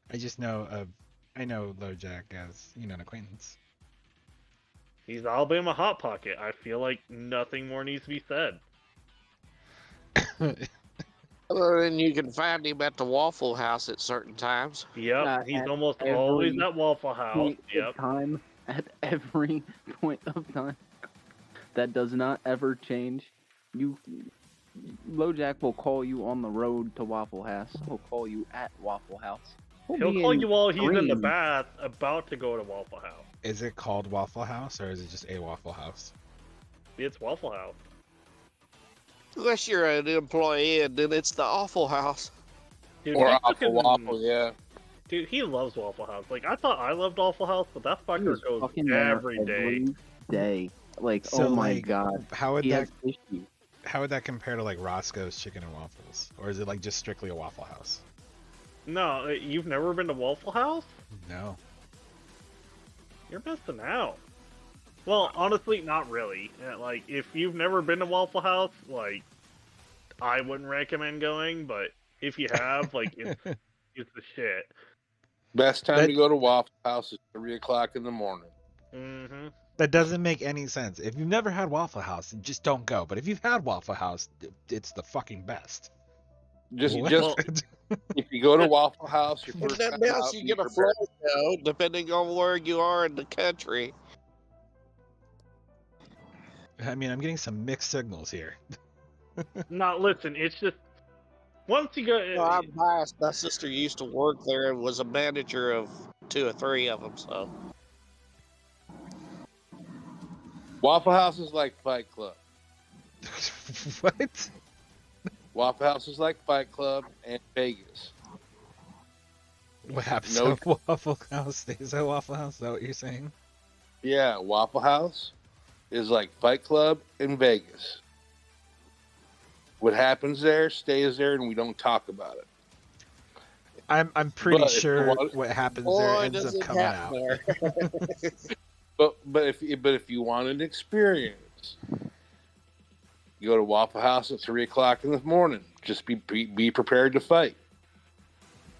I just know LoJack as, an acquaintance. He's Alabama Hot Pocket. I feel like nothing more needs to be said. And you can find him at the Waffle House at certain times. Yep, he's almost always at Waffle House. Yep. Time, at every point of time. That does not ever change. LoJack will call you on the road to Waffle House. He'll call you at Waffle House. He'll call you while he's in the green. bath, about to go to Waffle House. Is it called Waffle House or is it just a Waffle House? It's Waffle House. Unless you're an employee, and then it's the Awful House. Dude, Or he Awful fucking- Waffle, yeah. Dude, he loves Waffle House. Like, I thought I loved Waffle House, but that He fucker was goes fucking there every day. day. Like, So, oh my like, god. How would He that has issues. how would that compare to like Roscoe's Chicken and Waffles, or is it like just strictly a Waffle House? No, you've never been to Waffle House? No. You're missing out. Well, honestly, not really. Like, if you've never been to Waffle House, like, I wouldn't recommend going, but if you have, like, it's the shit. Best time That- to go to Waffle House is 3 o'clock in the morning. Mm-hmm. That doesn't make any sense. If you've never had Waffle House, just don't go. But if you've had Waffle House, it's the fucking best. Just What? if you go to Waffle House, your With first that time mouse, out, you be get a prepared. flow show, depending on where you are in the country. I mean, I'm getting some mixed signals here. Not listen, it's just once you go. No, I'm biased. My sister used to work there and was a manager of 2 or 3 of them, so. Waffle House is like Fight Club. What? Waffle House is like Fight Club and Vegas. What happens No. at Waffle House stays at Waffle House? Is that what you're saying? Yeah, Waffle House is like Fight Club in Vegas. What happens there stays there, and we don't talk about it. I'm pretty But if you sure want- what happens Boy, there ends does up it coming happen out. there. But if you want an experience, you go to Waffle House at 3 o'clock in the morning. Just be prepared to fight.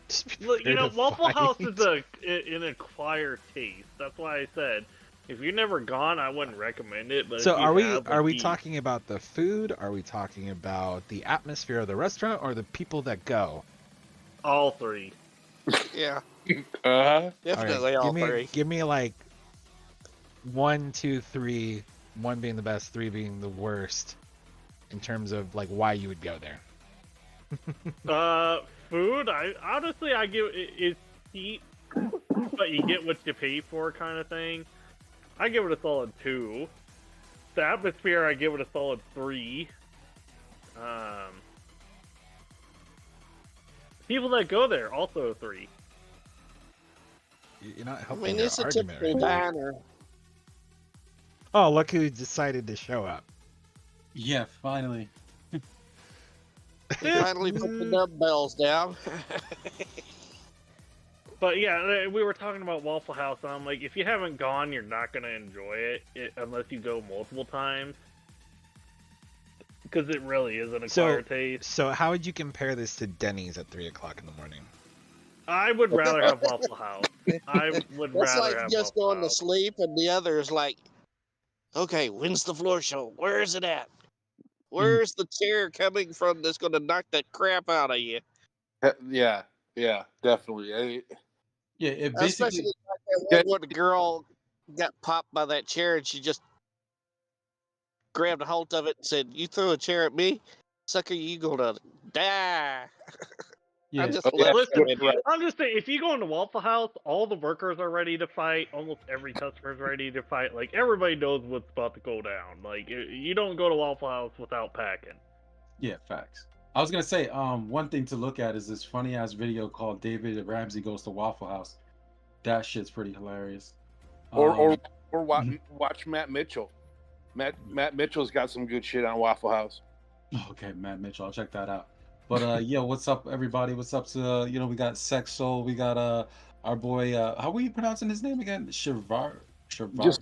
Just be Look, you know, prepared to Waffle House fight. is an acquired taste. That's why I said if you've never gone, I wouldn't recommend it. But So if you have, are we like, talking about the food? Are we talking about the atmosphere of the restaurant, or the people that go? all three? Yeah, Uh-huh. definitely all three. Give me like 1, 2, 3. 1 being the best, 3 being the worst, in terms of like why you would go there. Food. I give it's cheap, but you get what you pay for, kind of thing. I give it a solid 2. The atmosphere, I give it a solid 3. People that go there, also a 3. You're not I helping mean, your it's a argument typical right now. diner. Oh, look who decided to show up. Yeah, finally. Finally put the dumbbells down. But yeah, we were talking about Waffle House, and I'm like, if you haven't gone, you're not gonna enjoy it unless you go multiple times, because it really is an acquired taste. So how would you compare this to Denny's at 3 o'clock in the morning? I would rather have Waffle House. I would That's rather like have just Waffle going to House. sleep, and the other is like, okay, when's the floor show? Where is it at? Where's the chair coming from that's going to knock the crap out of you? Yeah, definitely. Yeah, it Especially basically. like that one when the girl got popped by that chair, and she just grabbed a hold of it and said, "You throw a chair at me, sucker, you gonna die." Yeah. I just Oh, yeah. left Listen, it right. I'm just saying, if you go into Waffle House, all the workers are ready to fight. Almost every customer's ready to fight. Like, everybody knows what's about to go down. Like, you don't go to Waffle House without packing. Yeah, facts. I was gonna say, one thing to look at is this funny ass video called "David Ramsey Goes to Waffle House." That shit's pretty hilarious. Or watch Matt Mitchell. Matt Mitchell's got some good shit on Waffle House. Okay, Matt Mitchell, I'll check that out. But yeah, what's up, everybody? What's up to we got Sex Soul, we got our boy. How were you pronouncing his name again? Just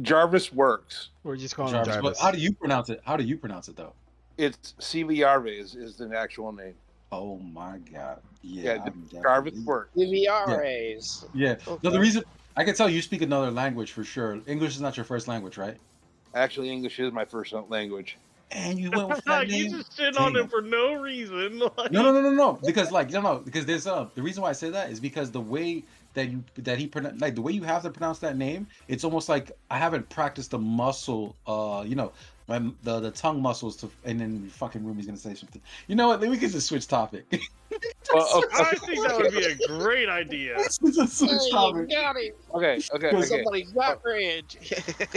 Jarvis Works. We're just calling Jarvis. him But Jarvis. how do you pronounce it? How do you pronounce it though? It's CVRV is the actual name. Oh my god. Yeah, I'm Jarvis definitely- Works. DVRAs. Yeah. Okay. No, the reason I can tell you speak another language for sure. English is not your first language, right? Actually, English is my first language. And you went with that You name. just shit on Damn. him for no reason. Like, No. Because because there's the reason why I say that is because the way that he like the way you have to pronounce that name, it's almost like I haven't practiced the muscle, the tongue muscles to, and then fucking Ruby's gonna say something. You know what? We can just switch topic. I think that would be a great idea. Hey, got him. Okay. Somebody got Reg.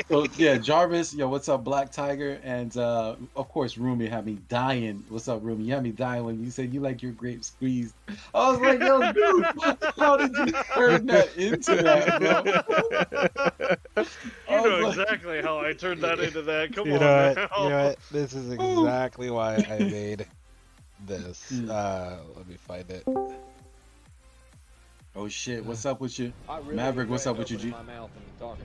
So yeah, Jarvis, yo, what's up, Black Tiger, and of course, Rumi had me dying. What's up, Rumi? You had me dying when you said you like your grape squeezed. I was like, yo, dude, how did you turn that into that, bro? You know exactly how I turned that into that. Come on know now. what? You know what? This is exactly why I made this. Let me find it. Oh shit, what's up with you? Really Maverick, what's up with you, G? Oh.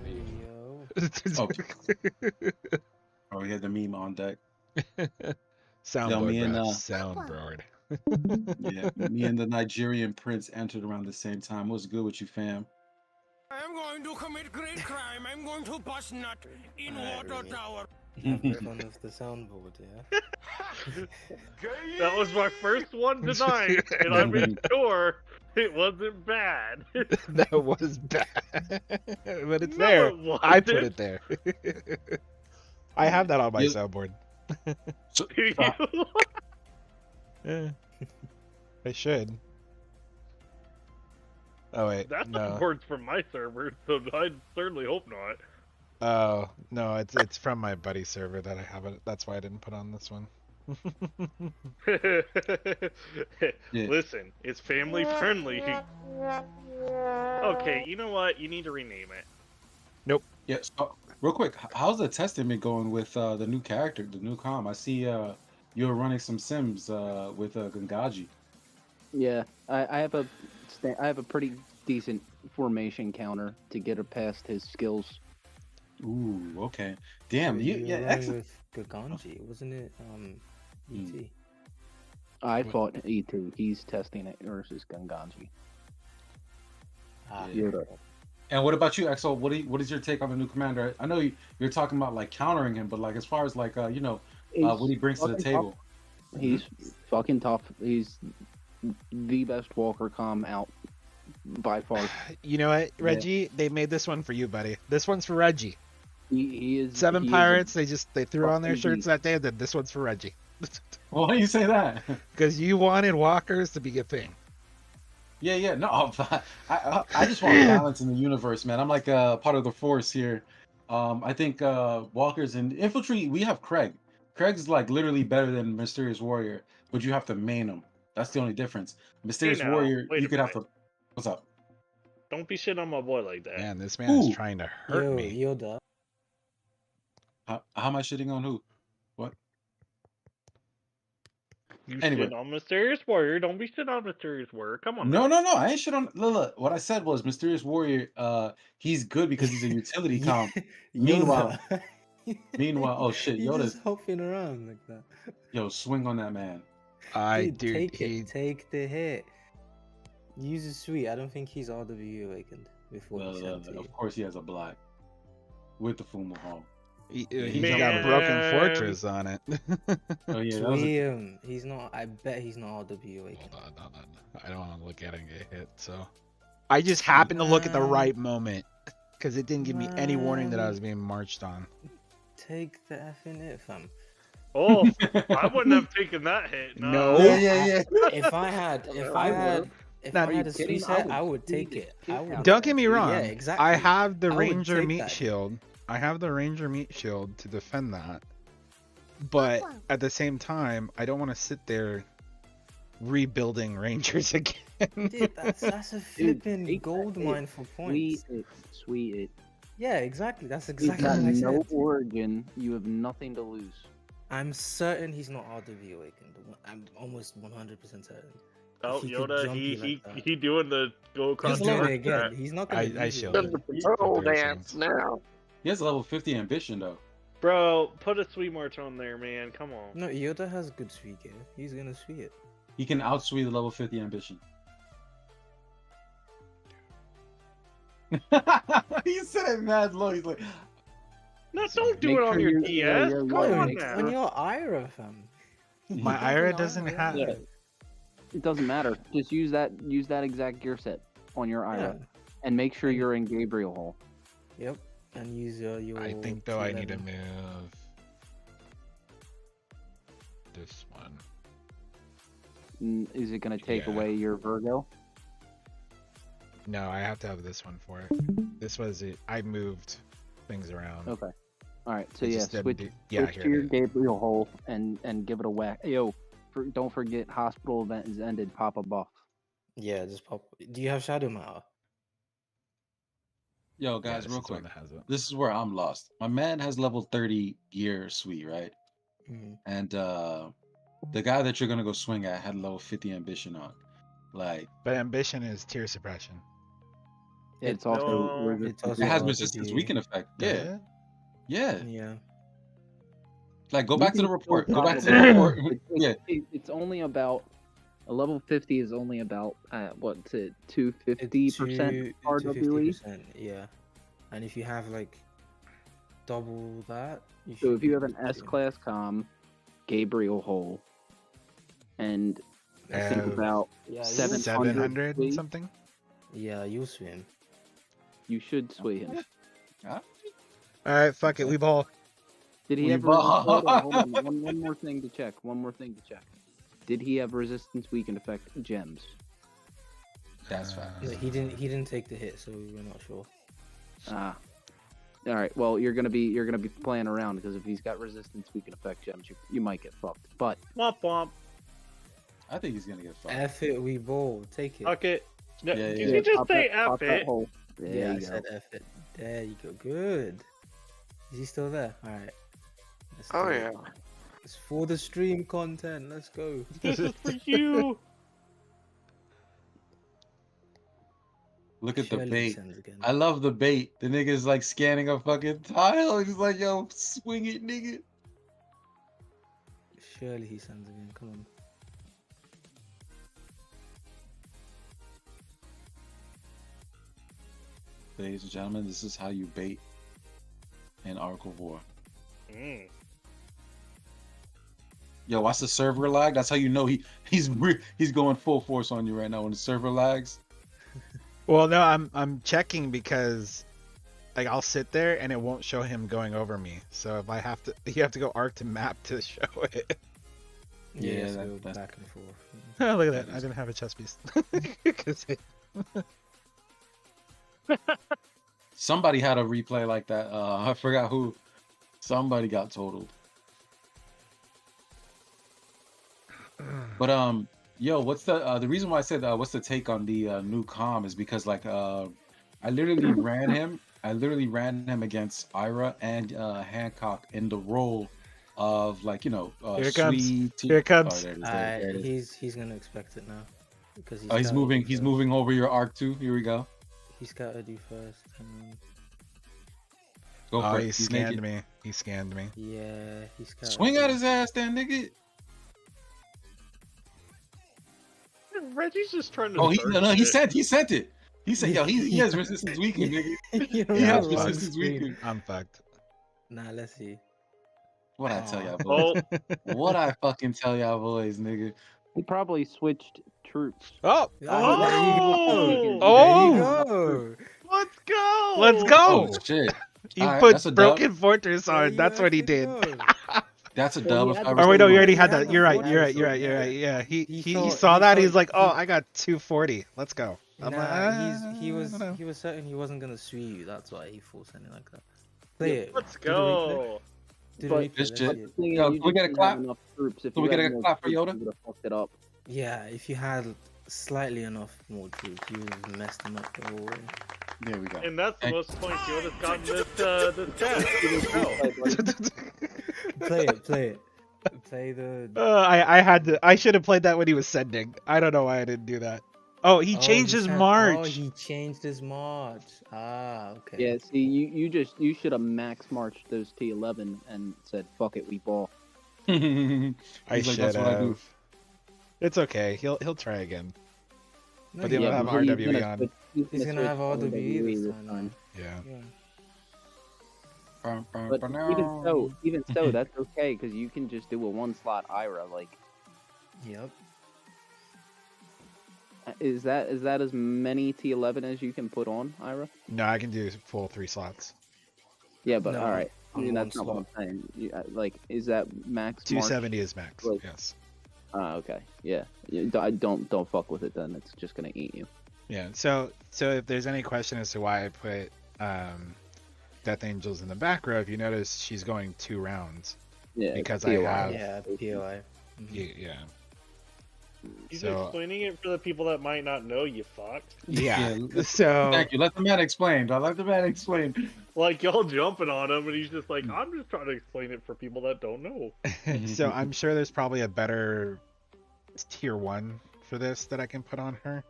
Oh, we had the meme on deck. Soundboard, soundboard. Yeah, me and the Nigerian prince entered around the same time. What's good with you, fam? I'm going to commit great crime. I'm going to bust nut in water tower. Have fun with the soundboard, yeah? That was my first one tonight, and I made sure it wasn't bad. That was bad. But it's No, there. it wasn't. I put it there. I have that on my soundboard. Yeah. I should. Oh wait, That's no. the words from my server, so I certainly hope not. Oh no, it's from my buddy server that I have it. That's why I didn't put on this one. Listen, it's family friendly. Okay, you know what? You need to rename it. Nope. Yeah. So, real quick, how's the testing been going with the new character, the new com? I see you're running some sims with Gangaji. Yeah, I have a pretty decent formation counter to get her past his skills. Ooh, okay. Damn, you yeah, were excellent. with Gaganji, wasn't it? ET. I fought ET. He's testing it versus Gangaji. Yeah. And what about you, Exo? What is your take on the new commander? I know you're talking about like countering him, but like as far as like what he brings to the table. Tough. He's fucking tough. He's the best Walker com out by far. You know what, Reggie? They made this one for you, buddy. This one's for Reggie. He is Seven Pirates. They threw on their fucking shirts that day. And then this one's for Reggie. Why do you say that? Because you wanted walkers to be a thing. Yeah. No, I just want balance in the universe, man. I'm like part of the force here. I think walkers and infantry. We have Craig. Craig's like literally better than Mysterious Warrior, but you have to main him. That's the only difference. Mysterious Warrior, you could have to. What's up? Don't be shit on my boy like that. Man, this man is trying to hurt me. Yoda. How am I shitting on who? What? You Anyway. shit on Mysterious Warrior. Don't be shit on Mysterious Warrior. Come on. No. I ain't shit on. Look, what I said was Mysterious Warrior. He's good because he's a utility comp. Meanwhile, oh shit, You're Yoda's just hopping around like that. Yo, swing on that man. Take the hit. Use a sweet. I don't think he's RW awakened before he sent to you. Of course, he has a black with the Fumo Hall. He's got Broken Fortress on it. Oh yeah, he's not. I bet he's not RW awakened. Hold on. I don't want to look at it and get hit. So I just happened to look at the right moment because it didn't give me any warning that I was being marched on. Take the effing hit, fam. Oh, I wouldn't have taken that hit. No. Yeah. If I had a sweet set, I would take it. Don't get me wrong. Yeah, exactly. I have the Ranger meat shield. I have the Ranger meat shield to defend that. But at the same time, I don't want to sit there rebuilding Rangers again. Dude, that's a flipping gold mine for points. Sweet it. Yeah, exactly. That's exactly He's what got I said. no origin. You have nothing to lose. I'm certain he's not RW awakened. I'm almost 100% certain. Oh, If he could Yoda, jump you like that. he doing the go across He's the doing it arc again. track. He's not gonna. I shielded. Control dance now. He has a level 50 ambition though. Bro, put a sweet march on there, man. Come on. No, Yoda has good sweet gear. He's gonna sweet it. He can outsweet the level 50 ambition. He said it mad low. He's like, No, don't do it on your DS. Come on now. On your Ira, fam. My Ira doesn't have it. It doesn't matter. Just use that exact gear set on your Ira, and make sure you're in Gabriel Hall. Yep, and use your. I think though I need to move this one. Is it going to take Yeah. away your Virgo? No, I have to have this one for it. This was it. I moved things around. Okay. All right. So It yeah, just didn't switch, do- yeah, switch here to it your is. Gabriel hole and give it a whack. Yo, don't forget hospital event is ended. Pop a buff. Yeah, just pop. Do you have Shadow Matter? Yo, Yeah, guys, this real is the one quick. that has it. This is where I'm lost. My man has level 30 gear suite, right? Mm. And the guy that you're gonna go swing at had level 50 ambition on. Like, But ambition is tear suppression. It's also No. It's it also has RWE. resistance weaken effect. Does Yeah, it? yeah. Yeah. Like, go You back to can the report. still Go back pop to a the buff. report. Yeah. It's only about a level 50 is only about what's it 250% RWE. 250%, yeah. And if you have like double that, you So should if you be have able an to S do it. class comm, Gabriel hole, and I think Have about Yeah, 700 swing, and something. Yeah, you'll swim. you should sway him. All right, fuck it. We ball. Did he We have ball. hold on. One more thing to check. Did he have resistance weakened effect gems? That's fine. No, he didn't take the hit, so we're not sure. Ah. All right. Well, you're gonna be playing around because if he's got resistance weakened effect gems, you might get fucked. But Womp womp. I think he's gonna get fucked. F it, we ball. Take it. Fuck it. No, Yeah, did yeah. you just pop say that- pop F that it? hole. There Yeah, I you go. said F it. There you go. Good. Is he still there? All right. Let's Oh do it. yeah. It's for the stream content. Let's go. This is for you. Look at the Surely he bait. sends again. I love the bait. The nigga's like scanning a fucking tile. He's like, yo, swing it, nigga. Surely he sends again. Come on. Ladies and gentlemen, this is how you bait in Ark of War. Mm. Yo, watch the server lag. That's how you know he's going full force on you right now when the server lags. Well, no, I'm checking because like I'll sit there and it won't show him going over me. So if I have to, you have to go arc to map to show it. Yeah, Yeah, so that's back and forth. Oh, look at that! I didn't have a chest piece. 'Cause Somebody had a replay like that. I forgot who. Somebody got totaled. But yo, what's the reason why I said what's the take on the new comm is because like I literally ran him. I literally ran him against Ira and Hancock in the role of like Here it comes. sweet. Here it comes. Oh, there it is, there it is. He's gonna expect it now because Oh, he's moving. He's moving over your arc too. Here we go. He's got to do first. Go Oh, for he it. He's scanned naked. me. He scanned me. Yeah, he's got. Swing at his ass, then, nigga. Reggie's just trying to. Oh, he start shit. sent it. He said, yo, he has resistance weakened, nigga. You don't He Yeah, has I'm fucked. resistance weakened. I'm fucked. Nah, let's see. What I tell y'all Oh, boys? What I fucking tell y'all boys, nigga? He probably switched troops. Oh, oh, oh, There you go. let's go. let's go! Oh shit! He Alright, put that's a dub. Broken Fortress There on. you That's what he effing did. go. That's a Well, dub. he If had I to- ever Oh wait, no, seen you one. already He had had that. the You're right. full You're right. episode, You're right. You're yeah. right. Yeah, he He saw thought- that. he He's like, oh, thought- I got 240. Let's go. I'm like, Nah, he no. was certain he wasn't gonna sue you. That's why he forced something like that. Play it. Let's Do the replay. go. Do the But- replay, This let's shit. see it. Thing is, Yo, you can we just get a didn't clap? have enough troops. If Can you we get had a more clap for troops, Yoda? you would have fucked it up. Yeah, if you had slightly enough more troops, you would have messed them up the whole way. There we go. And that's the Hey. most points you would have gotten this cast. Play it. Play the. I had to. I should have played that when he was sending. I don't know why I didn't do that. Oh, he changed his sent- march. Oh, he changed his march. Ah, okay. Yeah, see, you should have max marched those T11 and said, "Fuck it, we ball." I He's like, should that's what I do. have. It's okay. He'll try again. No, But he they don't Yeah, have but he's RWE gonna on. switch- He's gonna switch have to RWE this this time. Yeah. Yeah. But even so, that's okay because you can just do a one slot IRA. Like, Yep. is that as many T11 as you can put on IRA? No, I can do full 3 slots. Yeah, but No, all right. I on mean, one that's not what I'm slot. saying. Like, is that max? 270 is max. Like- Yes. Okay. Yeah. Don't fuck with it then. It's just gonna eat you. Yeah. So if there's any question as to why I put Death Angels in the back row, if you notice, she's going 2 rounds. Yeah. Because POI. I have. Yeah, POI. Yeah. He's So- explaining it for the people that might not know, you fuck. Yeah. So Thank you. Let the man explain. I let the man explain. Like, y'all jumping on him, and he's just like, I'm just trying to explain it for people that don't know. so I'm sure there's probably a better tier 1 for this that I can put on her.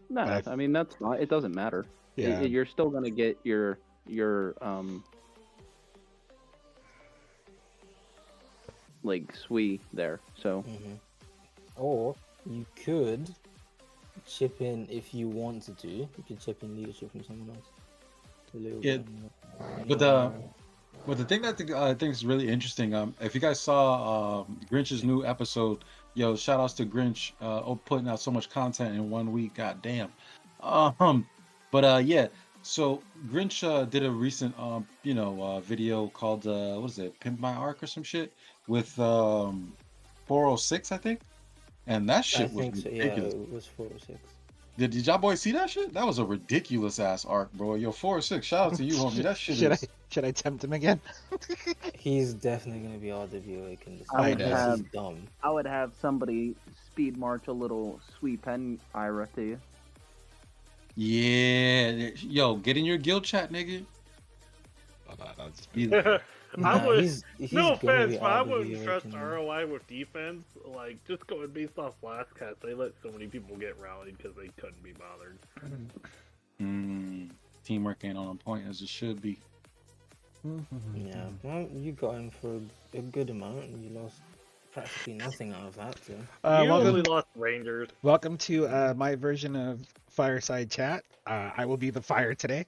No, But I mean that's not. It doesn't matter. Yeah. You're still gonna get your like Sui there. So Or you could chip in if you wanted to. You could chip in leadership from someone else. A little Yeah, bit. but the thing that I think is really interesting, if you guys saw Grinch's new episode, yo, shout outs to Grinch, putting out so much content in 1 week, goddamn. Yeah, so Grinch did a recent video called what is it, Pimp My Arc or some shit with 406, I think, and that I shit was think so. Yeah, ridiculous. it was 406. Did y'all boys see that shit? That was a ridiculous ass arc, bro. Yo, 406, shout out to you, homie. That shit is. Should I tempt him again? He's definitely gonna be RWA. He's dumb. I would have somebody speed march a little sweet pen Ira to you. Yeah, yo, get in your guild chat, nigga. I would. he's No gonna offense, be but I RWA, wouldn't trust can- ROI with defense. Like, just going based off last cast, they let so many people get rallied because they couldn't be bothered. Teamwork ain't on point as it should be. Yeah, well, you got him for a good amount, and you lost practically nothing out of that. So. You only lost Rangers. Welcome to my version of Fireside Chat. I will be the fire today.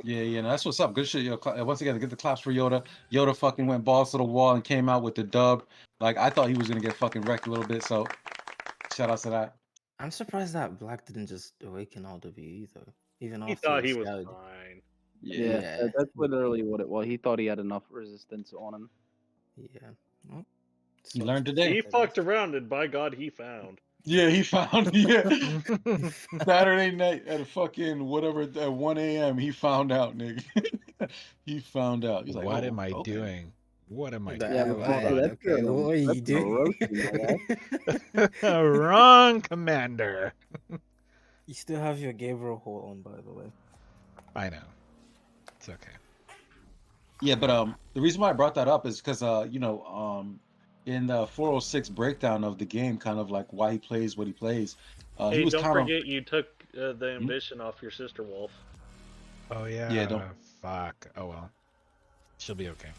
Yeah, no, that's what's up. Good shit, yo. Once again, get the claps for Yoda. Yoda fucking went balls to the wall and came out with the dub. Like, I thought he was gonna get fucking wrecked a little bit, so shout out to that. I'm surprised that Black didn't just awaken RWE though. Even He after thought he was scouted. fine. Yeah, that's literally what it was. He thought he had enough resistance on him. Yeah. Well, He learned today. He fucked around, and by God, he found. Yeah, he found Saturday night at fucking whatever at 1 a.m. He found out, nigga. He found out. He's like, What oh, am I okay. doing? What am I Yeah, doing? what are you doing? Wrong, Commander. You still have your Gabriel Hall on, by the way. I know. It's okay. Yeah, but the reason why I brought that up is because in the 406 breakdown of the game, kind of like why he plays what he plays. Hey, he was don't kind forget you took the ambition off your sister wolf. Oh yeah. Yeah, don't- Fuck. Oh well. She'll be okay.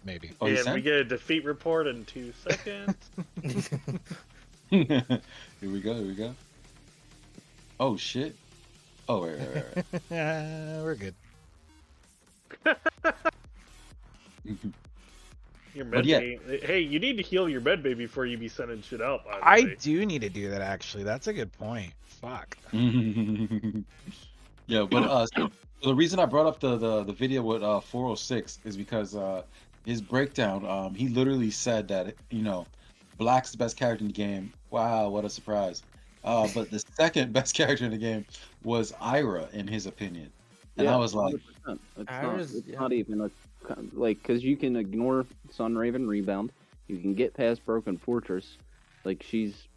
Maybe. Oh, you And said? we get a defeat report in 2 seconds. Here we go. Here we go. Oh shit. Oh wait. We're good. Your But med yeah. baby. Hey, you need to heal your med baby before you be sending shit out. By the I way. do need to do that actually. That's a good point. Fuck. Yeah, but so the reason I brought up the video with 406 is because his breakdown, he literally said that Black's the best character in the game. Wow, what a surprise! But the second best character in the game was Ira, in his opinion, and I was like, 100%. Ira's- It's not even a because you can ignore Sunraven Rebound, you can get past Broken Fortress. Like, she's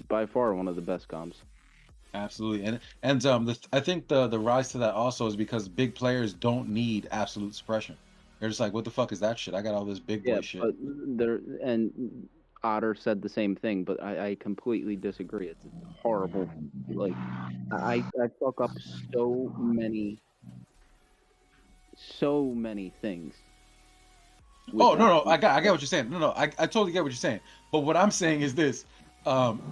by far one of the best comms. absolutely, and I think the rise to that also is because big players don't need absolute suppression. They're just like, what the fuck is that shit? I got all this big boy shit. But there and Otter said the same thing, but I completely disagree. It's horrible. Like, I fuck up so many things. Oh no, I get what you're saying. No, I totally get what you're saying. But what I'm saying is this: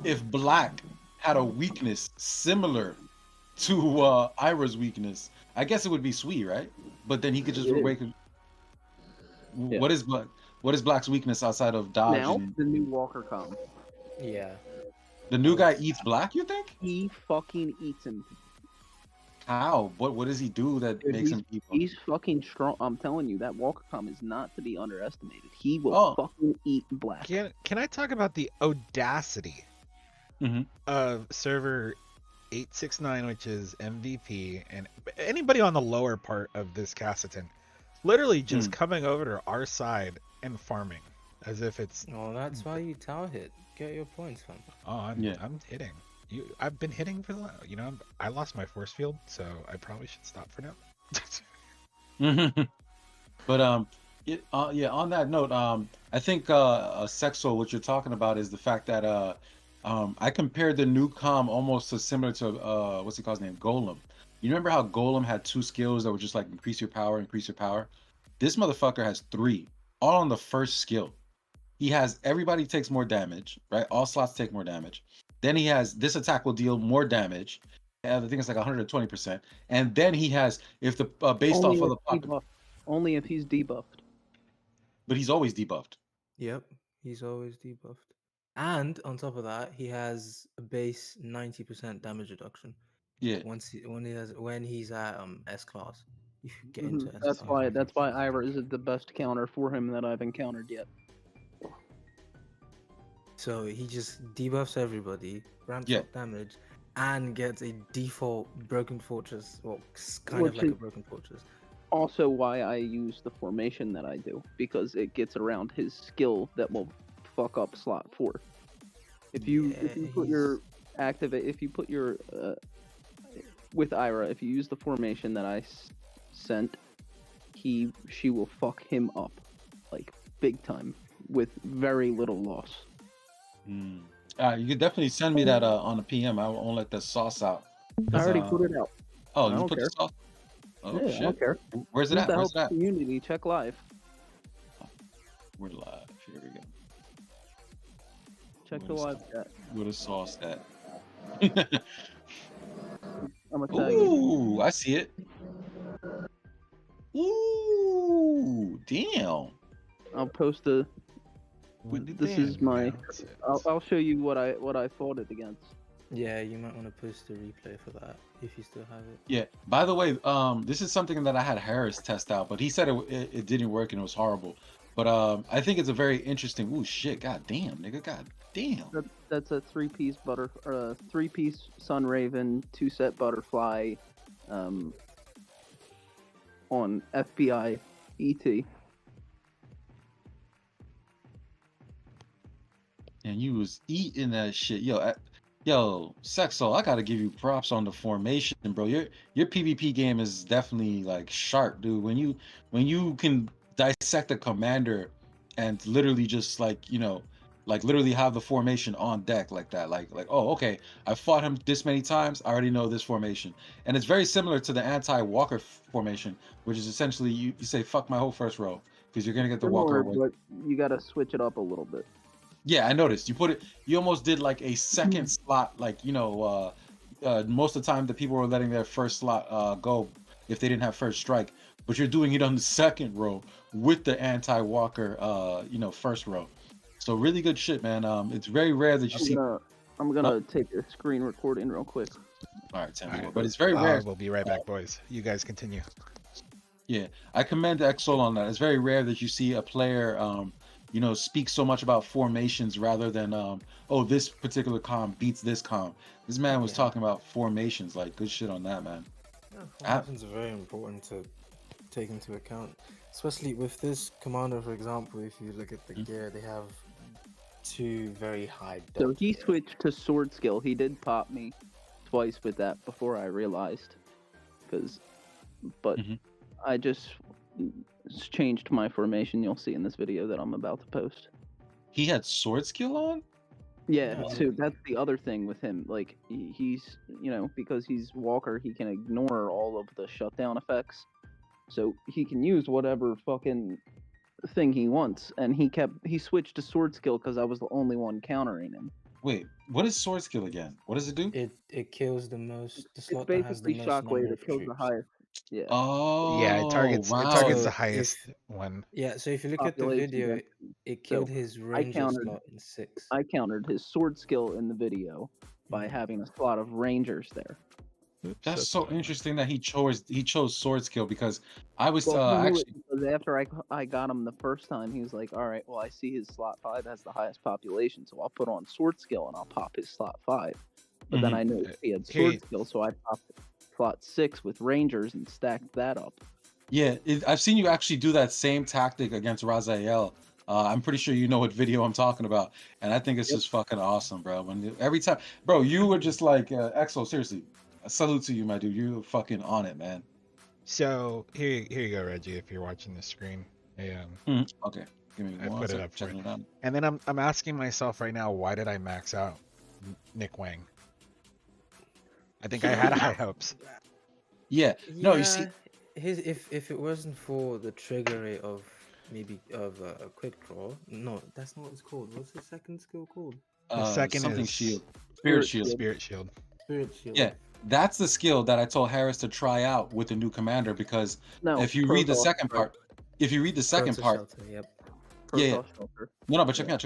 if Black had a weakness similar to Ira's weakness, I guess it would be Sui, right? But then he could just awaken. Yeah. What is Black's weakness outside of dodge? Now and- the new Walker comm. Yeah. The new guy eats Black, you think? He fucking eats him. How? What does he do that Dude, makes him debuff? he's fucking strong. I'm telling you, that Walker Com is not to be underestimated. He will Oh. fucking eat black. Can I talk about the audacity of server 869, which is MVP, and anybody on the lower part of this Cassiton, literally just coming over to our side and farming as if it's. Oh, that's why you tower hit. Get your points, fam. Oh, I'm hitting. I've been hitting for the. I lost my force field, so I probably should stop for now. But yeah. On that note, I think Sexo, what you're talking about is the fact that I compared the new com almost to similar to what's he called his name, Golem. You remember how Golem had 2 skills that were just like increase your power. This motherfucker has 3, all on the first skill. He has everybody takes more damage, right? All slots take more damage. Then he has this attack will deal more damage. I think it's like 120%. And then he has if the based off of the pocket. Only if he's debuffed. But he's always debuffed. Yep, he's always debuffed. And on top of that, he has a base 90% damage reduction. Yeah. When he's at S class, if you get into S class. That's why Ira is the best counter for him that I've encountered yet. So he just debuffs everybody, ramps up damage, and gets a default Broken Fortress, well, kind of like a Broken Fortress. Also why I use the formation that I do, because it gets around his skill that will fuck up slot 4. If you put your with Ira, if you use the formation that I sent, she will fuck him up like big time with very little loss. You could definitely send me that on a PM. I won't let the sauce out. I already put it out. Oh, you put the sauce? Oh, yeah, shit. I don't care. Where's it at? Where's it at? Community, check live. We're live. Here we go. Check the live chat. Where the sauce at? I'm gonna tell you. Ooh, I see it. Ooh, damn. I'll post a. This is my. I'll show you what I fought it against. Yeah, you might want to post a replay for that if you still have it. Yeah. By the way, this is something that I had Harris test out, but he said it didn't work and it was horrible. But I think it's a very interesting. Ooh, shit! God damn, nigga! God damn. That's a 3-piece Sun Raven 2-set butterfly, on FBI ET. And you was eating that shit, yo, Sexo. I gotta give you props on the formation, bro. Your PvP game is definitely like sharp, dude. When you can dissect a commander and literally just like literally have the formation on deck like that, like oh okay, I fought him this many times. I already know this formation, and it's very similar to the anti-Walker formation, which is essentially you say fuck my whole first row because you're gonna get the Walker. But you gotta switch it up a little bit. Yeah, I noticed. You almost did like a second slot, like, most of the time the people were letting their first slot go if they didn't have first strike, but you're doing it on the second row with the anti-Walker, first row. So really good shit, man. It's very rare that you see. I'm gonna take a screen recording real quick. All right, Tim. But it's very rare. We'll be right back, boys. You guys continue. Yeah, I commend Exol on that. It's very rare that you see a player, speak so much about formations rather than, this particular comm beats this comm. This man was talking about formations, like good shit on that, man. Yeah, formations are very important to take into account, especially with this commander, for example. If you look at the gear, they have 2 very high. So he switched to sword skill. He did pop me twice with that before I realized, but I just changed my formation. You'll see in this video that I'm about to post. He had sword skill on? Yeah, so that's the other thing with him. Like, he's, because he's Walker, he can ignore all of the shutdown effects. So he can use whatever fucking thing he wants. And he switched to sword skill because I was the only one countering him. Wait, what is sword skill again? What does it do? It kills the slot it's that has the basically most shockwave. number It of kills the troops. highest. Yeah. Oh, yeah, it targets the highest one. Yeah, so if you look at the video, it killed his ranger slot in 6. I countered his sword skill in the video by having a slot of rangers there. That's so interesting that he chose sword skill because I was Well, he knew actually it because after I got him the first time, he was like, "All right, well, I see his slot 5 has the highest population, so I'll put on sword skill and I'll pop his slot 5." But then I noticed he had sword skill, so I popped slot 6 with rangers and stacked that up. Yeah, I've seen you actually do that same tactic against Raziel. I'm pretty sure you know what video I'm talking about, and I think it's just fucking awesome, bro. Every time, bro, you were just like Exo. Seriously, a salute to you, my dude. You're fucking on it, man. So here you go, Reggie. If you're watching the screen, okay, give me I one put it second, up for checking you. it out. And then I'm asking myself right now, why did I max out Nick Wang? I think I had high hopes. Yeah, no, you see, if it wasn't for the trigger rate of maybe of a quick draw, no, that's not what it's called. What's the second skill called? The second something is shield, spirit shield. Spirit shield. Spirit shield. Yeah, that's the skill that I told Harris to try out with the new commander because if you read the second part, if you read the second part, Shelter, yep. yeah. No, but check me out.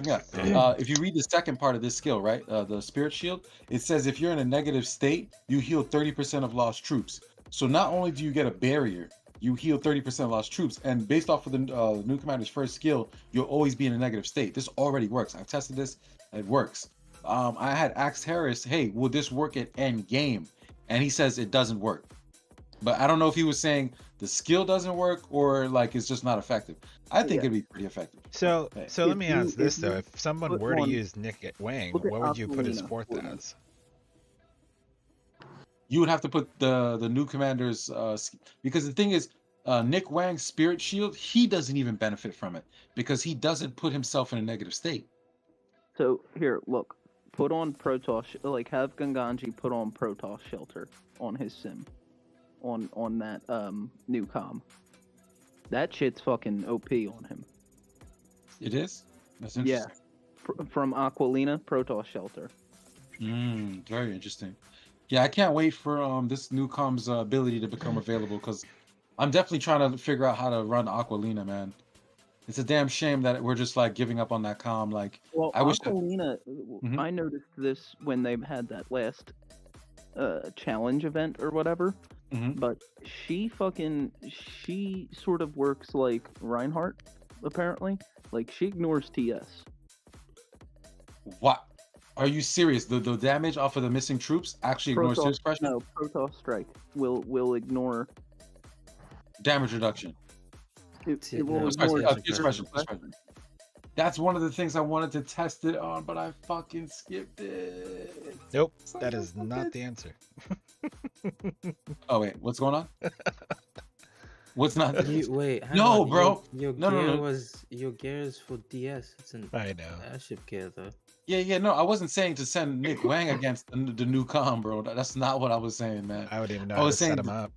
If you read the second part of this skill, right, the spirit shield, it says if you're in a negative state, you heal 30% of lost troops. So not only do you get a barrier, you heal 30% of lost troops. And based off of the new commander's first skill, you'll always be in a negative state. This already works. I've tested this. It works. I had asked Harris, hey, will this work at end game? And he says it doesn't work. But I don't know if he was saying the skill doesn't work or like it's just not effective. I think it'd be pretty effective. So let me ask this though: if someone were to use Nick Wang, what would you put his fourth as? You would have to put the new commander's because the thing is, Nick Wang's spirit shield, he doesn't even benefit from it because he doesn't put himself in a negative state. So here, look, put on Protoss, like have Ganganji put on Protoss shelter on his sim, on that new comm. That shit's fucking OP on him. It is? That's interesting. Yeah, from Aquilina, Protoss shelter. Very interesting. Yeah, I can't wait for this new comm's ability to become available because I'm definitely trying to figure out how to run Aquilina, man. It's a damn shame that we're just like giving up on that comm. Like, well, I wish Aquilina, I noticed this when they had that last challenge event or whatever. But she sort of works like Reinhardt, apparently. Like she ignores TS. What? Are you serious? The damage off of the missing troops actually ignores serious pressure? No, Protoss strike will ignore damage reduction. It will ignore pressure. That's one of the things I wanted to test it on, but I fucking skipped it. Nope, that is not the answer. Oh wait, what's going on? What's not? Wait, no, bro. Your gear is for DS. It's an I know. airship gear though. Yeah, no, I wasn't saying to send Nick Wang against the new comm, bro. That's not what I was saying, man. I wouldn't even know how to set him up.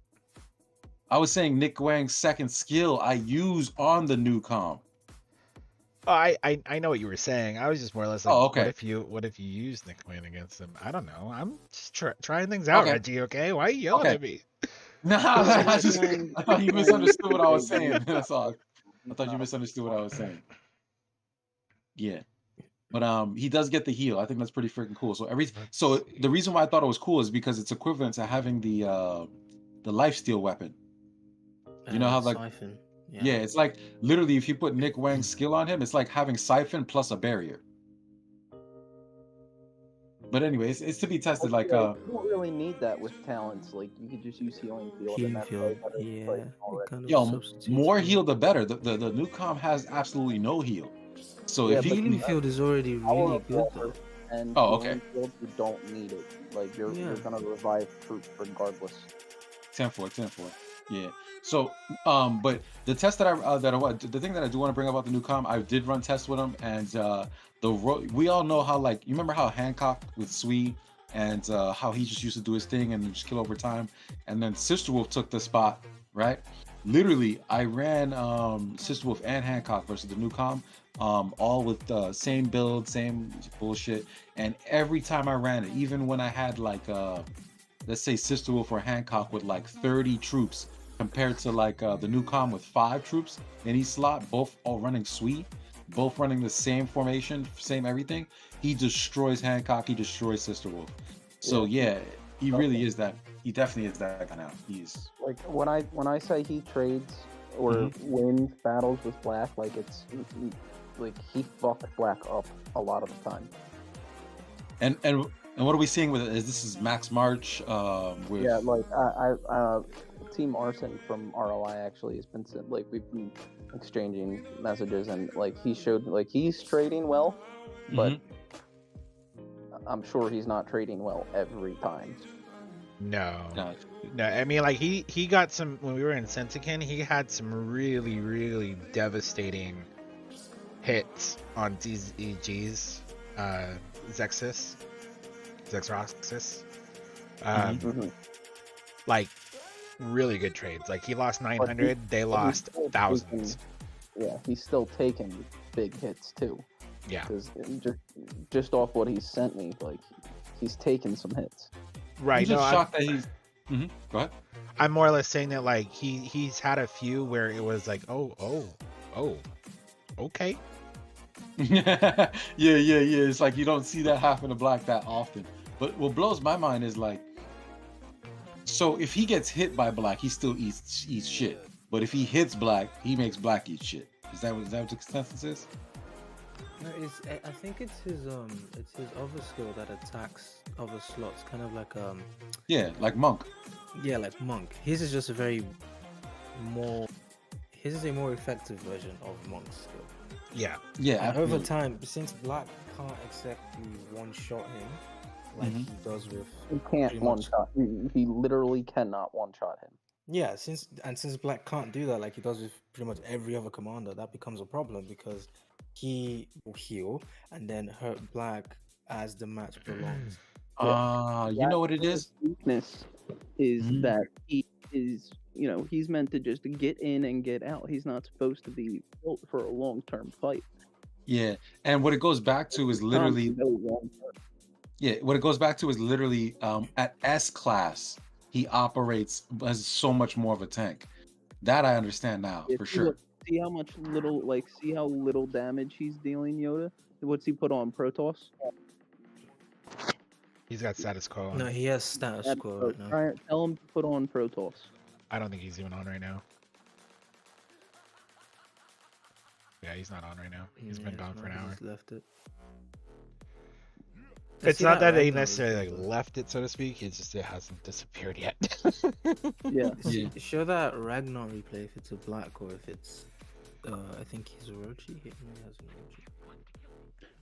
I was saying Nick Wang's second skill I use on the new comm. Oh, I know what you were saying. I was just more or less like, okay. What if you use Nick Wang against him? I don't know. I'm just trying things out, Reggie. Okay, why are you yelling at me? No, I thought you misunderstood what I was saying. That's all. I thought you misunderstood what I was saying. Yeah, but he does get the heal. I think that's pretty freaking cool. So the reason why I thought it was cool is because it's equivalent to having the lifesteal weapon. You know how like. Siphon. Yeah, it's like literally if you put Nick Wang's skill on him, it's like having Siphon plus a barrier. But anyways, it's to be tested. Like you don't really need that with talents. Like you could just use healing field. Yo, more heal the better. The new comm has absolutely no heal. So if healing field is already really good though. And okay. Field, you don't need it. Like you're gonna revive troops regardless. 10-4. Yeah. So, but the test the thing that I do want to bring up about the new comm, I did run tests with them, and we all know how, like, you remember how Hancock with Swede and how he just used to do his thing and just kill over time, and then Sister Wolf took the spot, right? Literally, I ran Sister Wolf and Hancock versus the new comm, all with the same build, same bullshit, and every time I ran it, even when I had like let's say Sister Wolf or Hancock with like 30 troops compared to like the new comm with 5 troops in each slot, both all running Sweet, both running the same formation, same everything, he destroys Hancock, he destroys Sister Wolf. So yeah, He really is that. He definitely is that guy now. He's like when I say he trades or wins battles with Black, like it's like he fucks Black up a lot of the time. and what are we seeing with it? This is Max March with Yeah, like I Team Arson from ROI actually has been like we've been exchanging messages, and like he showed like he's trading well, but I'm sure he's not trading well every time. No. I mean, like he got some when we were in Sentikin. He had some really devastating hits on DZG's Zexroxis. Like really good trades. Like he lost 900, they lost thousands. Yeah, he's still taking big hits too. Yeah. Because just off what he sent me, like he's taken some hits. Right. I'm just shocked that he's. Go ahead. I'm more or less saying that like he's had a few where it was like oh, okay. Yeah. It's like you don't see that happen to Black that often. But what blows my mind is like, so if he gets hit by Black, he still eats shit. But if he hits Black, he makes Black eat shit. Is that what the consensus is? No, I think it's his other skill that attacks other slots, kind of like Yeah, like Monk. Yeah, like Monk. His is just a more effective version of Monk's skill. Yeah. Yeah. And over time, since Black can't exactly one-shot him like he does with. He can't one-shot. He literally cannot one-shot him. Yeah, since Black can't do that like he does with pretty much every other commander, that becomes a problem because he will heal and then hurt Black as the match prolongs. You know what it is? Weakness is that he is, he's meant to just get in and get out. He's not supposed to be built for a long-term fight. Yeah, and what it goes back to is literally. Yeah, what it goes back to is literally at S class, he operates as so much more of a tank. That I understand now for sure. See how little damage he's dealing, Yoda? What's he put on Protoss? He's got status quo on. No, he has status quo right now. Tell him to put on Protoss. I don't think he's even on right now. Yeah, he's not on right now. He's been gone for an hour. Left it. It's not that they necessarily left it, so to speak. It's just it hasn't disappeared yet. Yeah. Show that Ragnar replay if it's a Black or if it's. I think he's Orochi. He has an Orochi.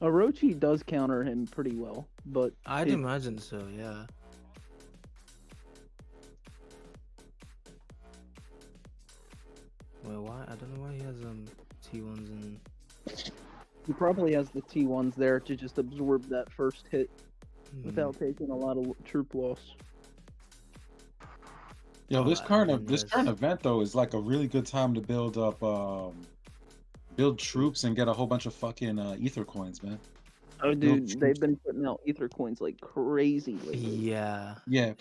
Orochi does counter him pretty well, but I'd imagine so. Yeah. Well, why? I don't know why he has T1s and. He probably has the T1s there to just absorb that first hit without taking a lot of troop loss. Yo, this current event though is like a really good time to build up, build troops and get a whole bunch of fucking ether coins, man. Oh, dude, they've been putting out ether coins like crazy lately. Yeah. Yeah,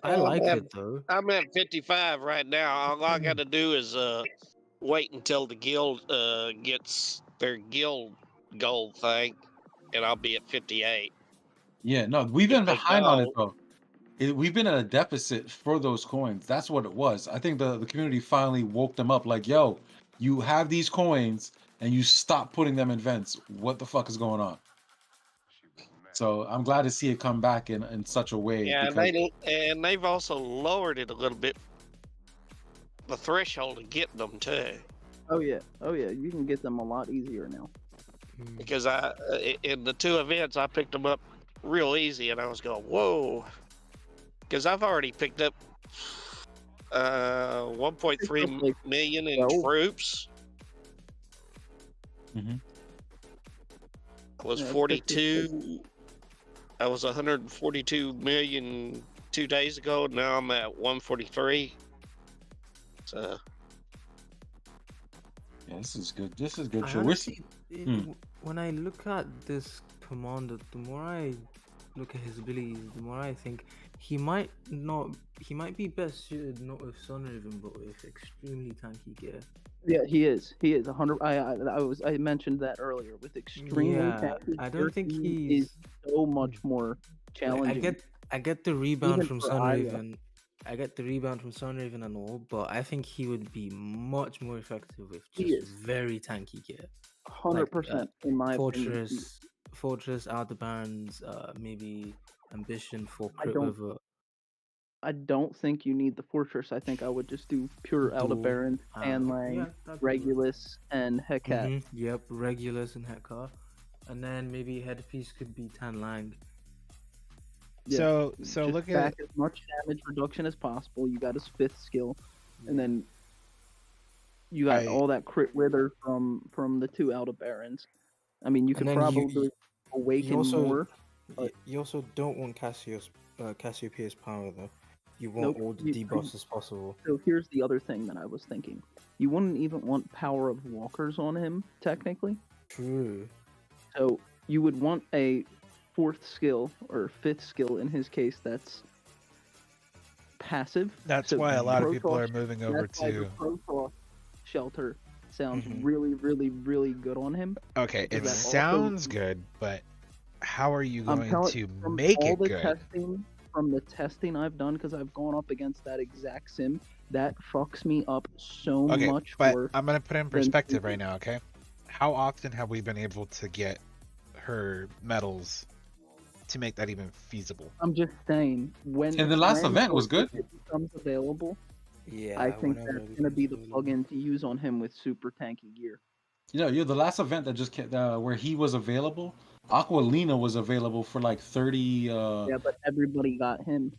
I like it though. I'm at 55 right now. All I got to do is wait until the guild gets their guild gold thing, and I'll be at 58. Yeah, no, we've been behind on it though. We've been at a deficit for those coins. That's what it was. I think the community finally woke them up. Like, yo, you have these coins and you stop putting them in vents. What the fuck is going on? So I'm glad to see it come back in such a way. Yeah, and they've also lowered it a little bit, the threshold to get them too. Oh yeah, you can get them a lot easier now. Because in the two events I picked them up real easy, and I was going, whoa. Because I've already picked up 1.3 million in troops. I was 42. I was 142 million 2 days ago. Now I'm at 143. So. Yeah, this is good. This is good. When I look at this commander, the more I look at his abilities, the more I think he might be best suited not with Sunraven but with extremely tanky gear. Yeah, he is 100. I mentioned that earlier with extremely tanky. I don't think he is so much more challenging. I get the rebound Even from for Aya. Sunraven. I get the rebound from Sunraven and all, but I think he would be much more effective with He just is. very tanky gear. 100%, in my opinion. Fortress, Outer Barons, maybe Ambition for I crit don't. with a I don't think you need the Fortress. I think I would just do pure Aldebaran and like Regulus and Hecate. Yep, Regulus and Hecate. And then maybe headpiece could be Tan Lang. Yeah. So Just look back at as much damage reduction as possible. You got his 5th skill, and then you got all that crit wither from the 2 Aldebarans. I mean, you could probably awaken more. But You also don't want Cassiopeia's power though. You want all the debuffs as possible. So here's the other thing that I was thinking. You wouldn't even want power of walkers on him, technically. True. So you would want a 4th skill or 5th skill in his case that's passive. That's so why a lot of people Protoss- are moving over that's why the to. Protoss shelter sounds really, really, really good on him. Okay, it because that sounds good, but how are you going to from make all it the good? From the testing I've done, because I've gone up against that exact sim, that fucks me up so Okay, much but worse. I'm gonna put it in perspective right now. Okay, how often have we been able to get her medals to make that even feasible? I'm just saying, when And the last when event was good. it becomes available, Yeah, I think that's gonna be the plugin to use on him with super tanky gear. The last event that just came, where he was available, Aquilina was available for like 30. Yeah, but everybody got him.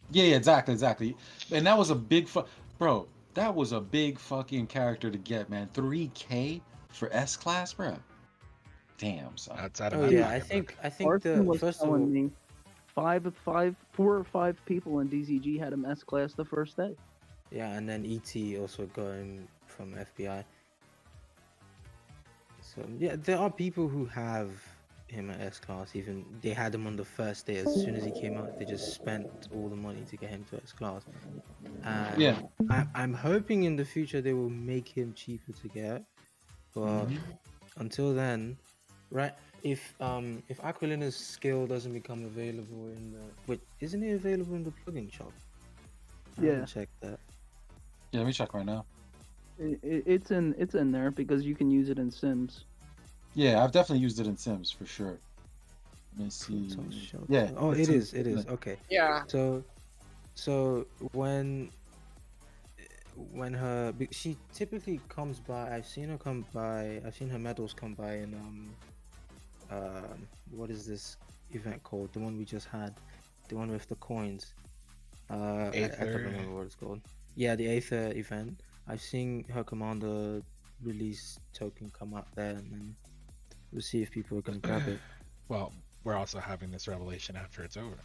Yeah, exactly. And that was a big bro. That was a big fucking character to get, man. 3K for S class, bro. Damn, son. That's out of Oh my yeah, pocket, I think Arson was first of telling all, me 4 or 5 people in DZG had him S class the first day. yeah, and then ET also got him from FBI. So yeah, there are people who have him at S class. Even they had him on the first day. As soon as he came out, they just spent all the money to get him to S class. And Yeah. I'm hoping in the future they will make him cheaper to get. But until then, right? If Aquilina's skill doesn't become available in the isn't it available in the plugin shop? I haven't checked that. Yeah, let me check right now. It's in there because you can use it in Sims. Yeah, I've definitely used it in Sims for sure. Let me see. Yeah. Oh, it is. Okay. Yeah. So when she typically comes by, I've seen her medals come by in what is this event called? The one we just had, the one with the coins. I can't remember what it's called. Yeah, the Aether event. I've seen her commander release token come out there, and then we'll see if people are gonna grab it. Well, we're also having this revelation after it's over.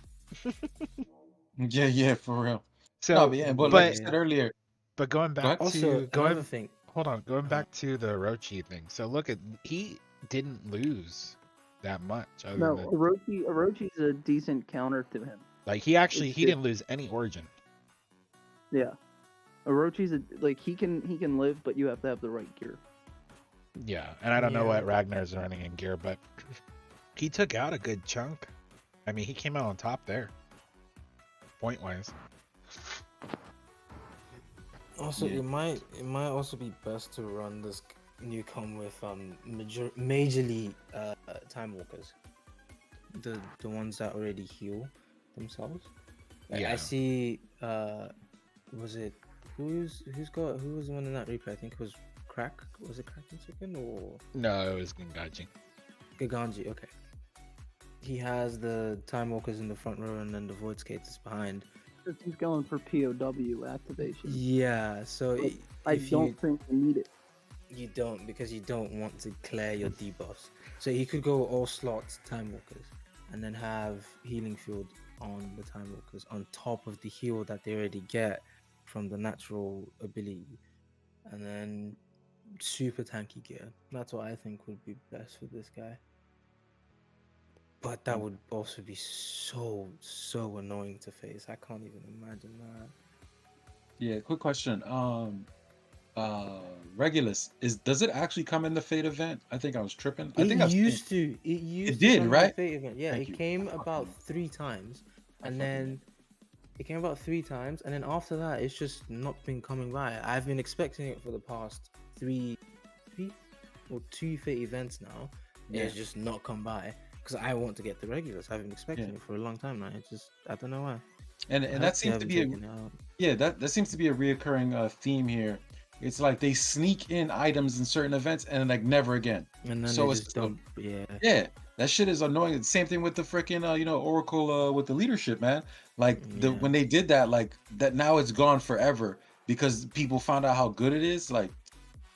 Yeah, for real. So, no, but like I said earlier. But going back also, going thing. Hold on, going back to the Orochi thing. So look at he didn't lose that much. No, Orochi's a decent counter to him. Like he didn't lose any origin. Yeah, Orochi's he can live, but you have to have the right gear. Yeah, and I don't know what Ragnar's running in gear, but he took out a good chunk. I mean, he came out on top there, point wise. Also, it might also be best to run this new com with majorly time walkers, the ones that already heal themselves. Like, I see. Was it who was the one in that replay? I think it was Crack. Was it Cracking Chicken or no? It was Gengaji. Gengaji. Okay. He has the time walkers in the front row and then the void skaters behind. He's going for POW activation. Yeah, so I don't think you need it. You don't, because you don't want to clear your debuffs. So he could go all slots time walkers and then have healing field on the time walkers on top of the heal that they already get from the natural ability, and then super tanky gear. That's what I think would be best for this guy. But that would also be so annoying to face. I can't even imagine that. Yeah, quick question. Regulus, does it actually come in the Fate event? I think I was tripping. It used to come right? in the Fate event. Yeah, it came about 3 times. and then it came about 3 times, and then after that, it's just not been coming by. I've been expecting it for the past 3 or 2 for events now. It's just not come by because I want to get the regulars. I've been expecting it for a long time now. It's just I don't know why. And that seems to be that seems to be a reoccurring theme here. It's like they sneak in items in certain events and like never again. And then so they it's just don't. Yeah. Yeah, that shit is annoying. Same thing with the freaking Oracle with the leadership, man. Like when they did that, like that now it's gone forever because people found out how good it is. Like,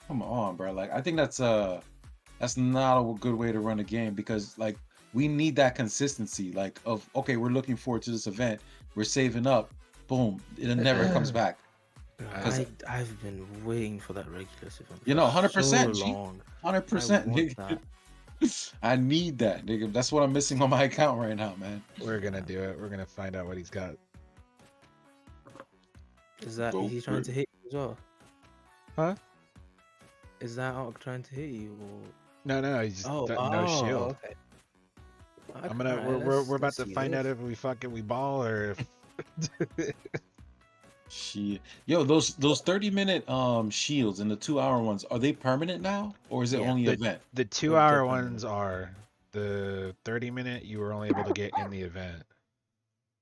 come on, bro. Like I think that's not a good way to run a game because like we need that consistency. Like of okay, we're looking forward to this event, we're saving up, boom, it never comes back. I've been waiting for that regulars event. 100%. So long. 100%. I need that, nigga. That's what I'm missing on my account right now, man. We're gonna do it. We're gonna find out what he's got. Is he trying to hit you as well? Huh? Is that Ark trying to hit you or? No, he's just no shield. Okay. We're about to find out if we ball or if Shit. Yo, those 30-minute shields and the 2-hour ones, are they permanent now? Or is it only event? The 2-hour ones are. The 30-minute you were only able to get in the event.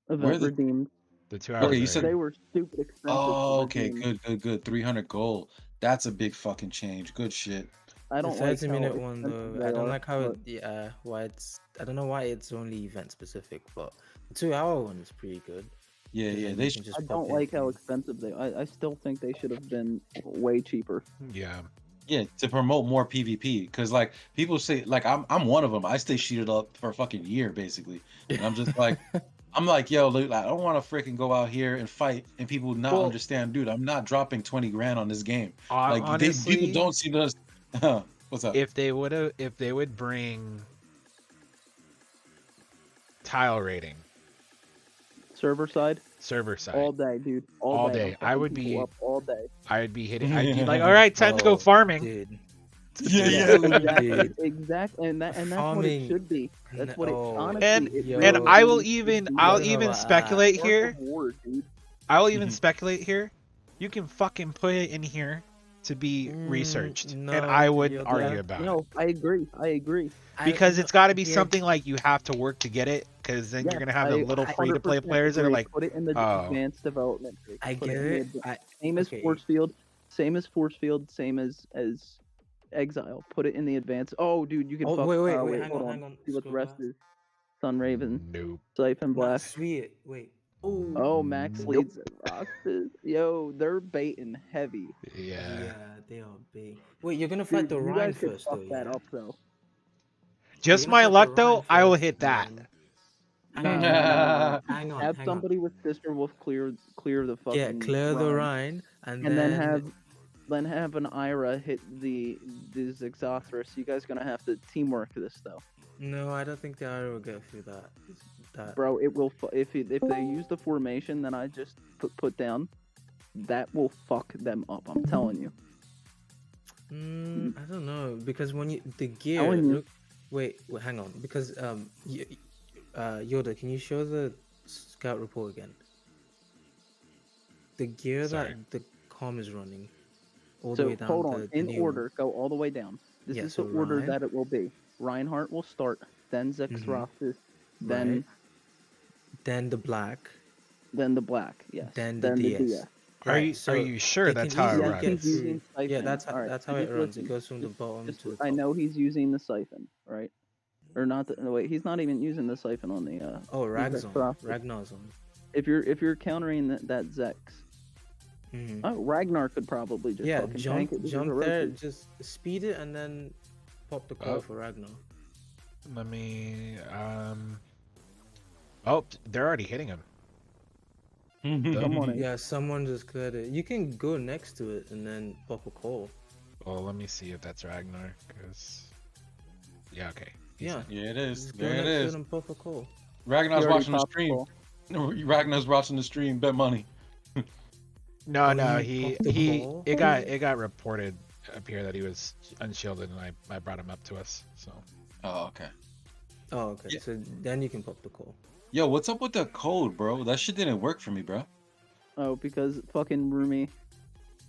Event redeemed. The 2 hours. Okay, you said they were stupid expensive. Oh, okay, good. 300 gold. That's a big fucking change. Good shit. I don't the like 30-minute one though. I don't like how but... why it's. I don't know why it's only event specific, but the 2-hour one is pretty good. Yeah. I don't like how expensive they. I still think they should have been way cheaper. Yeah, to promote more PvP, because like people say, like I'm one of them. I stay sheeted up for a fucking year basically, and I'm just like, I'm like, yo, like, I don't want to freaking go out here and fight, and people not understand, dude. I'm not dropping 20 grand on this game. Like honestly, people don't see this. What's up? If they would bring tile rating. Server side all day, dude, all day. I would be all day. I'd be hitting. I'd be like, all right, time to go farming. Dude. Exactly, and that's what it should be. That's what it honestly. And I'll even speculate here. I will even speculate here. You can fucking put it in here to be researched, and I wouldn't argue about it. No, I agree. Because it's got to be something like you have to work to get it, because then you're gonna have the little free-to-play players that are like, put it in the advanced development. I get it. Same as Force Field, same as Exile. Put it in the advanced. Oh, dude, you can. Wait, hang on. See what the rest is. Sun Raven. Nope. Siphon Black. Sweet. Wait. Oh, Max leads Roxas. Yo, they're baiting heavy. Yeah, they are big. Wait, you're gonna fight the Rhine first, though. Fuck that up, though. Just my luck, though. I will hit that. Hang on. Have somebody with Sister Wolf clear the fucking. Yeah, clear the Rhine, and then have an Ira hit the Zixothras. You guys gonna have to teamwork this though. No, I don't think the Ira will go through that. Bro, it will. If they use the formation, then I just put down. That will fuck them up. I'm telling you. I don't know, because when the gear. Wait, hang on, because Yoda, can you show the scout report again? The gear that the comm is running, all the way down. Hold on, in order, go all the way down. This is the order that it will be. Reinhardt will start, then Zixothras, then the black. Then the black, yes. Then the DS. Are you sure that's how it runs? Yeah, that's how it runs. It goes from the bottom to the top. I know he's using the siphon, right? Or not? Wait, he's not even using the siphon on the. Ragnar's on. If you're countering that Zex. Ragnar could probably just jump there, just speed it, and then pop the call for Ragnar. Let me. Oh, they're already hitting him. Someone just cleared it. You can go next to it and then pop a call. Well, let me see if that's Ragnar, because. Yeah. Okay. Yeah, it is. There it is. And pop a call. Ragnar's watching the stream. Ragnar's watching the stream. Bet money. No, it got reported up here that he was unshielded, and I brought him up to us. So. Oh, okay. Yeah. So then you can pop the call. Yo, what's up with the code, bro? That shit didn't work for me, bro. Oh, because fucking Rumi.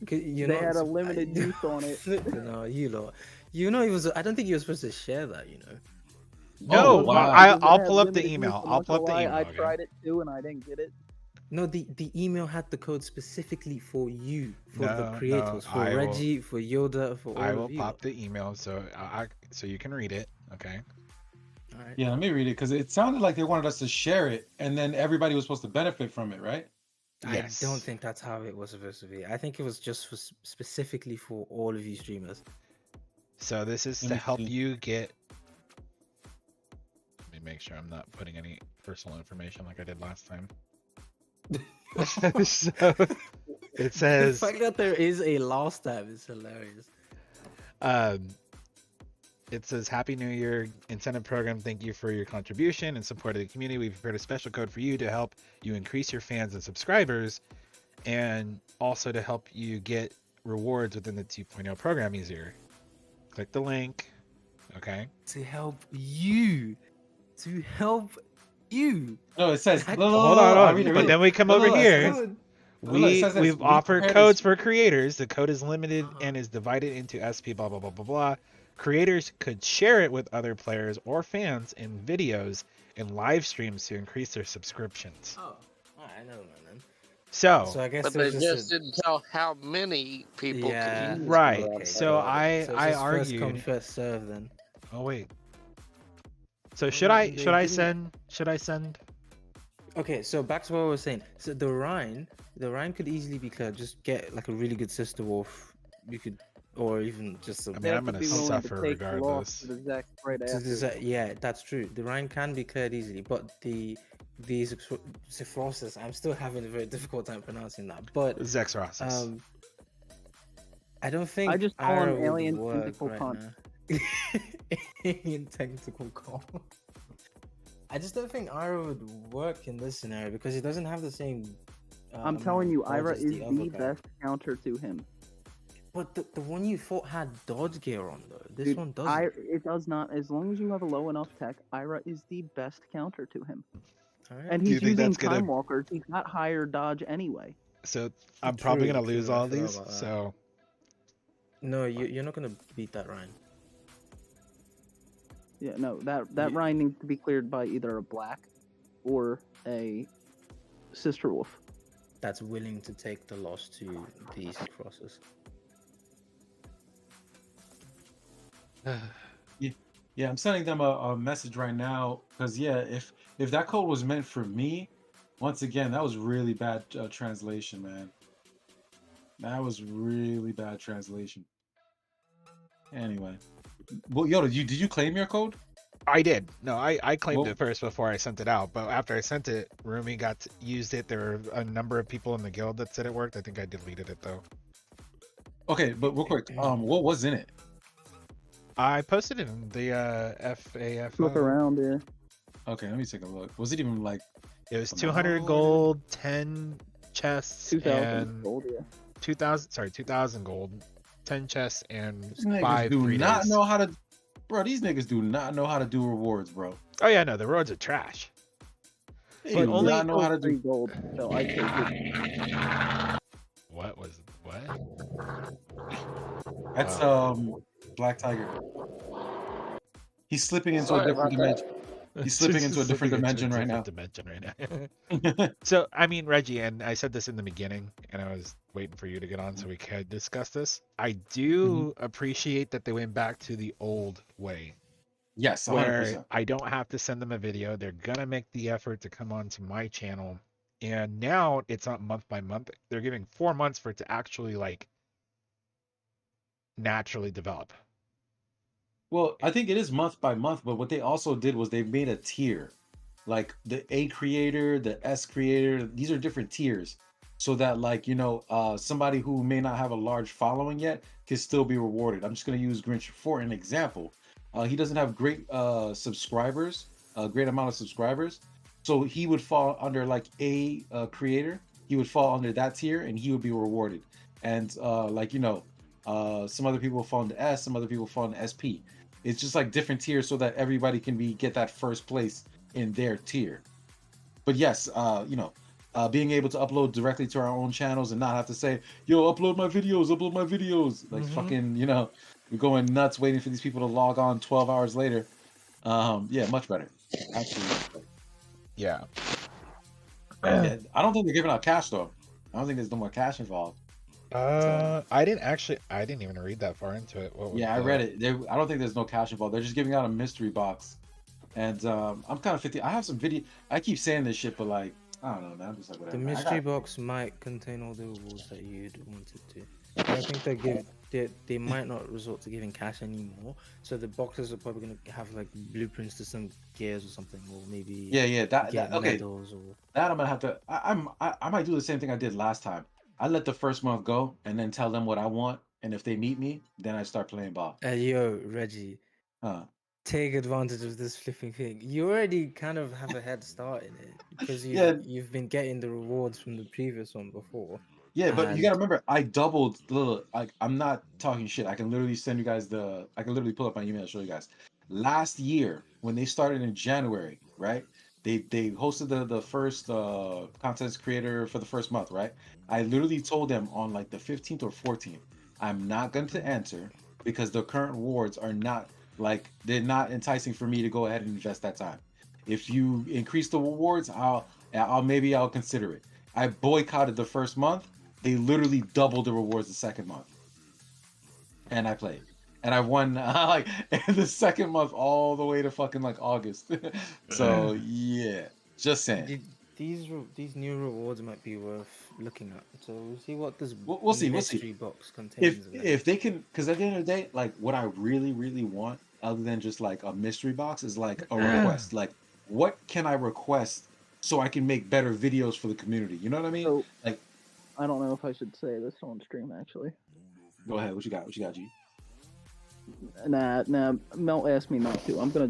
They had a limited use on it. No, you lot. You know, I don't think you were supposed to share that. You know. No, wow. I'll pull up the email. I'll pull up the email. I okay? tried it too, and I didn't get it. No, the email had the code specifically for you, for the No, creators, no, for I will- Reggie, for Yoda, for all I of will you. pop the email so so you can read it. Okay. All right. Yeah, let me read it because it sounded like they wanted us to share it, and then everybody was supposed to benefit from it, right? Yes. I don't think that's how it was supposed to be. I think it was just for specifically for all of you streamers. So this is Let to me help see. you get. Let me make sure I'm not putting any personal information like I did last time. So it The says, fact that there is a last tab is hilarious. it says, Happy New Year incentive program. Thank you for your contribution and support of the community. We've prepared a special code for you to help you increase your fans and subscribers, and also to help you get rewards within the 2.0 program easier. Click the link. Okay. To help you. To help you. No, it says. That- No, Hold on. I'll read it, But then we come over it here. says- it says this. We've We offered prepared codes this- for creators. The code is limited and is divided into SP blah blah blah blah blah. Creators could share it with other players or fans in videos and live streams to increase their subscriptions. Oh, I know, man. So I guess But it they was just a- didn't tell how many people Yeah. could use right. it. So I So it's just argued. First come, first serve then. Oh wait. So should Well, I they should I didn't- send? Okay, so back to what I was saying. So the Rhine could easily be cleared. Just get like a really good sister wolf. You could, or even just a. I mean, I'm gonna suffer regardless. Yeah, that's true. The Rhine can be cleared easily, but these Xforsakenonex, I'm still having a very difficult time pronouncing that. But Xforsakenonex. I don't think I just call Ira him would alien work tentacle right cunt. now. Alien technical call. I just don't think Ira would work in this scenario because he doesn't have the same. I'm telling you, dodge Ira as is the other the guy. best counter to him. But the one you fought had dodge gear on though. This Dude, one doesn't. It does not. As long as you have a low enough tech, Ira is the best counter to him. Alright. And Do you he's think using that's gonna- Time Walkers. He's got higher dodge anyway. So I'm probably gonna lose true, I all forgot these. about that. So No, you're not gonna beat that Ryan. Yeah, no, that Rhine needs to be cleared by either a black or a sister wolf. That's willing to take the loss to these crosses. Yeah, I'm sending them a message right now because yeah, if that code was meant for me, once again, that was really bad translation, man. That was really bad translation. Anyway, well, Yoda, did you claim your code? I did. No, I claimed Well- it first before I sent it out. But after I sent it, Rumi used it. There were a number of people in the guild that said it worked. I think I deleted it though. Okay, but real quick, what was in it? I posted it in the FAF. Look around, yeah. Okay, let me take a look. Was it even like? It was 200 gold, 10 chests, 2,000 and gold, yeah. 2,000 gold, 10 chests, and These niggas 5 do free not days. know how to, bro. These niggas do not know how to do rewards, bro. Oh yeah, no, the roads are trash. They But do only not know how to Free do. gold, so I take it. What? That's Black Tiger. He's slipping into Sorry a different about that. dimension. He's slipping into a different dimension right now. So, I mean, Reggie, and I said this in the beginning, and I was waiting for you to get on so we could discuss this. I do appreciate that they went back to the old way. Yes, 100%. Where I don't have to send them a video. They're going to make the effort to come onto my channel. And now it's not month by month. They're giving 4 months for it to actually, like, naturally develop. Well, I think it is month by month, but what they also did was they made a tier. Like the A creator, the S creator, these are different tiers. So that like, somebody who may not have a large following yet can still be rewarded. I'm just going to use Grinch for an example. He doesn't have great subscribers, a great amount of subscribers. So he would fall under like A creator. He would fall under that tier and he would be rewarded. And some other people fall into S, some other people fall into SP. It's just like different tiers so that everybody can get that first place in their tier. But yes, being able to upload directly to our own channels and not have to say, yo, upload my videos. Like fucking, we're going nuts waiting for these people to log on 12 hours later. Yeah, much better. Absolutely much better. Yeah. Yeah, I don't think they're giving out cash though. I don't think there's no more cash involved. I didn't even read that far into it. What was Yeah, I read it. I don't think there's no cash involved. They're just giving out a mystery box. And I'm kind of 50. I have some video. I keep saying this shit, but like, I don't know, man. I'm just like, whatever. The mystery box might contain all the rewards that you'd wanted to. But I think they might not resort to giving cash anymore. So the boxes are probably gonna have like blueprints to some gears or something, or maybe that okay. medals or... That I'm gonna have to. I might do the same thing I did last time. I let the first month go and then tell them what I want, and if they meet me, then I start playing ball. Yo, Reggie. Take advantage of this flipping thing. You already kind of have a head start in it because you've been getting the rewards from the previous one before. Yeah, but you gotta remember, I doubled the. I'm not talking shit. I can literally send you guys I can literally pull up my email and show you guys. Last year, when they started in January, right? They hosted the first content creator for the first month, right? I literally told them on like the 15th or 14th, I'm not going to answer because the current rewards are not. Like, they're not enticing for me to go ahead and invest that time. If you increase the rewards, I'll consider it. I boycotted the first month. They literally doubled the rewards the second month, and I played, and I won like the second month all the way to fucking like August. So yeah, just saying. These new rewards might be worth looking at. So we'll see what this we'll see box contains. If they can, because at the end of the day, like what I really want, other than just like a mystery box, is like a request. Like, what can I request so I can make better videos for the community? You know what I mean? So, like, I don't know if I should say this on stream actually. Go ahead. What you got, G? Nah. Mel asked me not to. I'm gonna.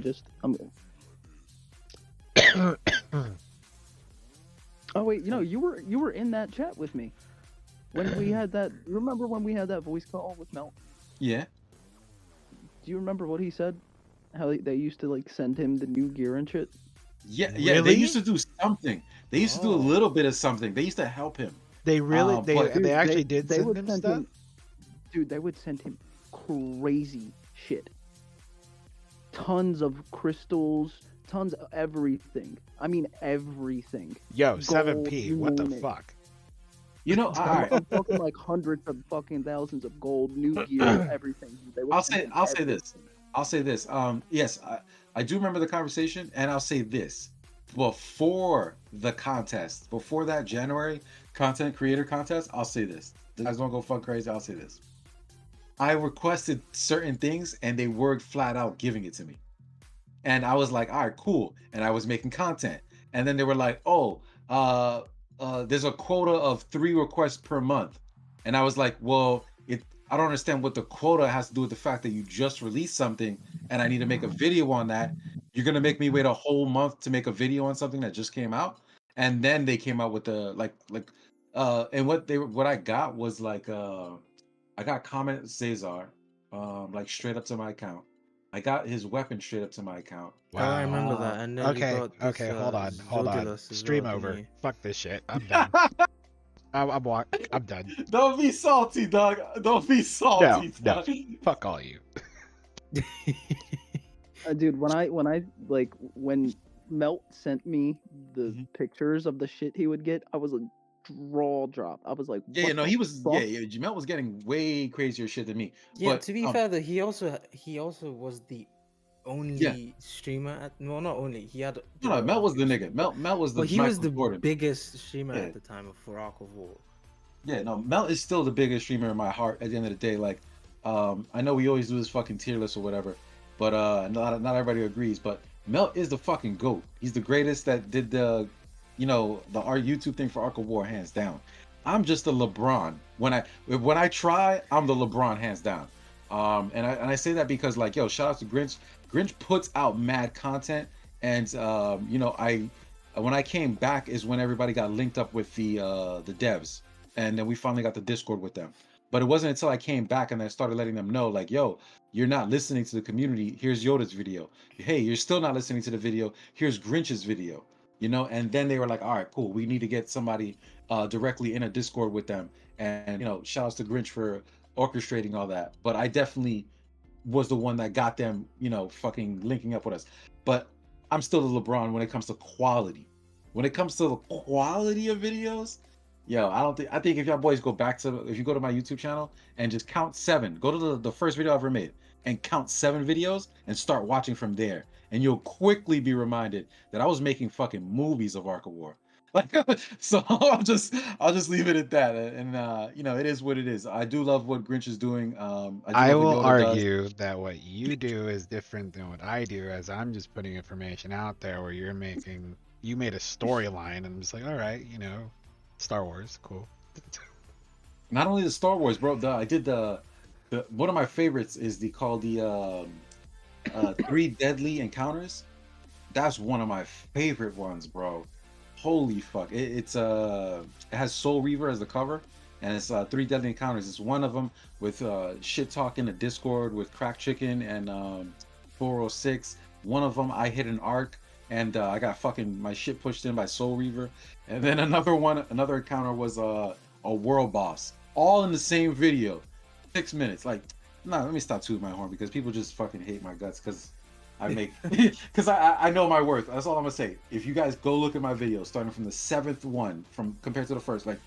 Oh wait, you were in that chat with me when we had that. Remember when we had that voice call with Mel? Yeah. Do you remember what he said? How they used to like send him the new gear and shit. Yeah. Really? They used to do something. They used to do a little bit of something. They used to help him. They really they actually did send him stuff. Dude, they would send him crazy shit. Tons of crystals. Tons of everything. I mean everything. Yo, Gold, 7P. What the fuck? I'm talking like hundreds of fucking thousands of gold, new gear, everything. I'll say this. Yes, I do remember the conversation, and I'll say this: before the contest, before that January content creator contest, I'll say this. You guys don't go fuck crazy. I'll say this: I requested certain things, and they were flat out giving it to me. And I was like, all right, cool. And I was making content. And then they were like, there's a quota of 3 requests per month. And I was like, well, I don't understand what the quota has to do with the fact that you just released something and I need to make a video on that. You're going to make me wait a whole month to make a video on something that just came out. And then they came out with the and what I got was like, I got comment Cesar, like straight up to my account. I got his weapon straight up to my account. Wow. I remember that. And then okay, hold on. Stream over. Fuck this shit. I'm done. I'm done. Don't be salty, dog. Don't be salty. No. Fuck all you. Dude, when Melt sent me the pictures of the shit he would get, I was like, draw drop. I was like, Jamel was getting way crazier shit than me. Yeah, but, to be fair, though, he also was the only streamer. Not only he had. No, Mel was the nigga. Mel was the. He was the biggest streamer at the time for Ark of War. Yeah, no, Mel is still the biggest streamer in my heart. At the end of the day, like, I know we always do this fucking tier list or whatever, but not everybody agrees. But Mel is the fucking GOAT. He's the greatest that did the our YouTube thing for Ark of War, hands down. I'm just the LeBron. When I try, I'm the LeBron, hands down. And I say that because, like, yo, shout out to Grinch. Grinch puts out mad content, and when I came back is when everybody got linked up with the devs, and then we finally got the Discord with them. But it wasn't until I came back and I started letting them know, like, yo, you're not listening to the community. Here's Yoda's video. Hey, you're still not listening to the video. Here's Grinch's video. you know. And then they were like, all right, cool, we need to get somebody directly in a Discord with them. And, you know, shout outs to Grinch for orchestrating all that. But I definitely was the one that got them, you know, fucking linking up with us. But I'm still the LeBron when it comes to quality. When it comes to the quality of videos, yo, I think if y'all boys go back to, if you go to my YouTube channel and just count 7, go to the first video I ever made and count 7 videos and start watching from there. And you'll quickly be reminded that I was making fucking movies of Ark of War. Like, so I'll just leave it at that. And you know, it is what it is. I do love what Grinch is doing. I do I love what will Yoda does. argue that what you do is different than what I do, as I'm just putting information out there where you made a storyline, and I'm just like, all right, you know, Star Wars, cool. Not only the Star Wars, bro. I did the one of my favorites is called the 3 Deadly Encounters. That's one of my favorite ones, bro. Holy fuck! It has Soul Reaver as the cover, and it's 3 Deadly Encounters. It's one of them with shit talk in the Discord with Crack Chicken and 406. One of them I hit an arc and I got fucking my shit pushed in by Soul Reaver, and then another encounter was a world boss, all in the same video, 6 minutes. Like, nah, let me stop tooting my horn because people just fucking hate my guts because I make because I know my worth. That's all I'm gonna say. If you guys go look at my videos, starting from the 7th one from compared to the first, like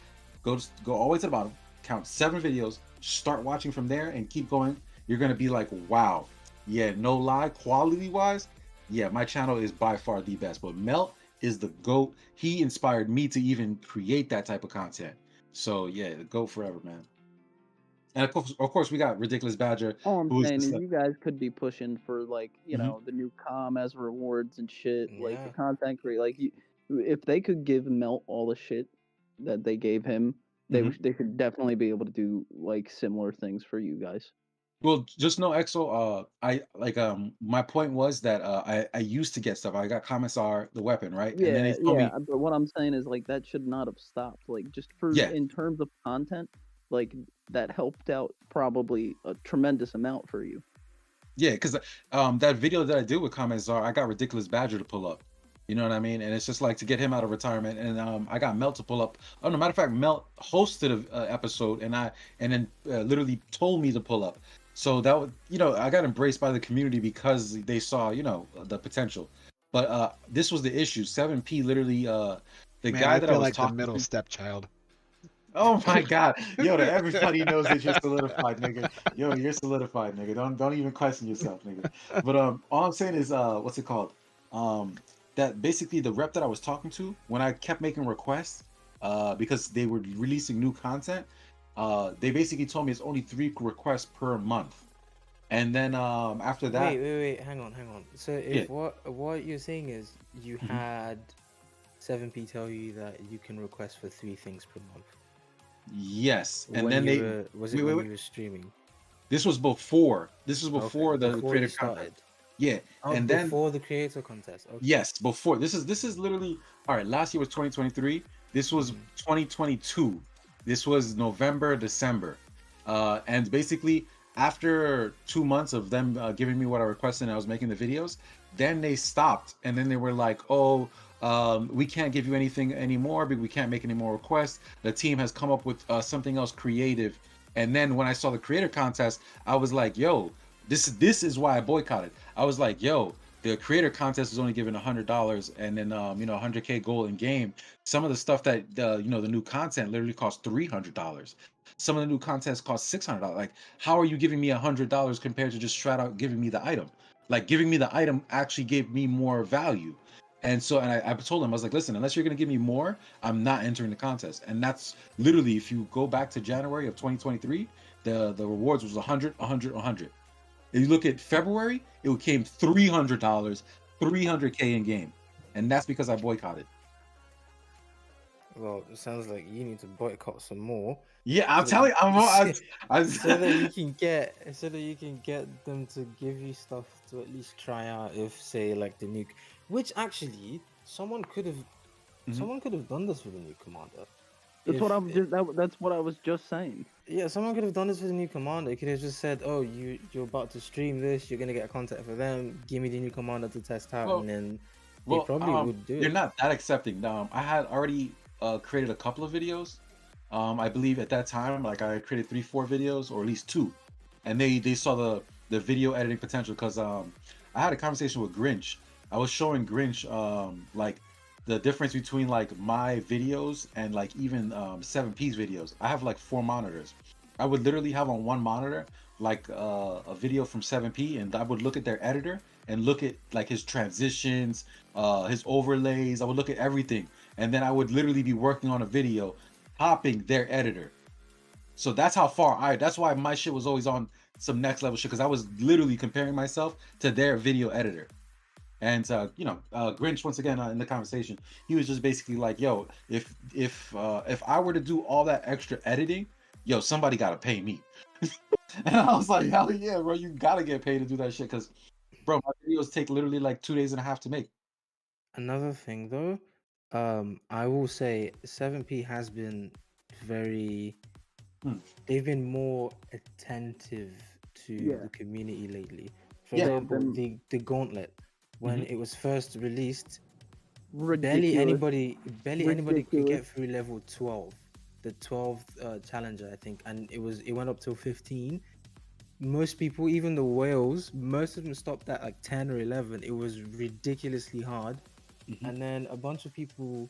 go all the way to the bottom, count 7 videos, start watching from there, and keep going. You're gonna be like, wow, yeah, no lie, quality wise, yeah, my channel is by far the best. But Melt is the GOAT. He inspired me to even create that type of content. So yeah, the GOAT forever, man. And of course, we got Ridiculous Badger. All I'm who is saying is just you guys could be pushing for like, you Mhm. know, the new com as rewards and shit, like the Yeah. content create like if they could give Melt all the shit that they gave him, they could definitely be able to do like similar things for you guys. Well, just know, EXO. I like my point was that I used to get stuff. I got Commissar, the weapon, right? And then Yeah, they told me, but what I'm saying is like that should not have stopped. Like just for yeah, in terms of content, like that helped out probably a tremendous amount for you. yeah, because that video that I did with Commissar, I got Ridiculous Badger to pull up. You know what I mean? And it's just like to get him out of retirement. And I got Melt to pull up. Oh, no, matter of fact, Melt hosted a episode, and then literally told me to pull up. So that would, you know, I got embraced by the community because they saw, you know, the potential. But this was the issue. 7P literally, the Man, guy I that I feel was like the talking middle to. stepchild. Oh my God, yo! Everybody knows that you're solidified, nigga. Yo, you're solidified, nigga. Don't even question yourself, nigga. But all I'm saying is, what's it called? That basically the rep that I was talking to when I kept making requests, because they were releasing new content. They basically told me it's only 3 requests per month, and then after that, Wait, hang on. So yeah, if what you're saying is you Mhm. had 7P tell you that you can request for 3 things per month. yes, and When then you they were, was it wait, when wait. you were streaming? This was before. This was Okay, before the before you creator contest. started. Yeah, Oh, and then before the creator contest. Okay. yes, before. This is literally all right. Last year was 2023. This was 2022. This was November, December, and basically after 2 months of them giving me what I requested, and I was making the videos. Then they stopped, and then they were like, "Oh, we can't give you anything anymore, but we can't make any more requests. The team has come up with something else creative." And then when I saw the creator contest, I was like, "Yo, this is why I boycotted." I was like, "Yo, the creator contest is only giving $100, and then you know, 100K gold in game. Some of the stuff that you know, the new content literally costs $300. Some of the new content costs $600. Like, how are you giving me $100 compared to just straight out giving me the item? Like, giving me the item actually gave me more value." And so, and I told him, I was like, "Listen, unless you're gonna give me more, I'm not entering the contest." And that's literally, if you go back to January of 2023, the rewards was 100, 100, 100. If you look at February, it became $300, 300K in game, and that's because I boycotted. Well, it sounds like you need to boycott some more. Yeah, I'm so telling you, so that you can get them to give you stuff to at least try out. If say like the nuke, which actually someone could have done this for the new commander. That's what I'm just that's what I was just saying. Yeah, someone could have done this for the new commander. It could have just said, "Oh, you're about to stream this. You're gonna get content for them. Give me the new commander to test out, Well, and then They Well, probably would do you're it. not that accepting. I had already created a couple of videos. I believe at that time, like I created 3, 4 videos, or at least 2, and they saw the video editing potential because I had a conversation with Grinch. I was showing Grinch like the difference between like my videos and like even 7P's videos. I have like 4 monitors. I would literally have on one monitor like a video from 7P, and I would look at their editor and look at like his transitions, his overlays. I would look at everything, and then I would literally be working on a video, copying their editor. So that's how far that's why my shit was always on some next level shit, because I was literally comparing myself to their video editor. And Grinch, once again, in the conversation, he was just basically like, yo, if I were to do all that extra editing, yo, somebody gotta pay me. And I was like, hell yeah, bro, you gotta get paid to do that shit, because bro, my videos take literally like 2.5 days to make. Another thing though, I will say 7P has been very. They've been more attentive to the community lately. For example, the Gauntlet, when it was first released, barely anybody could get through level 12, the 12th challenger, I think, and it went up till 15. Most people, even the whales, most of them stopped at like 10 or 11. It was ridiculously hard. And then a bunch of people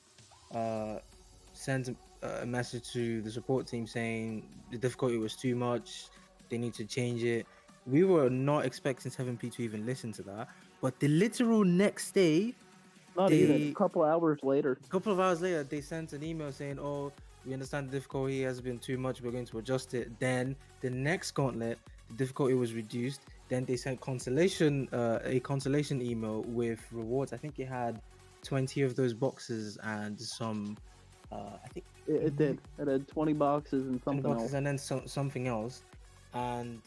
sent a message to the support team saying the difficulty was too much, they need to change it. We were not expecting 7P to even listen to that, but the literal next day, a couple hours later, they sent an email saying, oh, we understand the difficulty has been too much, we're going to adjust it. Then the next gauntlet, the difficulty was reduced. Then they sent a consolation email with rewards. I think it had 20 of those boxes and some I think it did. It had 20 boxes and something else. And then something else. And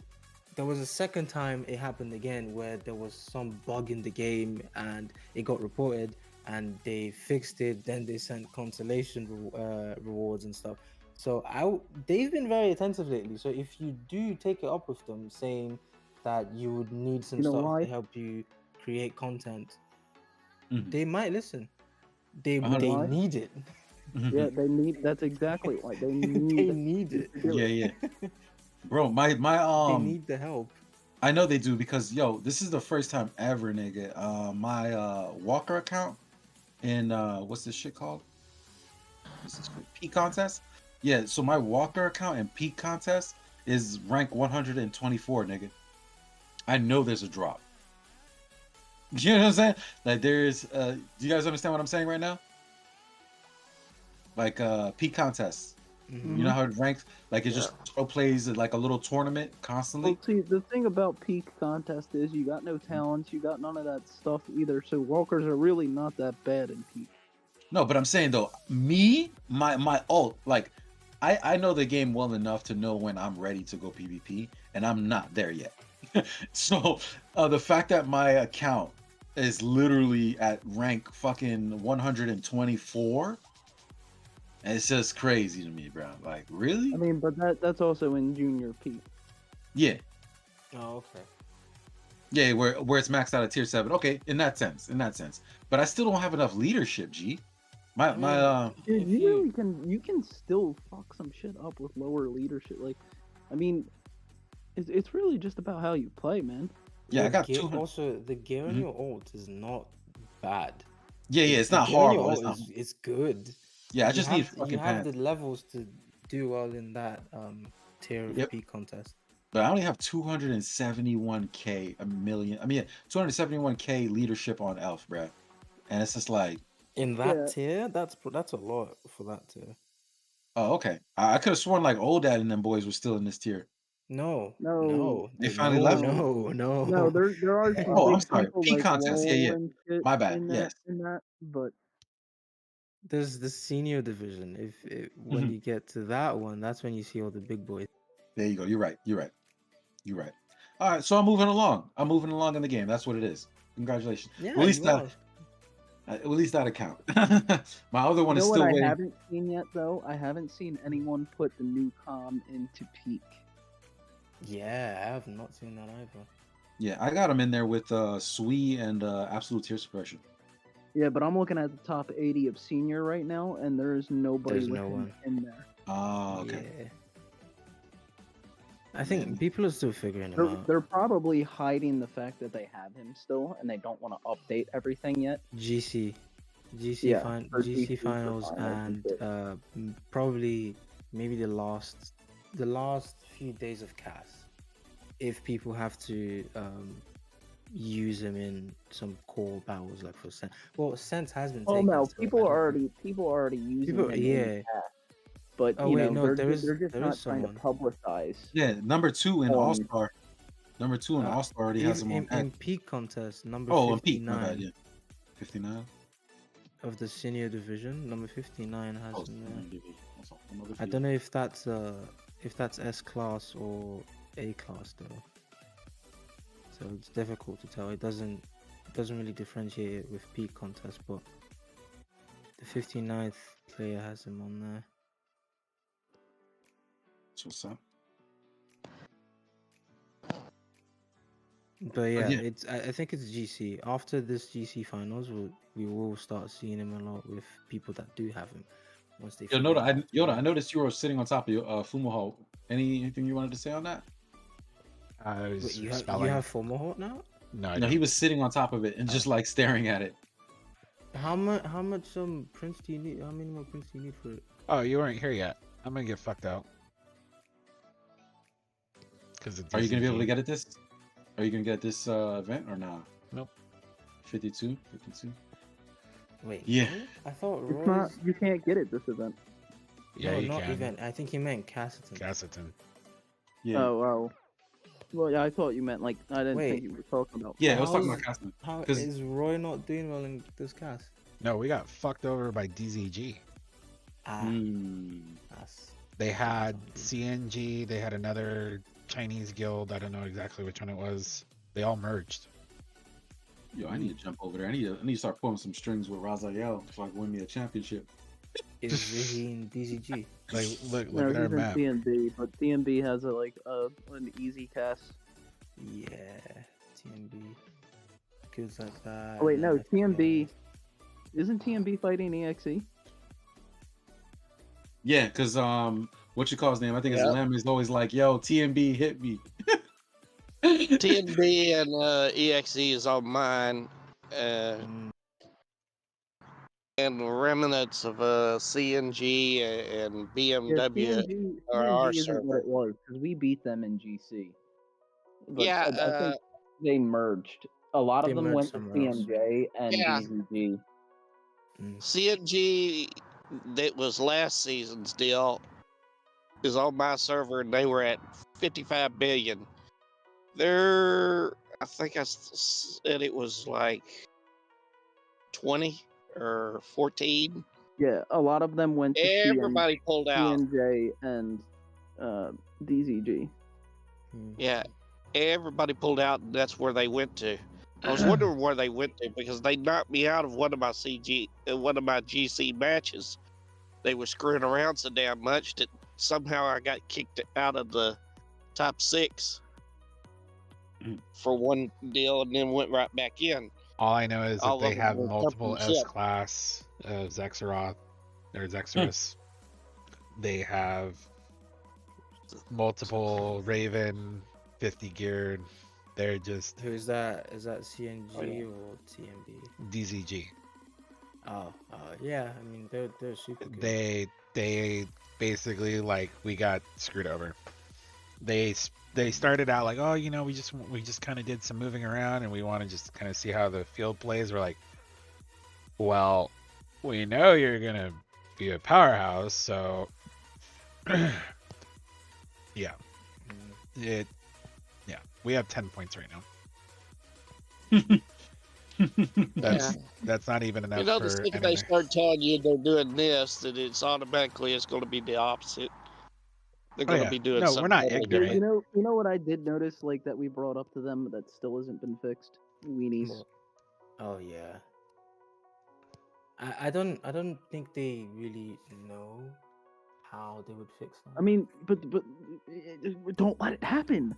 there was a second time it happened again where there was some bug in the game and it got reported and they fixed it. Then they sent consolation rewards and stuff. So they've been very attentive lately. So if you do take it up with them saying that you would need some stuff to help you create content, they might listen. They need it. Yeah, they need. That's exactly why they need. They need it. Yeah. Bro, my they need the help. I know they do, because yo, this is the first time ever, nigga. My Walker account in what's this shit called? What's this called? Peak contest? Yeah, so my Walker account in Peak contest is rank 124, nigga. I know there's a drop. You know what I'm saying? Like there's do you guys understand what I'm saying right now? Like peak contests. You know how it ranks? Like it just plays like a little tournament constantly. Well, see, the thing about peak contest is you got no talents, you got none of that stuff either. So walkers are really not that bad in peak. No, but I'm saying though, my ult, like I know the game well enough to know when I'm ready to go PvP, and I'm not there yet. So the fact that my account is literally at rank fucking 124. It's just crazy to me, bro. Like, really? I mean, but that's also in junior peak. Yeah. Oh, okay. Yeah, where it's maxed out at tier 7. Okay, in that sense. But I still don't have enough leadership, G. Dude, you can still fuck some shit up with lower leadership. Like, I mean, it's really just about how you play, man. Yeah, I got gear, also the gear on your ult is not bad. Yeah, it's not horrible. It's good. Yeah, I just need fucking you have pants. the levels to do well in that tier of peak contest. But I only have 271k 271k leadership on Elf, bruh. And it's just like in that tier, that's a lot for that tier. Oh, okay. I could have sworn like old dad and them boys were still in this tier. No. They finally left. No, there are some I'm big sorry. people Peak like contest. Yeah. Wall and shit My bad. in Yes. that, but there's the senior division. When you get to that one, that's when you see all the big boys. There you go. You're right. All right, so I'm moving along in the game. That's what it is. Congratulations. Yeah, at least that account. My other one is still waiting. I haven't seen yet, though. I haven't seen anyone put the new com into peak. Yeah, I have not seen that either. Yeah, I got him in there with Sui and Absolute Tear Suppression. Yeah, but I'm looking at the top 80 of senior right now, and there is nobody There's with no him one. in there. Oh, okay. Yeah. I think people are still figuring him out. They're probably hiding the fact that they have him still, and they don't want to update everything yet. GC Yeah, for GC GC for finals, finals, and probably maybe the last few days of CAS, if people have to use him in some core battles like for Sense. Well, Sense has been Oh taken. no, so people I are don't- already using People, him in yeah. chat. But Oh you wait, know, no, they're just there not is trying to someone. publicize. Yeah, number 2 in Um, All Star. Number 2 in All Star already has him on in deck. peak contest number Oh, on peak. My 59 bad. Yeah, 59. of the senior division. Number 59 has Oh, him there. senior division. That's all. Another I don't know if that's S class or A class though. So it's difficult to tell. It doesn't really differentiate it with peak contest, but the 59th player has him on there. That's what's up. But yeah, yeah. it's I think it's GC. After this GC finals, we will start seeing him a lot with people that do have him. Once they Yo, Yoda, I noticed you were sitting on top of your Fumoho. Anything you wanted to say on that? Wait, you have Fomohawk now? No, he was sitting on top of it and just like staring at it. How much prints do you need? How many more prints do you need for it? Oh, you weren't here yet. I'm gonna get fucked out. Are you gonna be able to get it this? Are you gonna get this event or not? Nope. 52. Wait. Yeah. Really? I thought It's not. You can't get it this event. Yeah, no, you not can. event. I think he meant Cassiton. Cassiton. Yeah. Oh. Well, yeah, I thought you meant like I didn't Wait. think you were talking about. Yeah, I was talking about Cassiton. How 'Cause- is Roy not doing well in this cast? No, we got fucked over by DZG. They had CNG. They had another Chinese guild. I don't know exactly which one it was. They all merged. Yo, I need to jump over there. I need to start pulling some strings with Raziel so I can win me a championship. Is he in DZG? Like, look No, at our he's in map. TMB, but TMB has an easy cast. Yeah, TMB. Goods like that. Oh wait, no, and TMB isn't TMB fighting EXE? Yeah, because what you call his name? I think his Lem is always like, yo, TMB hit me. TNB and EXE is on mine. And remnants of CNG and BMW Yeah, are our TMG isn't what server. it was because we beat them in GC. But Yeah, I think they merged. A lot They of them merged went to somewhere else. CNJ and Yeah. DZG. CNG, that was last season's deal, is on my server, and they were at 55 billion. I think I said it was like 20 or 14. Yeah, a lot of them went to Everybody pulled out. CNJ and DZG. Yeah, everybody pulled out, and that's where they went to. I was wondering where they went to because they knocked me out of one of my GC matches. They were screwing around so damn much that somehow I got kicked out of the top 6 for one deal, and then went right back in. All I know is that All they of them have were multiple company ship. S-class Zexaroth or Zexarus. They have multiple Raven 50 geared. They're just Who is that? Is that CNG or TMB? DZG. Oh, yeah. I mean, they're super good. They basically like we got screwed over. They started out like, oh, you know, we just kind of did some moving around and we want to just kind of see how the field plays. We're like, well, we know you're gonna be a powerhouse, so yeah, we have 10 points right now. That's not even enough. You know, the for second they anything. start telling you they're doing this, that it's going to be the opposite. They're going to be doing something. We're not totally ignorant. different. You know what I did notice, like that we brought up to them that still hasn't been fixed? Weenies. Oh yeah. I don't think they really know how they would fix them. I mean, but don't let it happen.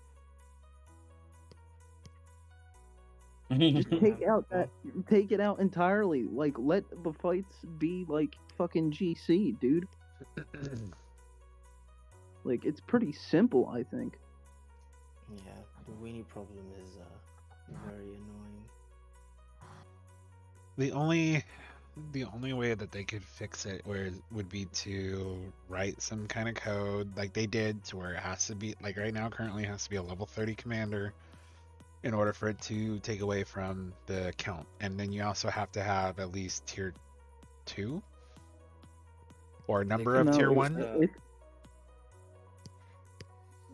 Just take it out entirely. Like, let the fights be like fucking GC, dude. Like, it's pretty simple, I think. Yeah, the weenie problem is very annoying. The only way that they could fix it would be to write some kind of code like they did to where it has to be like right now currently it has to be a level 30 commander in order for it to take away from the count. And then you also have to have at least tier 2 or a number of tier 1.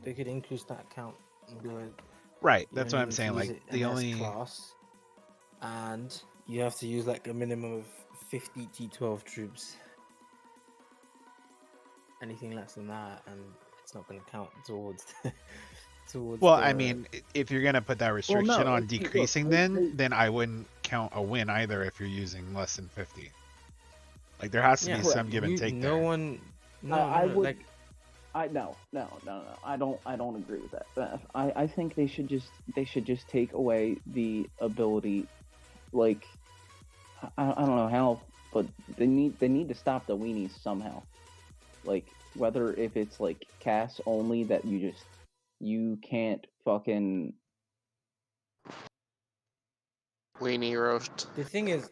They could increase that count. Right, that's what I'm saying. Like the only class, and you have to use like a minimum of 50 T12 troops. Anything less than that, and it's not going to count towards. Well, I mean, if you're going to put that restriction on decreasing, then I wouldn't count a win either if you're using less than 50. Like there has to be some give and take. I don't agree with that. I think they should just take away the ability, like I don't know how, but they need to stop the weenies somehow. Like whether if it's like cast only that you can't fucking weenie roast. The thing is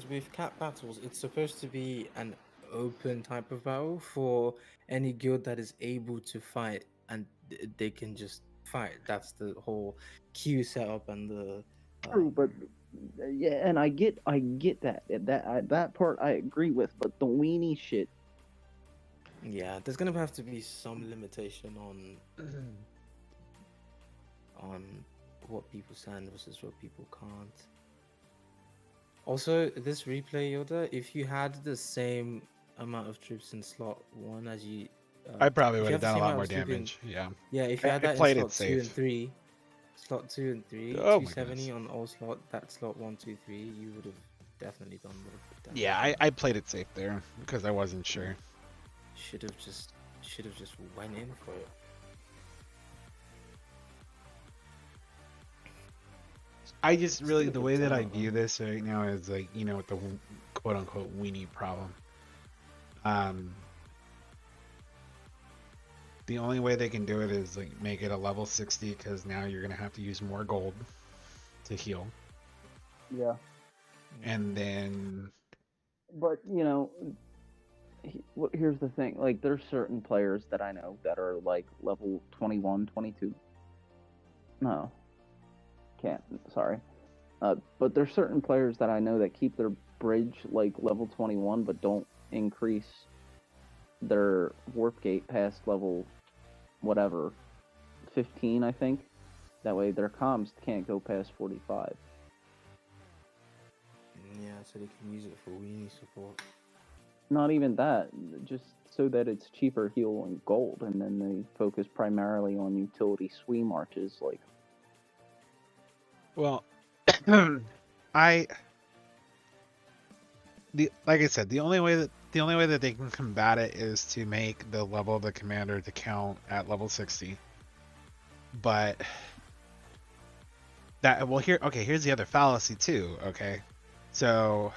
with cap battles, it's supposed to be an open type of battle for any guild that is able to fight, and they can just fight. That's the whole queue setup and the. True, but yeah, and I get that part I agree with, but the weenie shit. Yeah, there's gonna have to be some limitation on what people send versus what people can't. Also, this replay, Yoda, if you had the same amount of troops in slot 1 as you... I probably would have done a lot more damage, yeah. Yeah, if you had that in slot 2 and 3, slot 2 and 3, 270 on all slot, that slot 1, 2, 3, you would have definitely done more damage. Yeah, I played it safe there, because I wasn't sure. Should have just went in for it. I just really, the way that I view this right now is like, you know, with the quote unquote weenie problem. The only way they can do it is like make it a level 60 because now you're going to have to use more gold to heal. Yeah. And then... But, you know, here's the thing. Like, there's certain players that I know that are like level 21, 22. No. Can't, sorry. But there's certain players that I know that keep their bridge like level 21 but don't increase their warp gate past level whatever 15, I think. That way their comms can't go past 45. Yeah, so they can use it for weenie support. Not even that, just so that it's cheaper heal and gold, and then they focus primarily on utility swee marches like. Well, like I said, the only way that they can combat it is to make the level of the commander to count at level 60. But that here's the other fallacy too, okay? So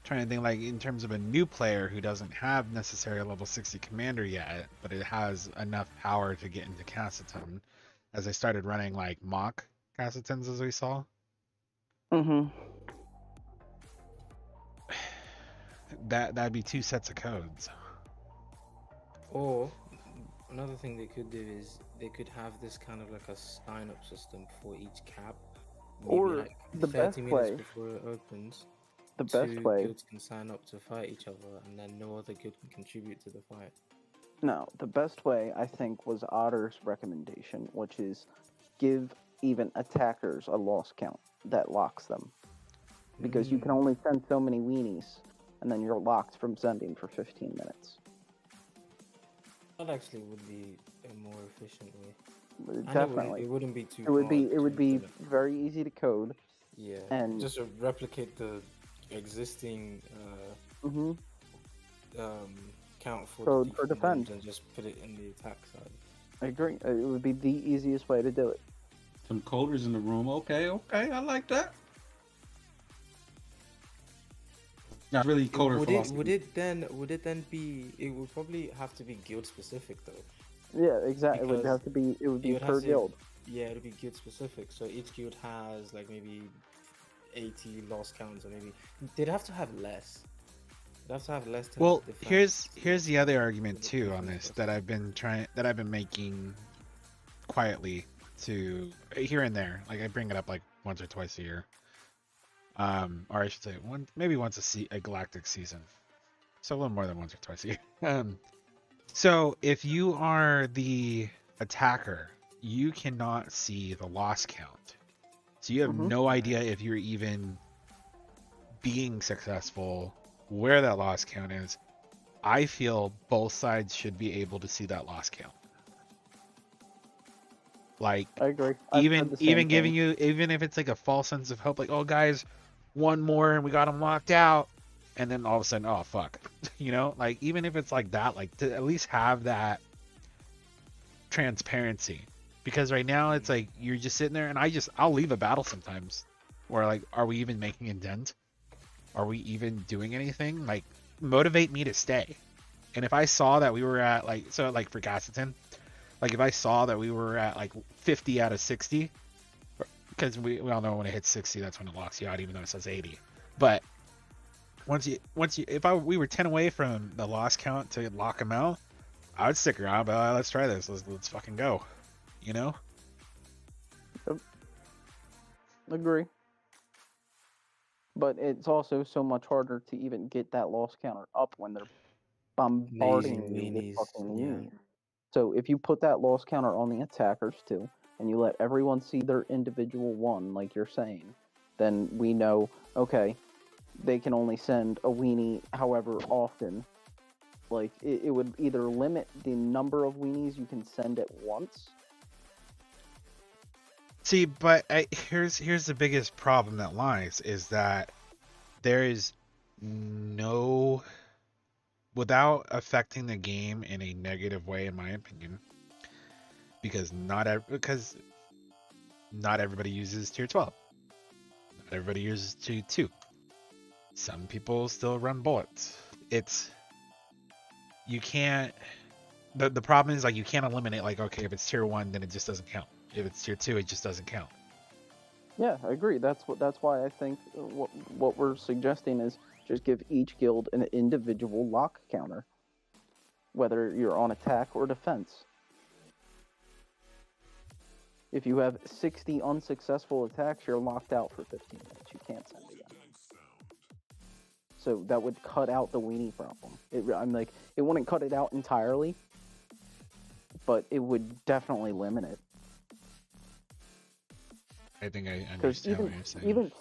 trying to think, like, in terms of a new player who doesn't have necessarily a level 60 commander yet, but it has enough power to get into Casseton, as I started running like mock Cassetons as we saw. That'd be 2 sets of codes. Or another thing they could do is they could have this kind of like a sign-up system for each cap. Maybe or like the 30 best minutes way. before it opens. The best Two way. guilds can sign up to fight each other, and then no other guild can contribute to the fight. No, the best way I think was Otter's recommendation, which is give even attackers a loss count that locks them. Because you can only send so many weenies, and then you're locked from sending for 15 minutes. That actually would be a more efficient way. Definitely. It wouldn't be too It would be hard it would to be implement. very easy to code. Yeah. And just replicate the existing count for for defense defense. and just put it in the attack side. I agree. It would be the easiest way to do it. Some coders in the room. Okay, I like that. Not really coder philosophy. Would it then be? It would probably have to be guild specific though. Yeah, exactly. It would Because have to be. It would be would per have to- guild. Yeah, it would be guild specific. So each guild has like maybe 80 loss counts, or maybe they'd have to have less. They'd have to have less. Well, defense. here's the other argument too on this that I've been making quietly to here and there. Like I bring it up like once or twice a year. Or I should say maybe once a galactic season. So a little more than once or twice a year. So if you are the attacker, you cannot see the loss count. So you have no idea if you're even being successful, where that loss count is. I feel both sides should be able to see that loss count. Like I agree. Even giving you, even if it's like a false sense of hope, like, oh guys, one more and we got them locked out, and then all of a sudden, oh fuck, like even if it's like that, like to at least have that transparency, because right now it's like you're just sitting there, and I'll leave a battle sometimes, where like, are we even making a dent? Are we even doing anything? Like, motivate me to stay. And if I saw that we were at like for Gassiton, like if I saw that we were at like 50 out of 60. Because we all know when it hits 60, that's when it locks you out, even though it says 80. But if we were 10 away from the loss count to lock them out, I would stick around. But let's try this. Let's fucking go. Yep. Agree. But it's also so much harder to even get that loss counter up when they're bombarding you with fucking weenies. So if you put that loss counter on the attackers too, and you let everyone see their individual one, like you're saying, then we know, okay, they can only send a weenie however often. Like, it would either limit the number of weenies you can send at once. See, but here's the biggest problem that lies, is that there is no, without affecting the game in a negative way, in my opinion, because not everybody uses tier 12. Not everybody uses tier 2. Some people still run bullets. You can't, the problem is like you can't eliminate, like, okay, if it's tier 1 then it just doesn't count. If it's tier 2 it just doesn't count. Yeah, I agree. That's why I think what we're suggesting is just give each guild an individual lock counter, whether you're on attack or defense. If you have 60 unsuccessful attacks, you're locked out for 15 minutes. You can't send again. So that would cut out the weenie problem. It wouldn't cut it out entirely, but it would definitely limit it. I think I understand what you're saying.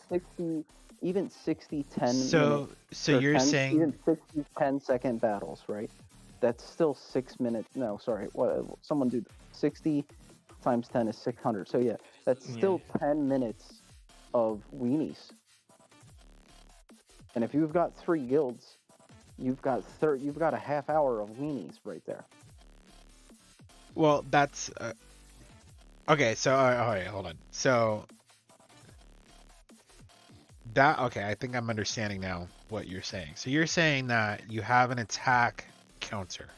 Even 60, 10 So you're saying even 60, 10-second battles, right? That's still 6 minutes. No, sorry. Someone do 60 times 10 is 600. So yeah, that's still 10 minutes of weenies. And if you've got 3 guilds, you've got a half hour of weenies right there. Well, that's okay. So all right, hold on. So I think I'm understanding now what you're saying. So you're saying that you have an attack counter.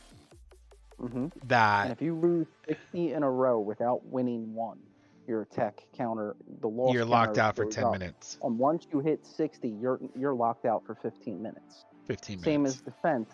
That, and if you lose 60 in a row without winning one, your attack counter, the loss, you're locked out for 10 minutes. And once you hit 60, you're locked out for 15 minutes. 15 minutes. Same as defense.